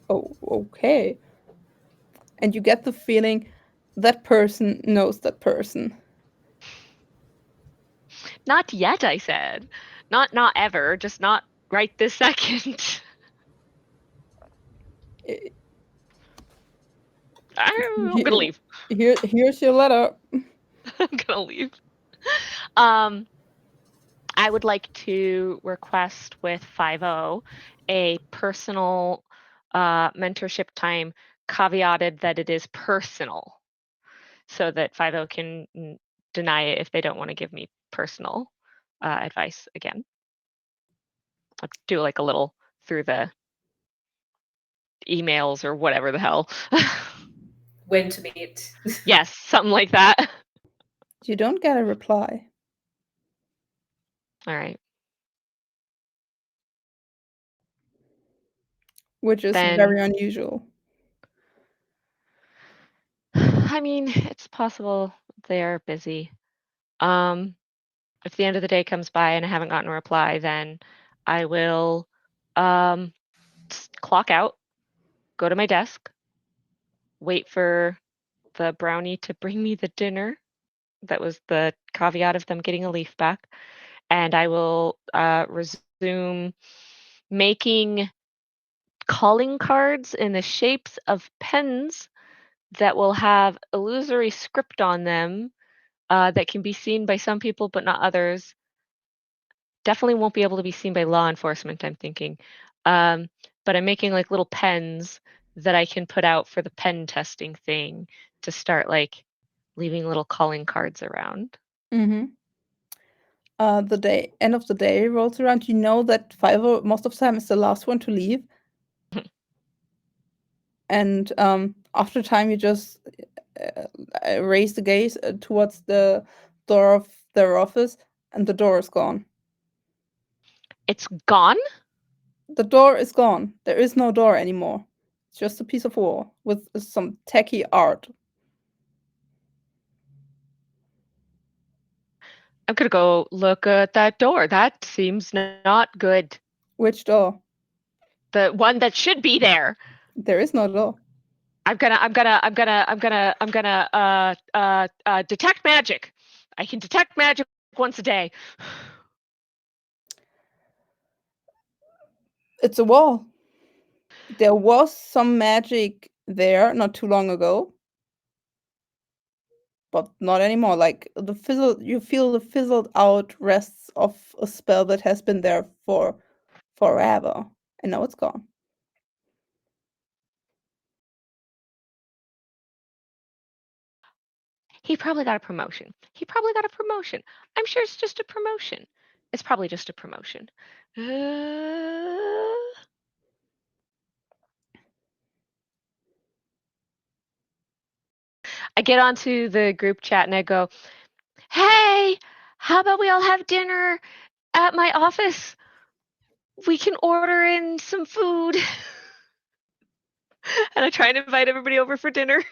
Oh, okay. And you get the feeling that person knows that person. Not yet, I said. Not ever, just not right this second. I'm gonna leave. Here's your letter. I'm gonna leave. I would like to request with 5-0 a personal mentorship time, caveated that it is personal, so that 5-0 can deny it if they don't want to give me personal advice again. I'll do like a little through the emails or whatever the hell. When to meet. Yes, something like that. You don't get a reply. All right. Which is Then, very unusual. I mean, it's possible they're busy. If the end of the day comes by and I haven't gotten a reply, then I will clock out, go to my desk, wait for the brownie to bring me the dinner. That was the caveat of them getting a leaf back. And I will resume making calling cards in the shapes of pens that will have illusory script on them that can be seen by some people but not others. Definitely won't be able to be seen by law enforcement, I'm thinking. But I'm making like little pens that I can put out for the pen testing thing to start like leaving little calling cards around. Mm-hmm. The end of the day rolls around. You know that 5 most of the time is the last one to leave. And after time, you just raise the gaze towards the door of their office, and the door is gone. It's gone? The door is gone. There is no door anymore. It's just a piece of wall with some tacky art. I'm gonna go look at that door. That seems not good. Which door? The one that should be there. There is no door. I'm gonna detect magic. I can detect magic once a day. It's a wall. There was some magic there not too long ago, but not anymore. Like you feel the fizzled out rests of a spell that has been there for forever, and now it's gone. He probably got a promotion. I'm sure it's just a promotion. It's probably just a promotion. I get onto the group chat and I go, hey, how about we all have dinner at my office? We can order in some food. And I try and invite everybody over for dinner.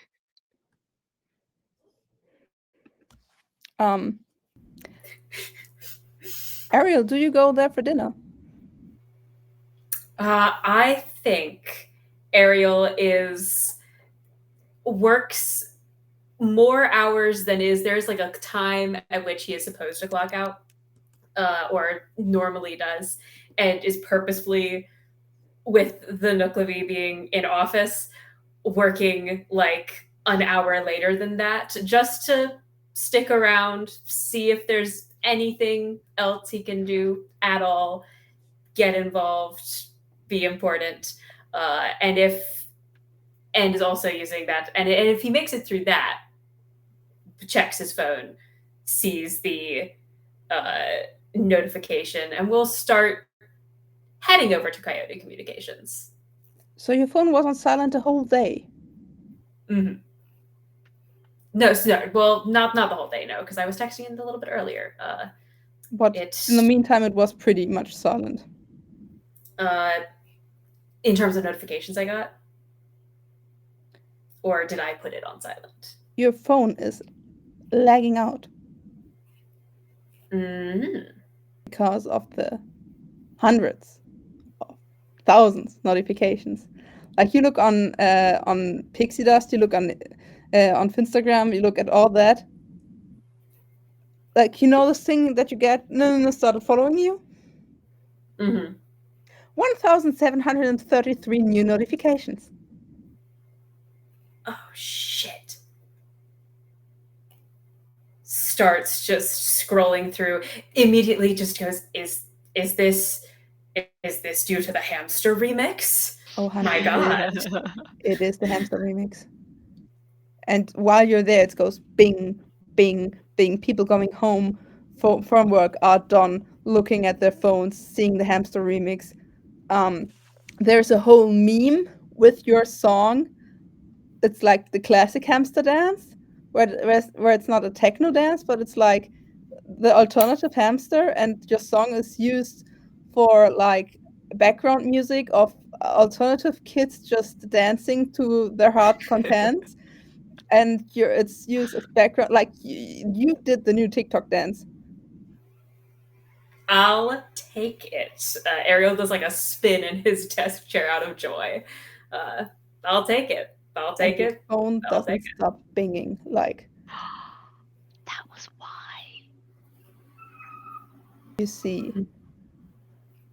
Ariel, do you go there for dinner? I think Ariel works more hours than there's like a time at which he is supposed to clock out, or normally does, and is purposefully, with the Nuklavi being in office, working like an hour later than that, just to stick around, see if there's anything else he can do at all, get involved, be important. And is also using that. And if he makes it through that, checks his phone, sees the notification, and we'll start heading over to Coyote Communications. So your phone was on silent the whole day? Mm-hmm. No, well, not the whole day, no, because I was texting him a little bit earlier. But in the meantime, it was pretty much silent. In terms of notifications I got? Or did I put it on silent? Your phone is lagging out. Mm-hmm. Because of the hundreds of thousands notifications. Like you look on Pixie Dust, you look on Finstagram, you look at all that. Like, you know this thing that you get, no, started following you? Mm-hmm. 1,733 new notifications. Oh, shit. Starts just scrolling through, immediately just goes, is this due to the hamster remix? Oh, honey, my God. It is the hamster remix. And while you're there, it goes bing, bing, bing. People coming home from work are done looking at their phones, seeing the hamster remix. There's a whole meme with your song. It's like the classic hamster dance, where it's not a techno dance, but it's like the alternative hamster, and your song is used for like background music of alternative kids just dancing to their heart content. And it's used as background, like you did the new TikTok dance. I'll take it. Ariel does like a spin in his desk chair out of joy. I'll take it. I'll take it. Phone I'll doesn't take it. stop binging. Like, That was why. you see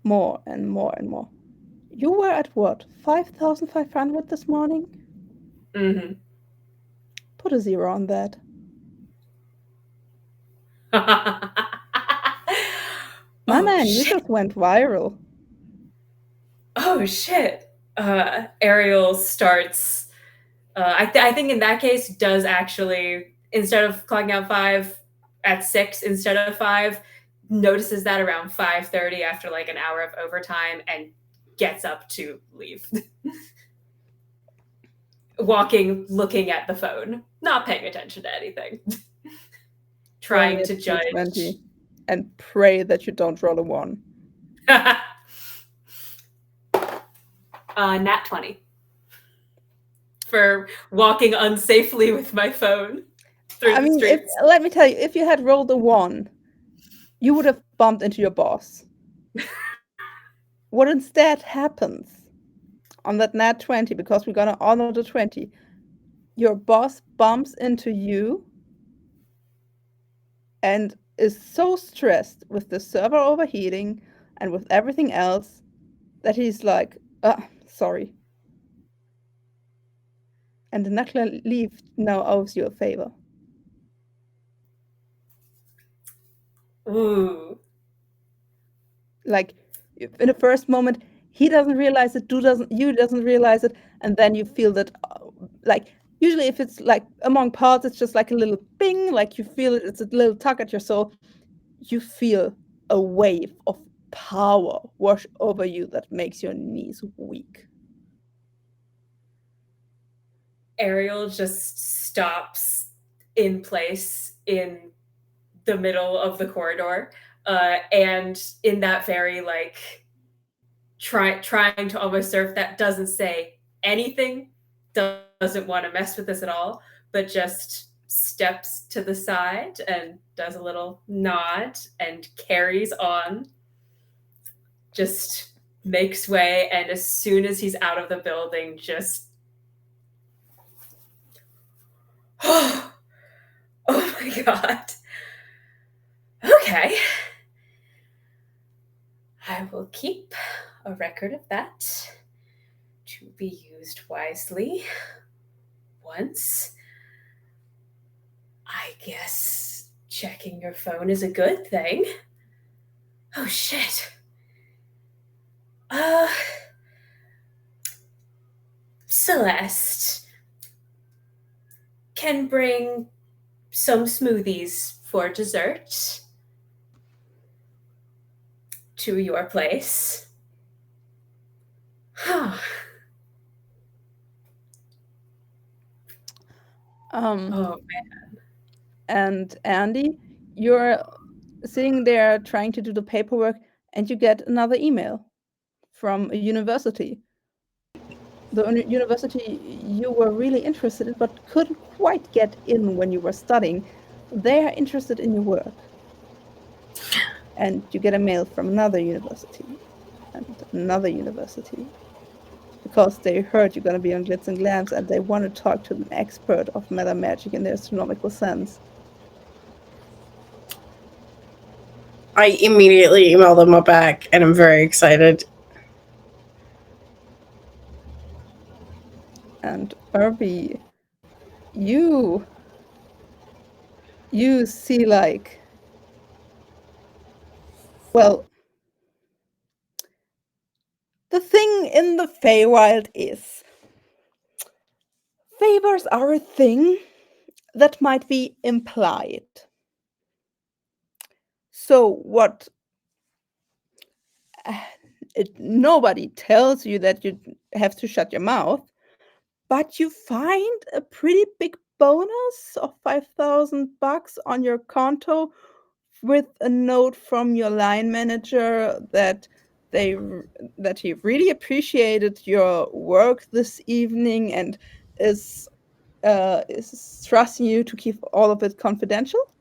more and more and more. You were at what, 5,500 this morning? Mm-hmm. Put a 0 on that. My man, you just went viral. Oh shit. Ariel starts I think in that case does actually, instead of clocking out 5 at 6 instead of 5, notices that around 5:30 after like an hour of overtime and gets up to leave. Walking, looking at the phone, not paying attention to anything. Trying to judge. 20 and pray that you don't roll a 1. Nat 20. For walking unsafely with my phone through the streets. Let me tell you, if you had rolled a 1, you would have bumped into your boss. What instead happens on that nat 20, because we're going to honor the 20, your boss bumps into you and is so stressed with the server overheating and with everything else that he's like, sorry. And the knuckler leaf now owes you a favor. Ooh. Like, in the first moment, he doesn't realize it, you doesn't realize it, and then you feel that, like, usually if it's like among parts, it's just like a little bing, like you feel it, it's a little tug at your soul. You feel a wave of power wash over you that makes your knees weak. Ariel just stops in place in the middle of the corridor, and in that very like trying to almost surf that, doesn't say anything, doesn't want to mess with this at all, but just steps to the side and does a little nod and carries on, just makes way, and as soon as he's out of the building, just oh my God. Okay. I will keep a record of that to be used wisely once I guess checking your phone is a good thing. Oh shit. Celeste can bring some smoothies for dessert to your place. Um, Oh man. and Andy, you're sitting there trying to do the paperwork, and you get another email from a university. The university you were really interested in, but couldn't quite get in when you were studying. They are interested in your work. And you get a mail from another university and another university, because they heard you're going to be on Glitz and Glams, and they want to talk to an expert of meta magic in the astronomical sense. I immediately email them back, and I'm very excited. And Irby, you see, like, well, the thing in the Feywild is favors are a thing that might be implied. So what nobody tells you that you have to shut your mouth, but you find a pretty big bonus of $5,000 on your konto with a note from your line manager that he really appreciated your work this evening and is trusting you to keep all of it confidential.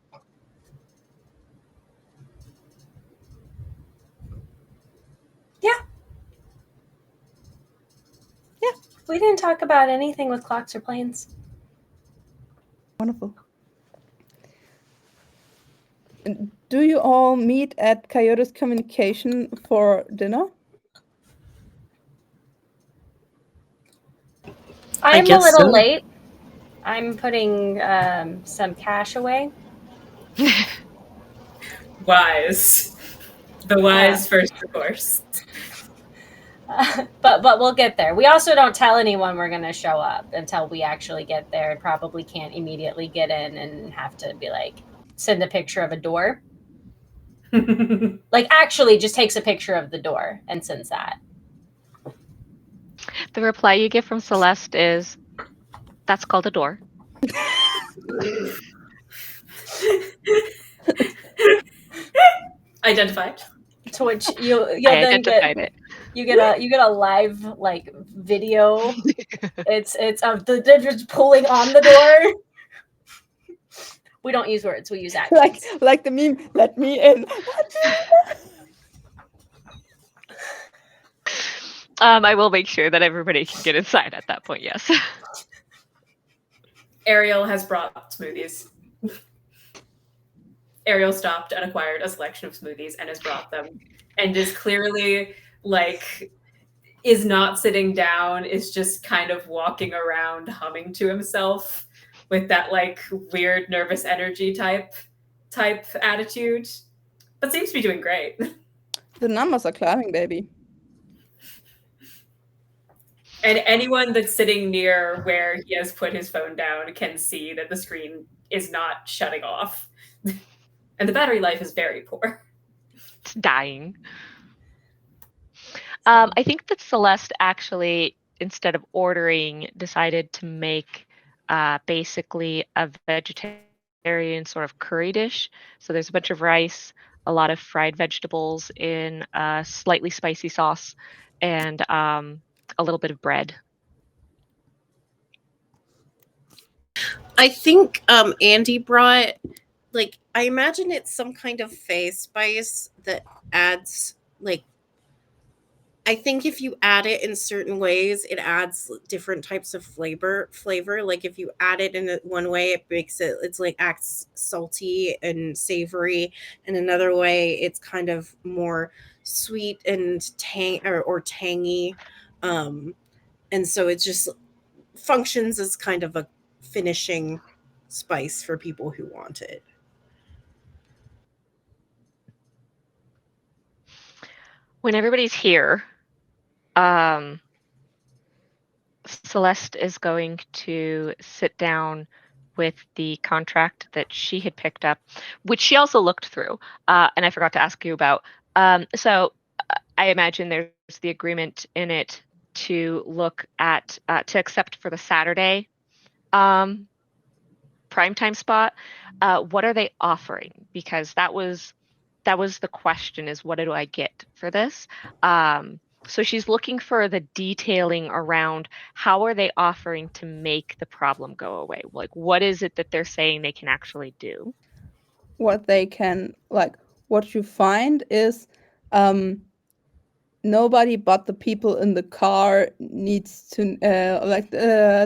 We didn't talk about anything with clocks or planes. Wonderful. And do you all meet at Coyote's Communication for dinner? I'm a guess little so. late. I'm putting some cash away. Wise. The wise first course. But we'll get there. We also don't tell anyone we're going to show up until we actually get there, and probably can't immediately get in and have to be like, send a picture of a door. Like, actually just takes a picture of the door and sends that. The reply you get from Celeste is, "That's called a door." Identified. To which you I then identified it. you get a live like video. it's of the just pulling on the door. We don't use words, we use actions. Like the meme, "Let me in." I will make sure that everybody can get inside at that point, yes. Ariel has brought smoothies. Ariel stopped and acquired a selection of smoothies and has brought them, and is clearly like, is not sitting down, is just kind of walking around humming to himself with that like weird nervous energy type attitude, but seems to be doing great. The numbers are climbing, baby. And anyone that's sitting near where he has put his phone down can see that the screen is not shutting off. And the battery life is very poor. It's dying. I think that Celeste actually, instead of ordering, decided to make basically a vegetarian sort of curry dish. So there's a bunch of rice, a lot of fried vegetables in a slightly spicy sauce, and a little bit of bread. I think Andy brought, like, I imagine it's some kind of Fae spice that adds, like, I think if you add it in certain ways, it adds different types of flavor. Like if you add it in one way, it makes it, it's like acts salty and savory. And another way, it's kind of more sweet and or tangy. And so it just functions as kind of a finishing spice for people who want it. When everybody's here, Celeste is going to sit down with the contract that she had picked up, which she also looked through, and I forgot to ask you about. So I imagine there's the agreement in it to look at to accept for the Saturday primetime spot. What are they offering? Because that was the question: is what do I get for this? So she's looking for the detailing around how are they offering to make the problem go away? Like, what is it that they're saying they can actually do? What they can, like, what you find is nobody but the people in the car needs to,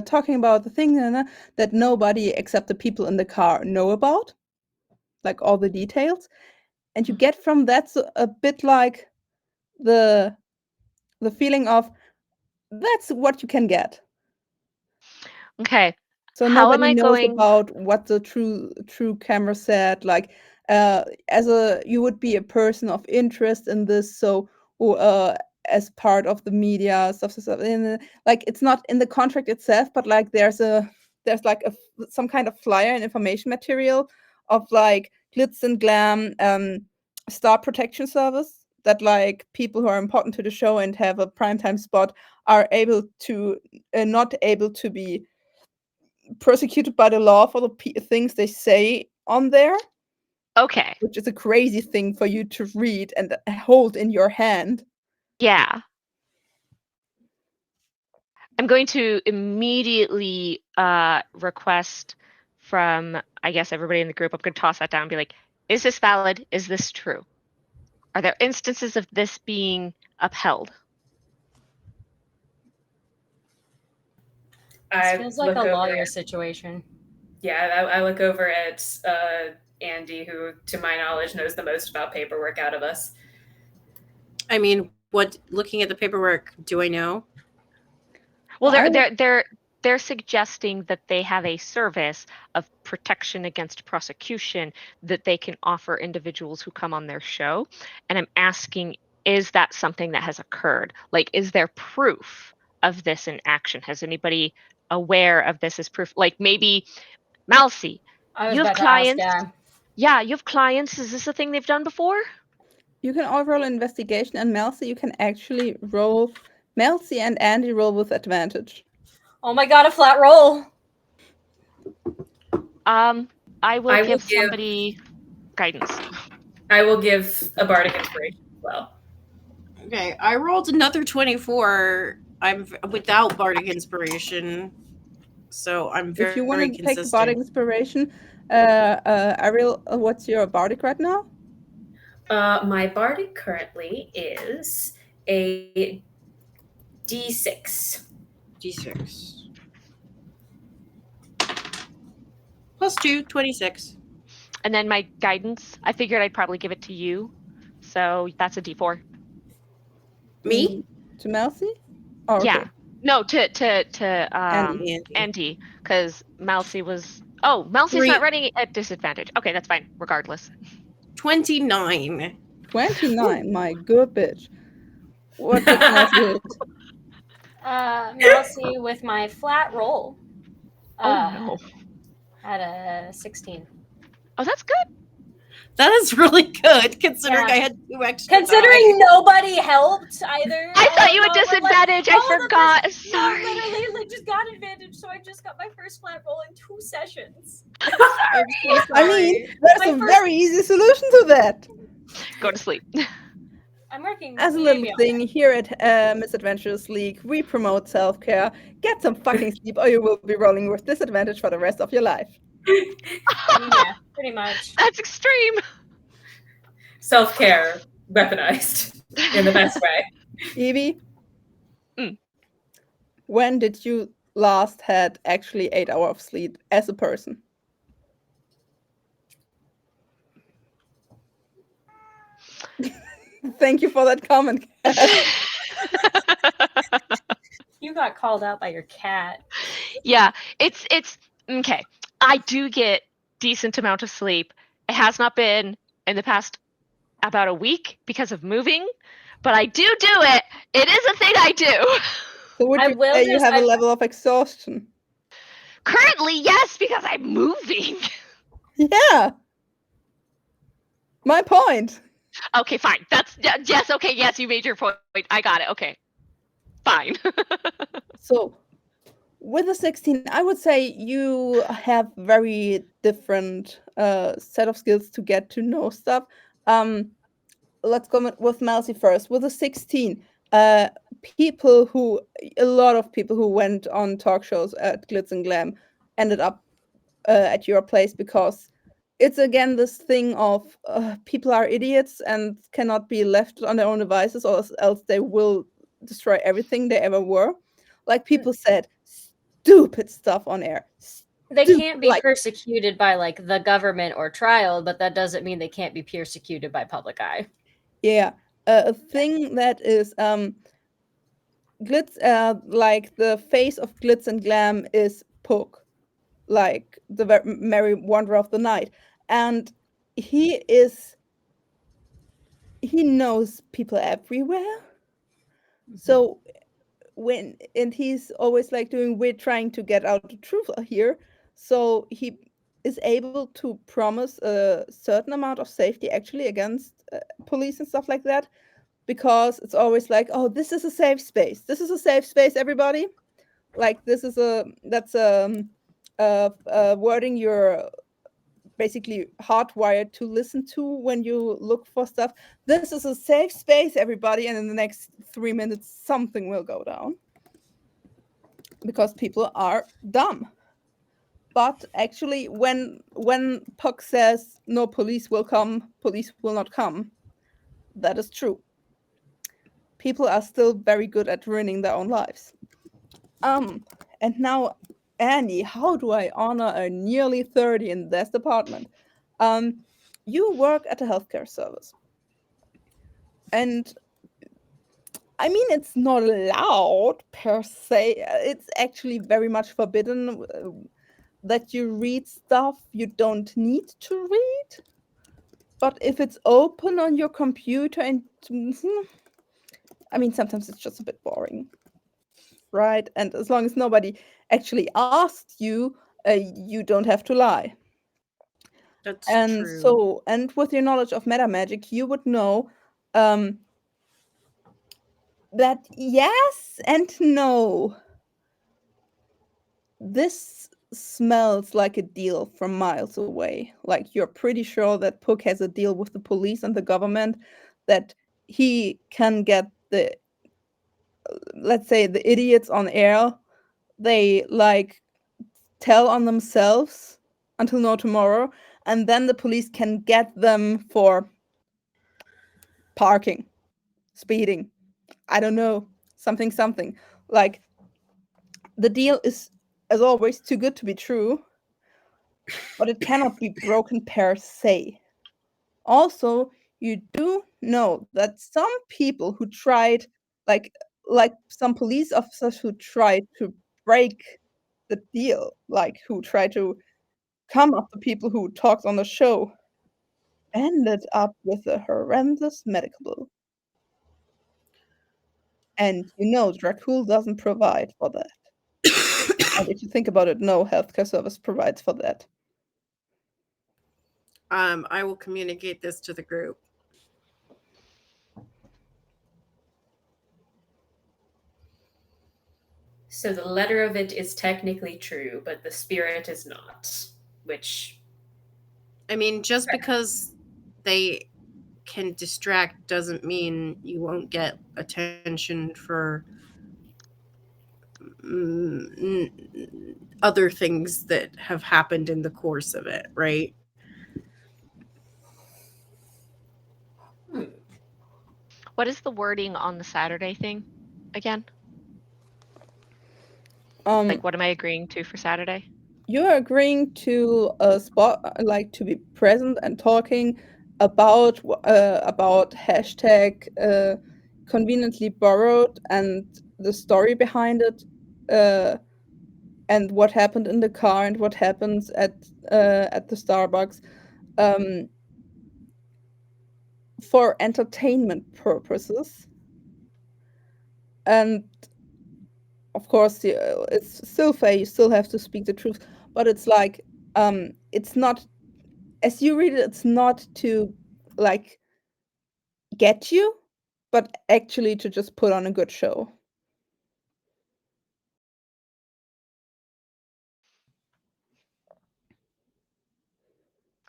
talking about the thing that nobody except the people in the car know about, like all the details. And you get from that a bit like the feeling of that's what you can get. Okay. So How am nobody I knows going? about what the true camera said. Like, you would be a person of interest in this, so as part of the media stuff. Like, it's not in the contract itself, but like there's like some kind of flyer and information material of like glitz and glam star protection service that like people who are important to the show and have a primetime spot are able to not able to be persecuted by the law for the things they say on there. Okay. Which is a crazy thing for you to read and hold in your hand. Yeah. I'm going to immediately request from, I guess, everybody in the group. I'm going to toss that down and be like, is this valid? Is this true? Are there instances of this being upheld? This feels like a lawyer situation. Yeah, I look over at Andy, who, to my knowledge, knows the most about paperwork out of us. I mean, looking at the paperwork, do I know? Well, they're suggesting that they have a service of protection against prosecution that they can offer individuals who come on their show. And I'm asking, is that something that has occurred? Like, is there proof of this in action? Has anybody aware of this as proof? Like, maybe Malcy, you have clients. Yeah, you have clients. Is this a thing they've done before? You can all roll an investigation, and Malcy, you can actually roll. Malcy and Andy roll with advantage. Oh my god, a flat roll! I will give somebody guidance. I will give a bardic inspiration as well. Okay, I rolled another 24. I'm without bardic inspiration, so I'm very If you want to consistent. take the bardic inspiration, Ariel, what's your bardic right now? My bardic currently is a D6. D6. Plus 2, 26. And then my guidance, I figured I'd probably give it to you. So that's a D4. Me? To Malcy? Oh, yeah. Okay. No, to Andy, because Malcy was. Oh, Malcy's not running at disadvantage. Okay, that's fine. Regardless. 29. 29, my good bitch. What did Malcy hit? Malcy with my flat roll. No. Had a 16. Oh, that's good. That is really good, considering I had 2 extra. Considering nobody helped either. I thought you had disadvantage. I forgot. Sorry. No, literally, just got advantage, so I just got my first flat roll in 2 sessions. Sorry. I mean, there's a very easy solution to that. Go to sleep. I'm working. As a little thing here at Misadventures League, we promote self-care. Get some fucking sleep, or you will be rolling with disadvantage for the rest of your life. Yeah, pretty much. That's extreme. Self-care weaponized in the best way. Evie, when did you last had actually 8 hours of sleep as a person? Thank you for that comment. You got called out by your cat. Yeah, it's okay. I do get decent amount of sleep. It has not been in the past about a week because of moving, but I do it. It is a thing I do. So would I you will say you just- have a I- level of exhaustion? Currently, yes, because I'm moving. Yeah. My point. Okay, fine. That's yes. Okay, yes, you made your point. I got it. Okay, fine. So with a 16, I would say you have very different set of skills to get to know stuff. Let's go with Melcy first. With a 16, a lot of people who went on talk shows at Glitz and Glam ended up at your place because it's again this thing of people are idiots and cannot be left on their own devices, or else they will destroy everything they ever were. Like people said stupid stuff on air. They can't be like- persecuted by like the government or trial, but that doesn't mean they can't be persecuted by public eye. Yeah, a thing that is Glitz, like the face of Glitz and Glam is Puck, like the merry wanderer of the night, and he knows people everywhere. So and he's always like doing, we're trying to get out the truth here. So he is able to promise a certain amount of safety actually against police and stuff like that, because it's always like, oh, this is a safe space. This is a safe space, everybody. Like that's wording you're basically hardwired to listen to when you look for stuff. This is a safe space, everybody, and in the next 3 minutes something will go down because people are dumb. But actually, when Puck says no police will come, police will not come, that is true. People are still very good at ruining their own lives. And now, Annie, how do I honor a nearly 30 in this department? You work at a healthcare service. And I mean, it's not allowed per se. It's actually very much forbidden that you read stuff you don't need to read. But if it's open on your computer and I mean, sometimes it's just a bit boring, right? And as long as nobody actually asks you, you don't have to lie. That's And true. so, and with your knowledge of meta magic, you would know that yes and no. This smells like a deal from miles away. Like you're pretty sure that Puck has a deal with the police and the government, that he can get the, let's say, the idiots on air. They like tell on themselves until no tomorrow, and then the police can get them for parking, speeding, I don't know, something. Like the deal is, as always, too good to be true, but it cannot be broken per se. Also, you do know that some people who tried, like some police officers who tried to break the deal, like who tried to come after people who talked on the show, ended up with a horrendous medical bill. And you know Dracul doesn't provide for that. And if you think about it, no healthcare service provides for that. I will communicate this to the group. So the letter of it is technically true, but the spirit is not, which I mean, just because they can distract doesn't mean you won't get attention for other things that have happened in the course of it, right? What is the wording on the Saturday thing again? Like, what am I agreeing to for Saturday? You're agreeing to a spot, like to be present and talking about hashtag conveniently borrowed and the story behind it, and what happened in the car and what happens at the Starbucks, for entertainment purposes. And of course, it's still fair. You still have to speak the truth, but it's like it's not, as you read it, it's not to like get you, but actually to just put on a good show.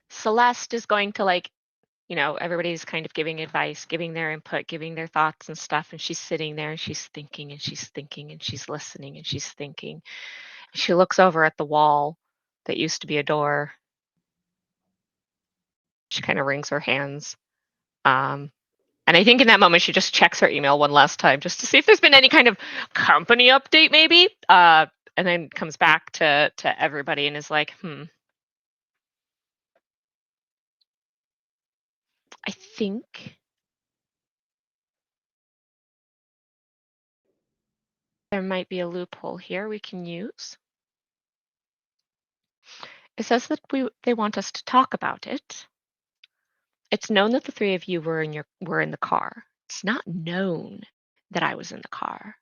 Celeste is going to like, you know, everybody's kind of giving advice, giving their input, giving their thoughts and stuff. And she's sitting there and she's thinking and she's thinking and she's listening and she's thinking. She looks over at the wall that used to be a door. She kind of wrings her hands. And I think in that moment, she just checks her email one last time just to see if there's been any kind of company update, maybe. And then comes back to everybody and is like, I think there might be a loophole here we can use. It says that they want us to talk about it. It's known that the three of you were in the car. It's not known that I was in the car.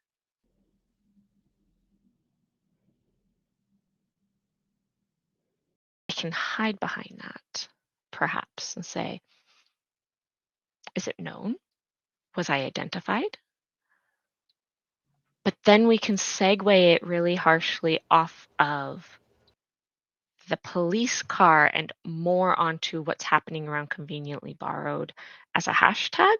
I can hide behind that, perhaps, and say, is it known? Was I identified? But then we can segue it really harshly off of the police car and more onto what's happening around Conveniently Borrowed as a hashtag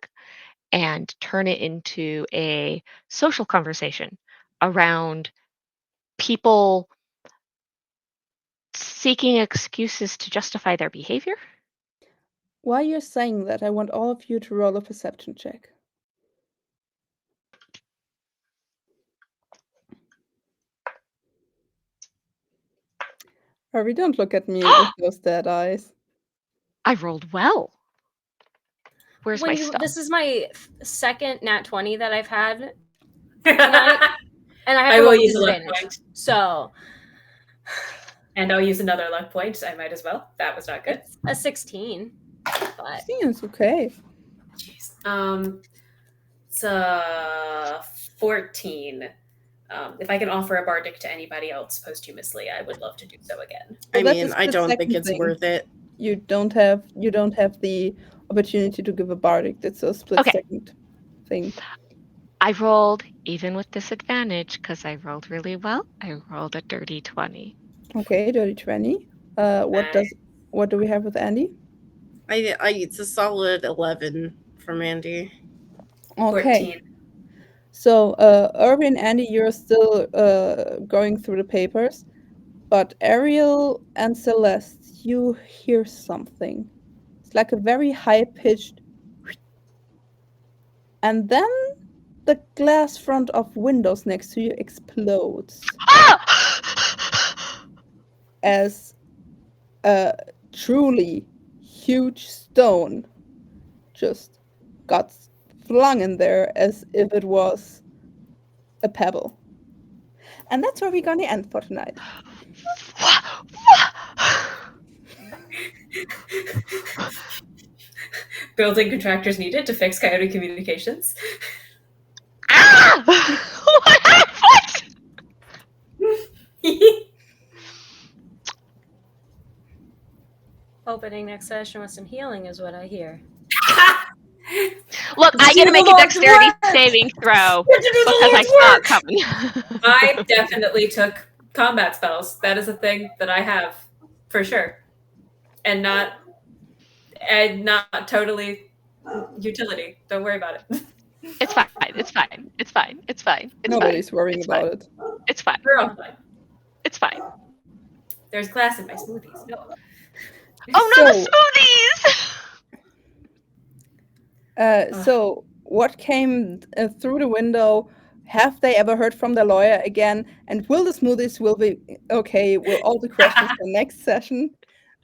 and turn it into a social conversation around people seeking excuses to justify their behavior. While you're saying that, I want all of you to roll a perception check. Harvey, don't look at me with those dead eyes. I rolled well. Where's my stuff? This is my second nat 20 that I've had tonight, and I have will roll use a luck disadvantage. point. So, and I'll use another luck point. I might as well. That was not good. It's a 16. But 16 is okay. Jeez. It's 14. If I can offer a bardic to anybody else posthumously, I would love to do so again. I Well, mean, I don't think it's worth it. You don't have the opportunity to give a bardic. It's a split second thing. I rolled even with disadvantage because I rolled really well. I rolled a dirty 20. Okay, dirty 20. What do we have with Andy? It's a solid 11 from Andy. Okay. 14. So, Irvin and Andy, you're still going through the papers, but Ariel and Celeste, you hear something. It's like a very high-pitched, and then the glass front of windows next to you explodes as a truly huge stone just got flung in there as if it was a pebble. And that's where we're going to end for tonight. Building contractors needed to fix Coyote Communications. What? opening next session with some healing is what I hear. Look, I get to make a dexterity saving throw because I saw it coming. I definitely took combat spells. That is a thing that I have for sure, and not totally utility. Don't worry about it. It's fine. It's fine. It's fine. It's fine. It's Nobody's fine. worrying It's about fine. it. It's fine. We're all fine. It's fine. There's glass in my smoothies. No. Oh no, the smoothies! So what came through the window? Have they ever heard from the lawyer again? And will the smoothies be okay? Will all the questions for next session?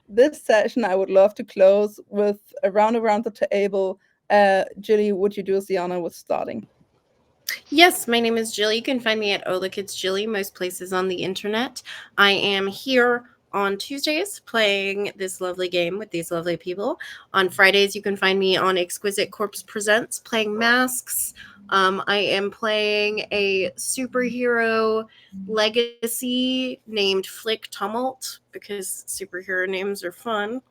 This session, I would love to close with a round around the table. Julie, would you do us the honor with starting? Yes, my name is Jill. You can find me at OlaKidsJilly, most places on the internet. I am here on Tuesdays playing this lovely game with these lovely people. On Fridays, you can find me on Exquisite Corpse Presents playing masks. I am playing a superhero legacy named Flick Tumult because superhero names are fun.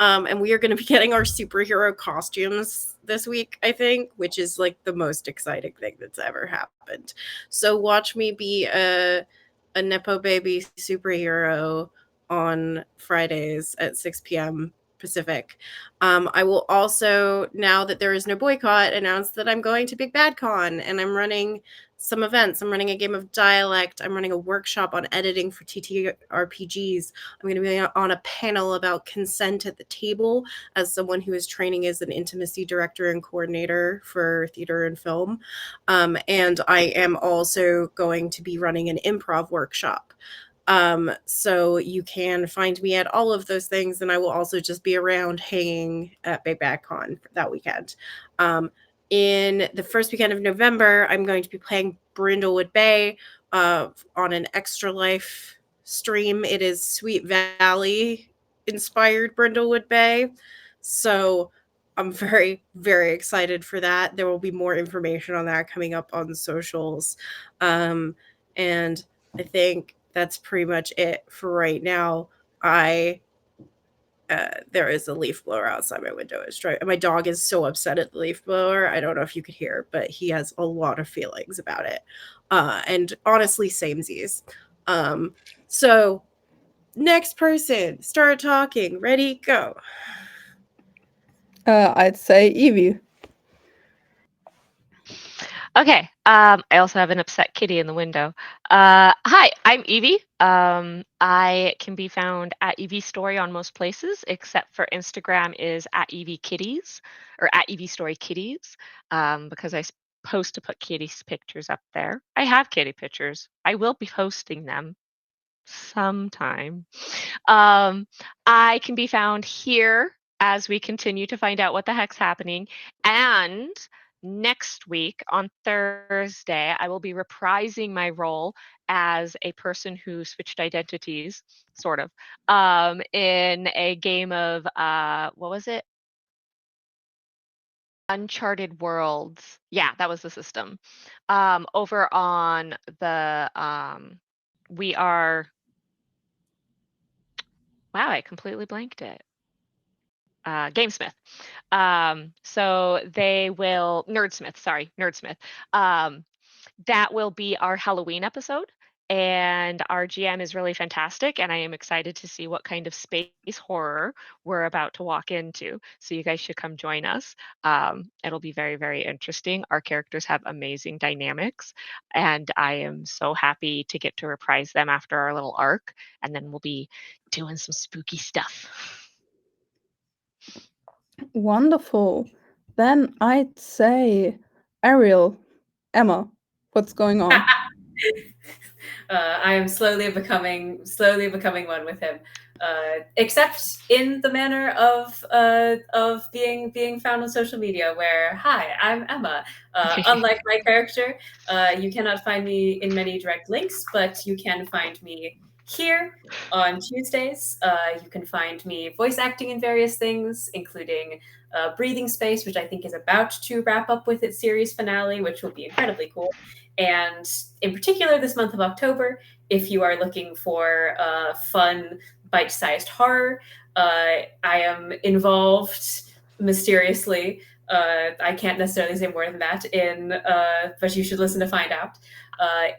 And we are going to be getting our superhero costumes this week, I think, which is like the most exciting thing that's ever happened. So watch me be a Nepo baby superhero on Fridays at 6 p.m. Pacific. I will also, now that there is no boycott, announce that I'm going to Big Bad Con and I'm running some events. I'm running a game of dialect. I'm running a workshop on editing for TTRPGs. I'm going to be on a panel about consent at the table as someone who is training as an intimacy director and coordinator for theater and film. And I am also going to be running an improv workshop. So you can find me at all of those things, and I will also just be around hanging at Big Bad Con that weekend. In the first weekend of November, I'm going to be playing Brindlewood Bay on an Extra Life stream. It is Sweet Valley inspired Brindlewood Bay. So I'm very, very excited for that. There will be more information on that coming up on socials. And I think that's pretty much it for right now. There is a leaf blower outside my window. My dog is so upset at the leaf blower. I don't know if you could hear, but he has a lot of feelings about it. And honestly, samesies. So next person, start talking. Ready, go. I'd say Evie. Okay. I also have an upset kitty in the window. Hi, I'm Evie. I can be found at Evie Story on most places, except for Instagram is at Evie Kitties or at Evie Story Kitties, because I post to put kitties pictures up there. I have kitty pictures. I will be posting them sometime. I can be found here as we continue to find out what the heck's happening. And next week on Thursday, I will be reprising my role as a person who switched identities, sort of, in a game of, what was it? Uncharted Worlds. Yeah, that was the system. Over on the, we are, wow, I completely blanked it. Gamesmith. So they will Nerdsmith. That will be our Halloween episode, and our GM is really fantastic, and I am excited to see what kind of space horror we're about to walk into. So you guys should come join us. It'll be very, very interesting. Our characters have amazing dynamics, and I am so happy to get to reprise them after our little arc, and then we'll be doing some spooky stuff. Wonderful. Then I'd say Ariel, Emma, what's going on? I am slowly becoming one with him, except in the manner of being found on social media. Where hi, I'm Emma. Unlike my character, you cannot find me in many direct links, but you can find me here on Tuesdays. You can find me voice acting in various things, including Breathing Space, which I think is about to wrap up with its series finale, which will be incredibly cool. And in particular, this month of October, if you are looking for fun, bite-sized horror, I am involved mysteriously. I can't necessarily say more than that but you should listen to find out.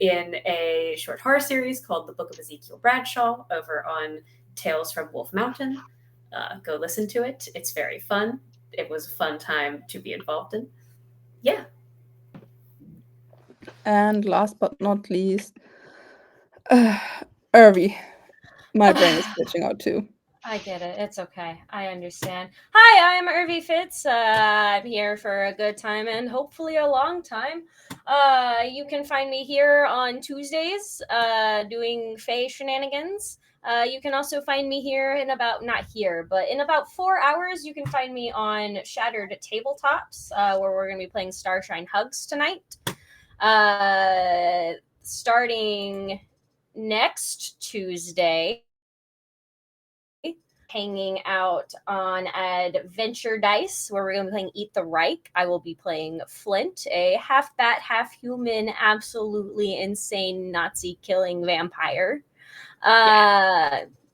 In a short horror series called The Book of Ezekiel Bradshaw over on Tales from Wolf Mountain. Go listen to it. It's very fun. It was a fun time to be involved in. Yeah. And last but not least, Irvi. My brain is glitching out too. I get it. It's okay. I understand. Hi, I'm Irvi Fitz. I'm here for a good time and hopefully a long time. You can find me here on Tuesdays doing Fae shenanigans. You can also find me here in about 4 hours, you can find me on Shattered Tabletops, where we're going to be playing Starshine Hugs tonight. Starting next Tuesday, hanging out on Adventure Dice, where we're going to be playing Eat the Reich. I will be playing Flint, a half bat, half human, absolutely insane Nazi killing vampire.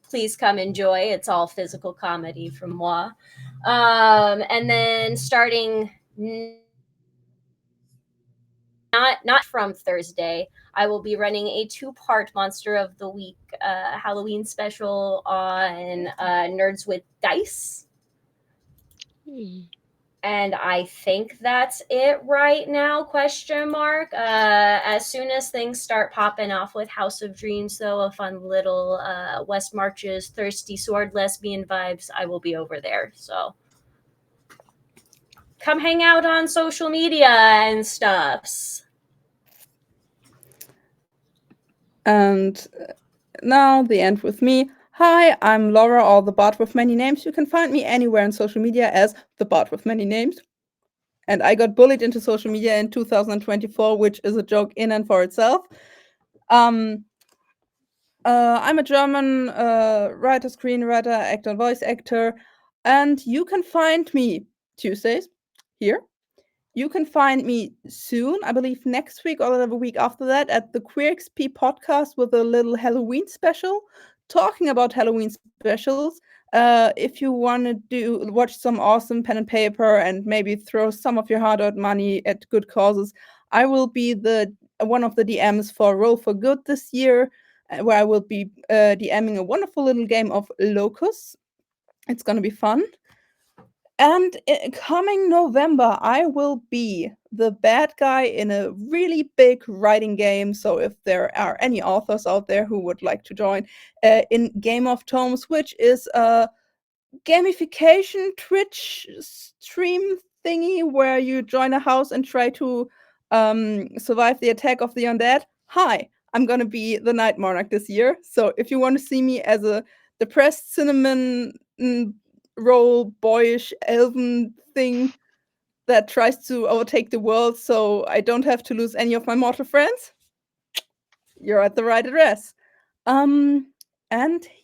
Please come enjoy. It's all physical comedy from moi. And then starting not from Thursday, I will be running a 2-part Monster of the Week Halloween special on Nerds with Dice. And I think that's it right now, ? As soon as things start popping off with House of Dreams, though, a fun little West Marches Thirsty Sword lesbian vibes, I will be over there. So come hang out on social media and stuffs. And now the end with me. Hi, I'm Laura, or the Bot with Many Names. You can find me anywhere on social media as the Bot with Many Names. And I got bullied into social media in 2024, which is a joke in and for itself. I'm a German writer, screenwriter, actor, voice actor, and you can find me Tuesdays here. You can find me soon, I believe next week or the week after that, at the Queer XP podcast with a little Halloween special, talking about Halloween specials. If you want to watch some awesome pen and paper and maybe throw some of your hard-earned money at good causes, I will be one of the DMs for Roll for Good this year, where I will be DMing a wonderful little game of Locus. It's going to be fun. And coming November, I will be the bad guy in a really big writing game. So if there are any authors out there who would like to join in Game of Tomes, which is a gamification Twitch stream thingy where you join a house and try to survive the attack of the undead. Hi, I'm going to be the Night Monarch this year. So if you want to see me as a depressed cinnamon roll boyish elven thing that tries to overtake the world so I don't have to lose any of my mortal friends, you're at the right address. And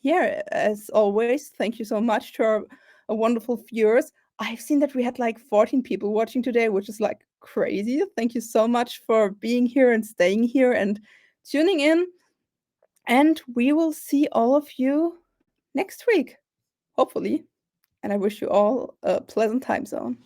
yeah, as always, thank you so much to our wonderful viewers. I've seen that we had like 14 people watching today, which is like crazy. Thank you so much for being here and staying here and tuning in. And we will see all of you next week, hopefully. And I wish you all a pleasant time zone.